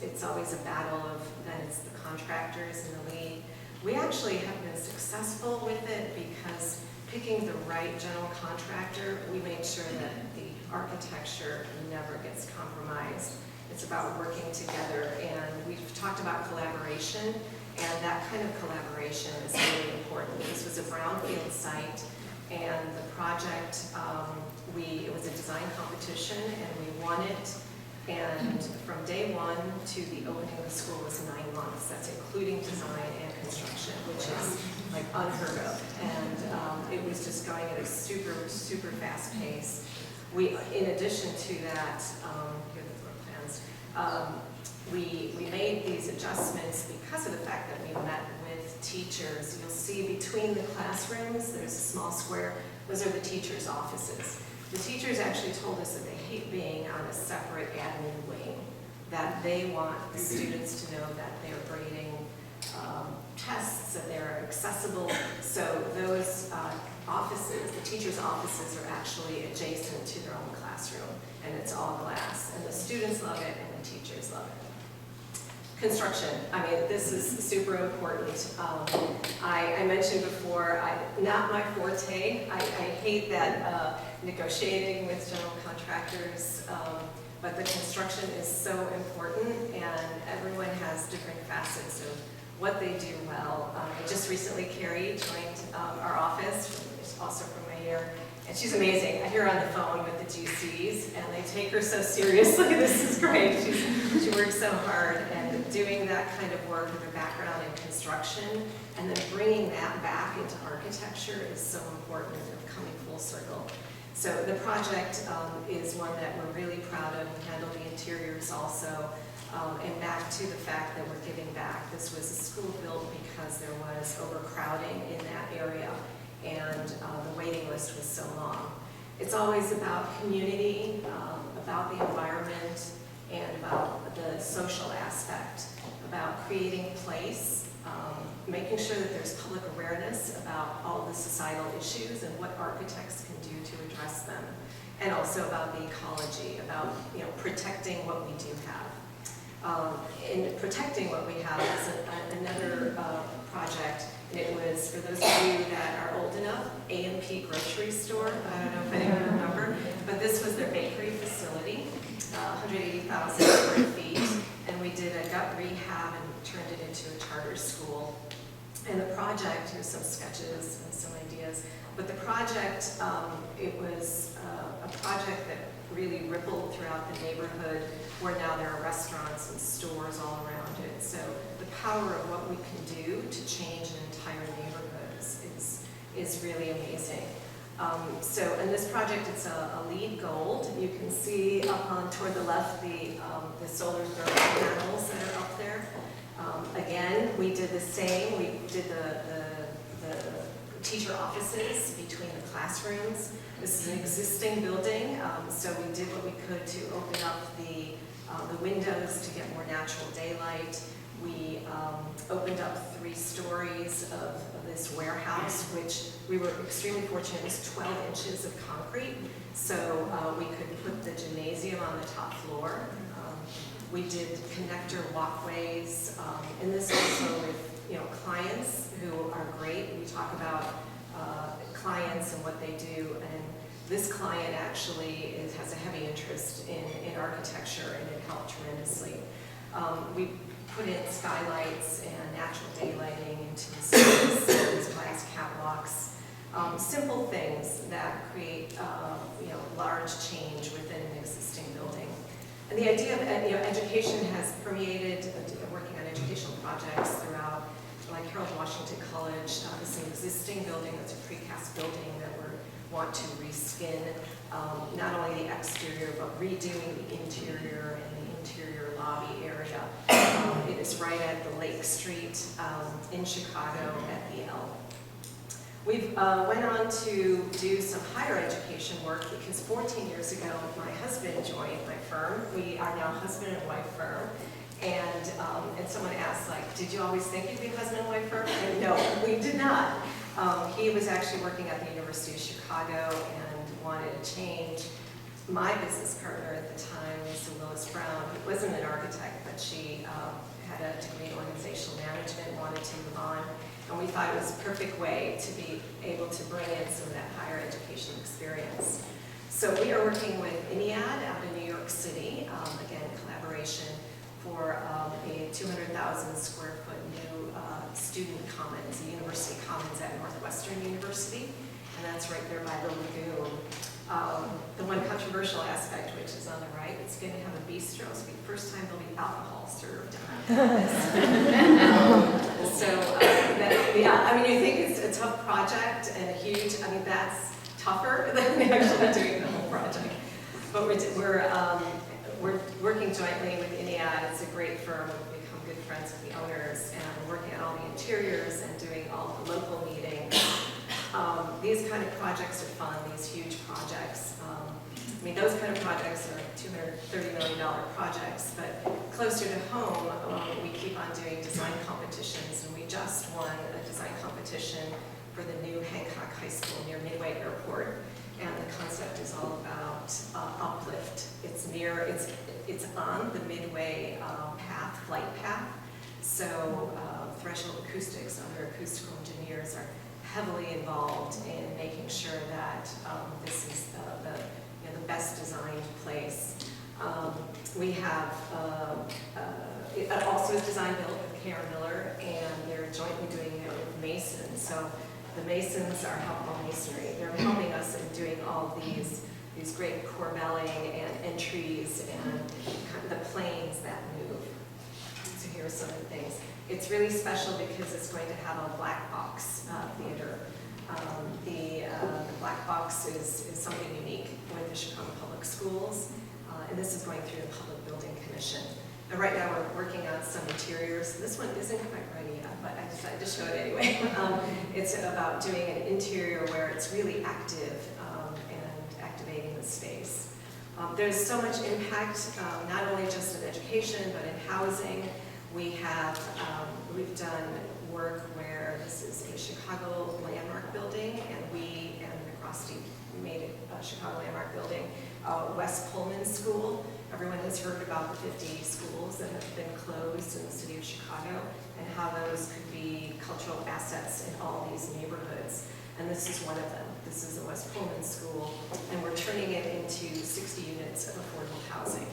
it's always a battle of then it's the contractors in the lead. We actually have been successful with it because picking the right general contractor, we made sure that the architecture never gets compromised. It's about working together, and we've talked about collaboration, and that kind of collaboration is really important. This was a brownfield site, and the project, it was a design competition, and we won it. And from day one to the opening of the school was 9 months. sets, including design and construction, which is like unheard of. And it was just going at a super, super fast pace. We, in addition to that, here are the floor plans, we made these adjustments because of the fact that we met with teachers. You'll see between the classrooms, there's a small square. Those are the teachers' offices. The teachers actually told us that they hate being on a separate admin wing, that they want the students to know that they're grading tests, that they're accessible. So those offices, the teachers' offices, are actually adjacent to their own classroom, and it's all glass. And the students love it, and the teachers love it. Construction, I mean, this is super important. I mentioned before, not my forte. I hate that negotiating with general contractors, but the construction is so important, and everyone has different facets of what they do well. Just recently, Carrie joined our office, also from my year, and she's amazing. I hear her on the phone with the GCs, and they take her so seriously. This is great. She works so hard, and doing that kind of work with a background in construction, and then bringing that back into architecture is so important, of coming full circle. So the project is one that we're really proud of. We handle the interiors also. And back to the fact that we're giving back. This was a school built because there was overcrowding in that area, and the waiting list was so long. It's always about community, about the environment, and about the social aspect, about creating place, making sure that there's public awareness about all the societal issues and what architects can do to address them, and also about the ecology, about protecting what we do have. In protecting what we have is another project, and it was, for those of you that are old enough, A&P Grocery Store. I don't know if anyone remember, but this was their bakery facility, 180,000 square feet, and we did a gut rehab and turned it into a charter school. And the project, here's some sketches and some ideas, but the project, it was a project that really rippled throughout the neighborhood, where now there are restaurants and stores all around it. So the power of what we can do to change an entire neighborhood is really amazing. So in this project, it's a LEED Gold. You can see up on toward the left the solar thermal panels that are up there. Again, we did the same. We did the teacher offices between the classrooms. This is an existing building, so we did what we could to open up the windows to get more natural daylight. We opened up 3 stories of this warehouse, which we were extremely fortunate. It was 12 inches of concrete, so we could put the gymnasium on the top floor. We did connector walkways, and this also with clients who are great. We talk about clients and what they do, and this client actually has a heavy interest in architecture, and it helped tremendously. We put in skylights and natural daylighting into the space, these glass catwalks, simple things that create large change within an existing building. And the idea of education has permeated working on educational projects throughout, like Harold Washington College. This is an existing building that's a precast building that we want to reskin, not only the exterior, but redoing the interior and the interior lobby area. It is right at the Lake Street in Chicago at the L. We've went on to do some higher education work because 14 years ago, my husband joined my firm. We are now husband and wife firm. And someone asked, like, did you always think you'd be a husband and wife firm? And no, we did not. He was actually working at the University of Chicago and wanted to change. My business partner at the time, Lisa Willis Brown, who wasn't an architect, but she had a degree in organizational management, wanted to move on. And we thought it was a perfect way to be able to bring in some of that higher education experience. So we are working with INEAD out in New York City, again, collaboration for a 200,000 square foot new student commons, a university commons at Northwestern University, and that's right there by the lagoon. The one controversial aspect, which is on the right, it's going to have a bistro. It's going to be the first time there'll be alcohol served on campus. Yeah, I mean, you think it's a tough project and a huge, I mean, that's tougher than actually doing the whole project. But we're working jointly with Ingedia. It's a great firm. We've become good friends with the owners, and we're working on all the interiors and doing all the local meetings. These kind of projects are fun, these huge projects. I mean, those kind of projects are $230 million projects, but closer to home, we keep on doing design competitions, and we just won a design competition for the new Hancock High School near Midway Airport. And the concept is all about uplift. It's on the Midway flight path. So Threshold Acoustics, other acoustical engineers are heavily involved in making sure that this is the best designed place. We have, it also is design built with Karen Miller, and they're jointly doing it with Mason. So the Masons are helping masonry. They're helping us in doing all these great corbelling and entries and kind of the planes that move. So here are some of the things. It's really special because it's going to have a black box theater. The black box is something unique with the Chicago Public Schools, and this is going through the Public Building Commission. And right now we're working on some interiors. This one isn't quite ready yet, but I decided to show it anyway. It's about doing an interior where it's really active and activating the space. There's so much impact, not only just in education, but in housing. We've done work where this is a Chicago landmark building, and we and McRosty made it a Chicago landmark building. West Pullman School. Everyone has heard about the 50 schools that have been closed in the city of Chicago and how those could be cultural assets in all these neighborhoods. And this is one of them. This is the West Pullman School, and we're turning it into 60 units of affordable housing.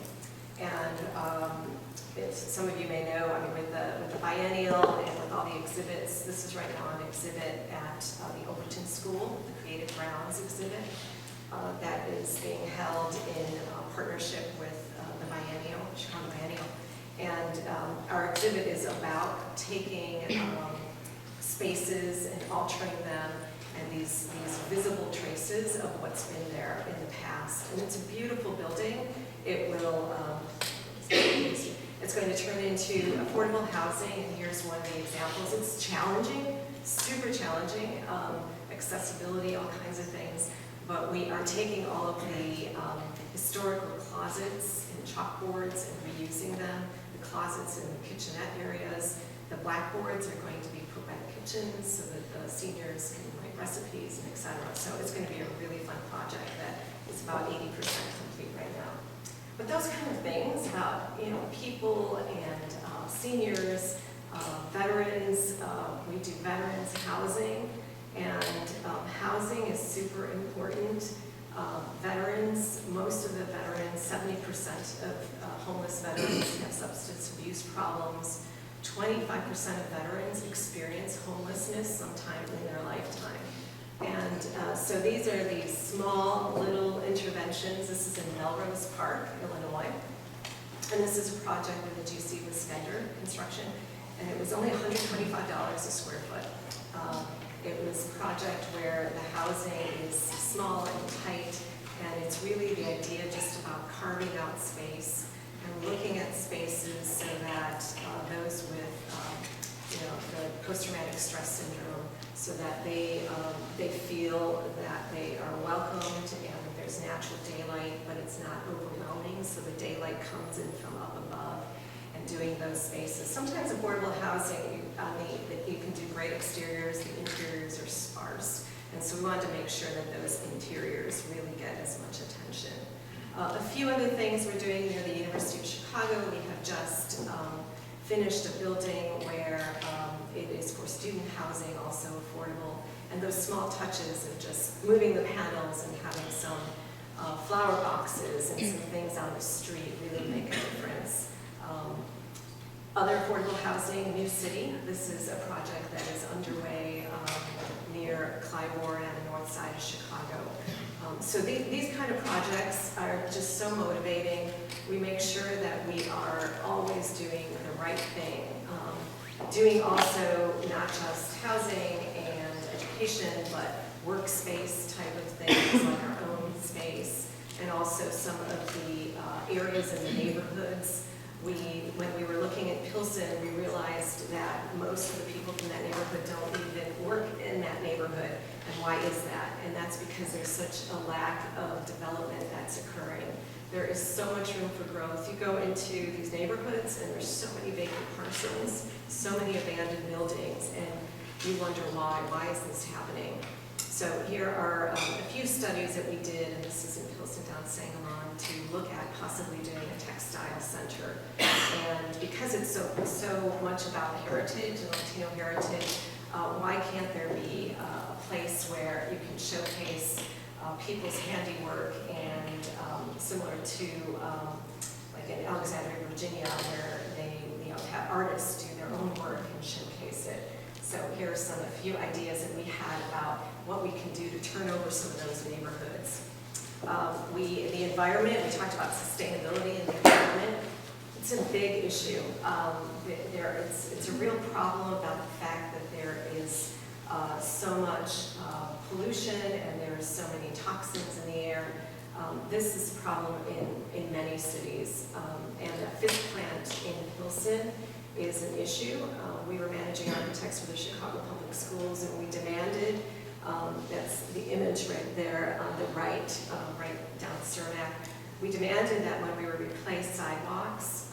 And some of you may know, I mean, with the biennial and with all the exhibits, this is right now an exhibit at the Overton School, the Creative Grounds exhibit. That is being held in partnership with the biennial, Chicago Biennial. And our exhibit is about taking spaces and altering them and these visible traces of what's been there in the past. And it's a beautiful building. It will, it's going to turn into affordable housing, and here's one of the examples. It's challenging, super challenging, accessibility, all kinds of things. But we are taking all of the historical closets and chalkboards and reusing them, the closets in the kitchenette areas. The blackboards are going to be put by the kitchens so that the seniors can write recipes and etc. So it's going to be a really fun project that is about 80% complete right now. But those kind of things about people and seniors, veterans, we do veterans housing. And housing is super important. Veterans, most of the veterans, 70% of homeless veterans have substance abuse problems. 25% of veterans experience homelessness sometime in their lifetime. And so these are these small little interventions. This is in Melrose Park, Illinois. And this is a project with the GC with Spender Construction. And it was only $125 a square foot. It was a project where the housing is small and tight, and it's really the idea just about carving out space and looking at spaces so that those with the post-traumatic stress syndrome, so that they feel that they are welcomed and that there's natural daylight, but it's not overwhelming, so the daylight comes in from up above. And doing those spaces. Sometimes affordable housing, you can do great exteriors, the interiors are sparse. And so we wanted to make sure that those interiors really get as much attention. A few other things we're doing near the University of Chicago. We have just finished a building where it is for student housing, also affordable. And those small touches of just moving the panels and having some flower boxes and some things on the street really make a difference. Other affordable housing, New City. This is a project that is underway near Clybourne on the north side of Chicago. So these kind of projects are just so motivating. We make sure that we are always doing the right thing. doing also not just housing and education, but workspace type of things, like our own space, and also some of the areas in the neighborhoods. When we were looking at Pilsen, we realized that most of the people from that neighborhood don't even work in that neighborhood. And why is that? And that's because there's such a lack of development that's occurring. There is so much room for growth. You go into these neighborhoods and there's so many vacant parcels, so many abandoned buildings, and you wonder why. Why is this happening? So here are a few studies that we did, and this is in Pilsen down Sangamon, to look at possibly doing a textile center. And because it's so much about heritage and Latino heritage, why can't there be a place where you can showcase people's handiwork, and similar to like in Alexandria, Virginia, where they have artists do their own work and showcase it. So here are a few ideas that we had about what we can do to turn over some of those neighborhoods. The environment, we talked about sustainability in the environment. It's a big issue. It's a real problem about the fact that there is so much pollution and there are so many toxins in the air. This is a problem in many cities. And the fifth plant in Pilsen is an issue. We were managing architects for the Chicago Public Schools, and we demanded, that's the image right there on the right, right down Cermak. We demanded that when we would replace sidewalks,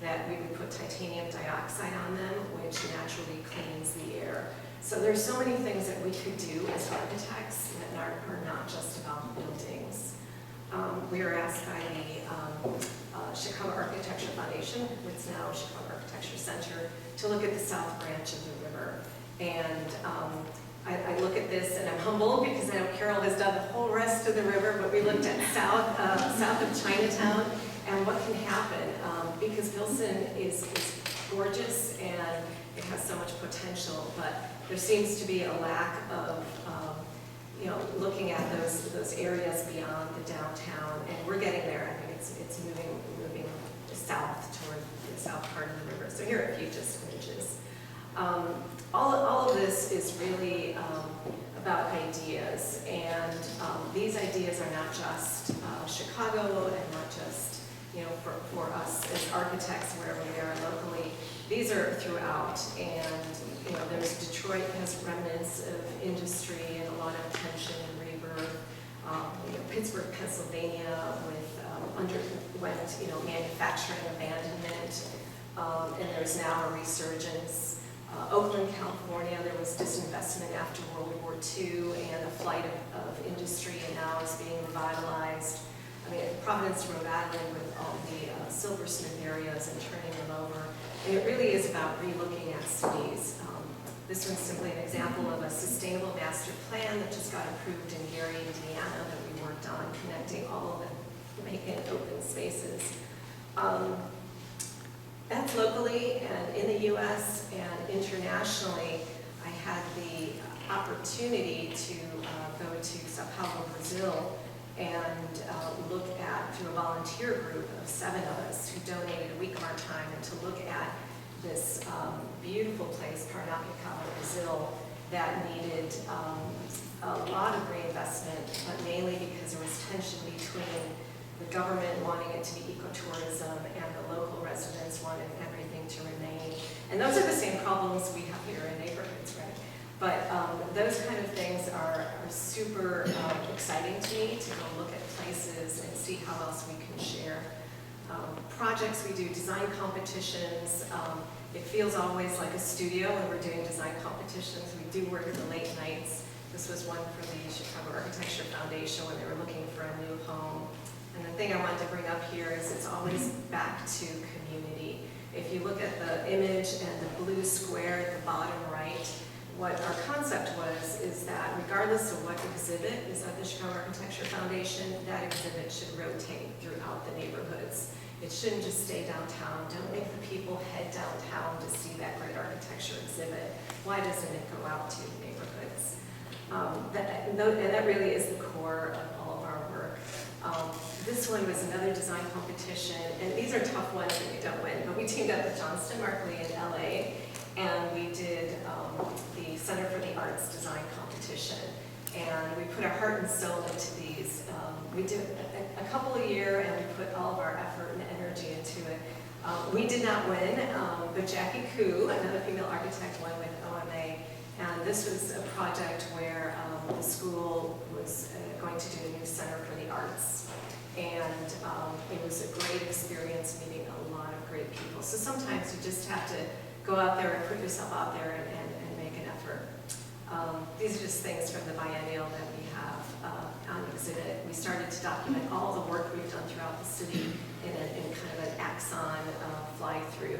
that we would put titanium dioxide on them, which naturally cleans the air. So there's so many things that we could do as architects that are not just about buildings. We were asked by the Chicago Architecture Foundation, which is now Chicago Architecture Center, to look at the south branch of the river. And I look at this and I'm humbled because I know Carol has done the whole rest of the river, but we looked at south of Chinatown and what can happen, because Pilsen is gorgeous and it has so much potential, but there seems to be a lack of looking at those areas beyond the downtown, and we're getting there. I think it's moving south toward the south part of the river. So here are a few just images. All of this is really about ideas, and these ideas are not just Chicago and not just for us as architects wherever we are locally. These are throughout, and there's Detroit has remnants of industry and a lot of tension and rebirth. Pittsburgh, Pennsylvania, underwent manufacturing abandonment, and there's now a resurgence. Oakland, California, there was disinvestment after World War II and a flight of industry, and now it's being revitalized. I mean, Providence, Rhode Island, with all the silversmith areas and turning them over. And it really is about relooking at cities. This one's simply an example of a sustainable master plan that just got approved in Gary, Indiana, that we worked on, connecting all of the vacant open spaces. That's locally, and in the U.S. and internationally, I had the opportunity to go to Sao Paulo, Brazil, and look at, through a volunteer group of 7 of us who donated a week of our time, and to look at this beautiful place, Paranapiacaba, Brazil, that needed a lot of reinvestment, but mainly because there was tension between the government wanting it to be ecotourism and the local residents wanted everything to remain. And those are the same problems we have here in neighborhoods, right? But those kind of things are super exciting to me, to go look at places and see how else we can share. Projects we do, design competitions. It feels always like a studio when we're doing design competitions. We do work in the late nights. This was one for the Chicago Architecture Foundation when they were looking for a new home. And the thing I wanted to bring up here is it's always back to community. If you look at the image and the blue square at the bottom right, what our concept was is that regardless of what exhibit is at the Chicago Architecture Foundation, that exhibit should rotate throughout the neighborhoods. It shouldn't just stay downtown. Don't make the people head downtown to see that great architecture exhibit. Why doesn't it go out to the neighborhoods? And that really is the core of all of our work. This one was another design competition, and these are tough ones that we don't win, but we teamed up with Johnston Markley in LA, our heart and soul into these. We do a couple a year, and we put all of our effort and energy into it. We did not win, but Jackie Koo, another female architect, won with OMA. And this was a project where the school was going to do a new center for the arts. And it was a great experience meeting a lot of great people. So sometimes you just have to go out there and put yourself out there and make an effort. These are just things from the biennial that we have on exhibit. We started to document all the work we've done throughout the city in kind of an axon fly-through.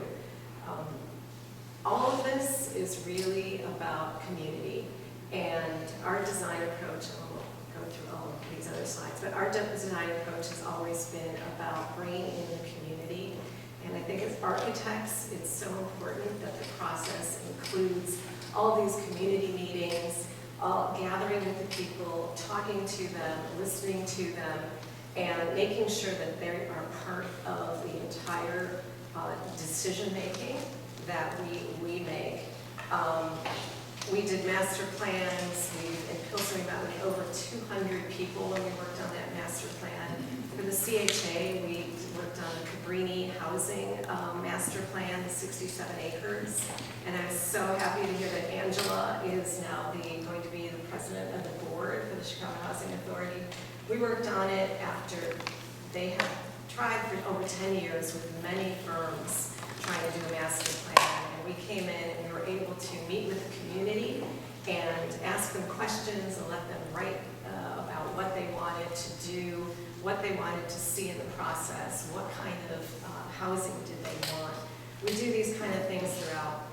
All of this is really about community, and our design approach, and we'll go through all of these other slides, but our design approach has always been about bringing in the community. And I think as architects, it's so important that the process includes all these community meetings, gathering with the people, talking to them, listening to them, and making sure that they are part of the entire decision-making that we make. We did master plans. In Pilsen, we met with over 200 people when we worked on that master plan. For the CHA, we worked on the Cabrini housing master plan, the 67 acres. And I'm so happy to hear that Angela is now going to be the president of the board for the Chicago Housing Authority. We worked on it after they had tried for over 10 years with many firms trying to do a master plan. And we came in and we were able to meet with the community and ask them questions and let them write about what they wanted to do, what they wanted to see in the process, what kind of housing did they want. We do these kind of things throughout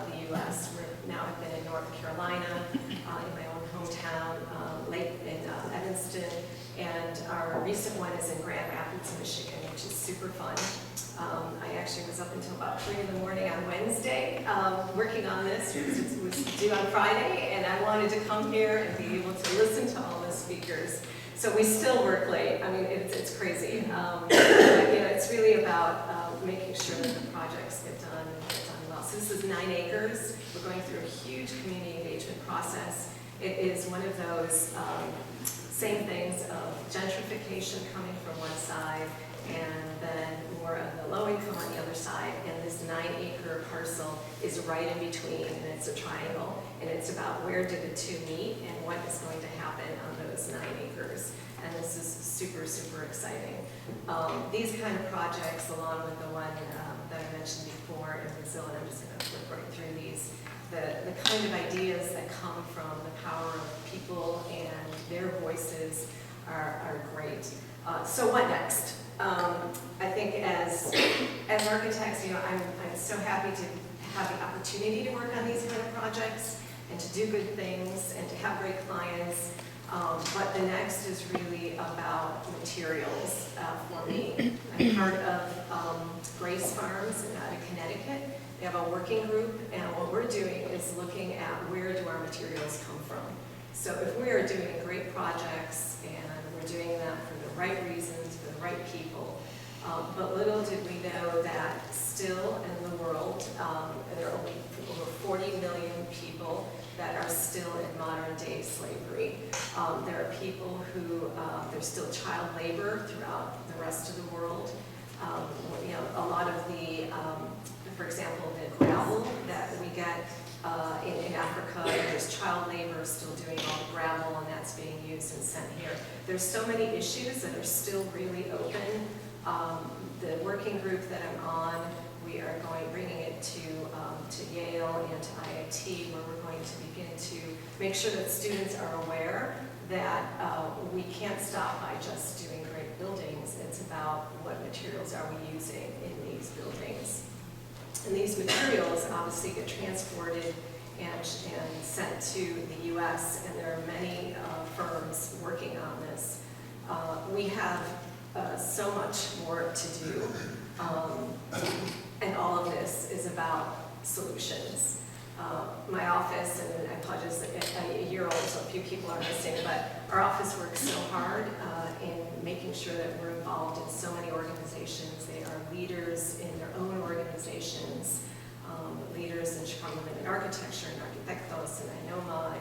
the U.S. We now have been in North Carolina, in my own hometown, late in Evanston, and our recent one is in Grand Rapids, Michigan, which is super fun. I actually was up until about 3 in the morning on Wednesday working on this. It was due on Friday, and I wanted to come here and be able to listen to all the speakers. So we still work late. I mean, it's crazy. But, it's really about making sure that the projects get done well. So this is 9 acres. We're going through a huge community engagement process. It is one of those same things of gentrification coming from one side, and then more of the low income on the other side, and this 9-acre parcel is right in between, and it's a triangle, and it's about where did the two meet and what is going to happen on those 9 acres. And this is super, super exciting. These kind of projects, along with the one that I mentioned before in Brazil, and I'm just going to flip right through these, the kind of ideas that come from the power of people and their voices are great. So what next? I think as architects, I'm so happy to have the opportunity to work on these kind of projects and to do good things and to have great clients. But the next is really about materials for me. I'm part of Grace Farms out of Connecticut. They have a working group, and what we're doing is looking at where do our materials come from. So if we are doing great projects and we're doing them for the right reasons, for the right people, but little did we know that still in the world, there are only over 40 million people that are still in modern day slavery. There are people who, there's still child labor throughout the rest of the world. A lot of the, for example, the gravel that we get in Africa, there's child labor still doing all the gravel, and that's being used and sent here. There's so many issues that are still really open. The working group that I'm on, we are bringing it to Yale and to IIT, where we're going to begin to make sure that students are aware that we can't stop by just doing great buildings. It's about what materials are we using in these buildings. And these materials obviously get transported and sent to the U.S., and there are many firms working on this. We have so much work to do, and all of this is about solutions. My office, and I apologize, a year old, so a few people are missing, but our office works so hard in making sure that we're involved in so many organizations. They are leaders in their own organizations, leaders in Chicago Women in Architecture, and Arquitectos, and INOMA,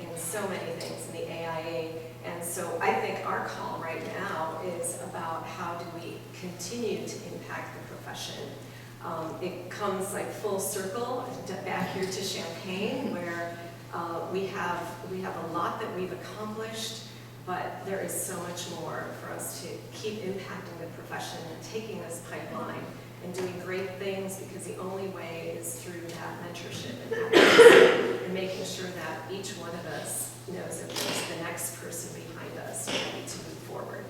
in so many things in the AIA. And so I think our call right now is about how do we continue to impact the profession. It comes like full circle back here to Champaign, where we have a lot that we've accomplished, but there is so much more for us to keep impacting the profession and taking this pipeline and doing great things, because the only way is through that mentorship and advocacy, and making sure that each one of us knows that there's the next person behind us ready to move forward.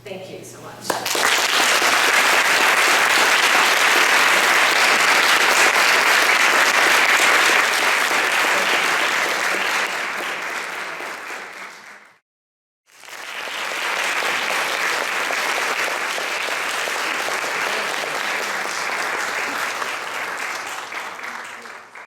Thank you so much.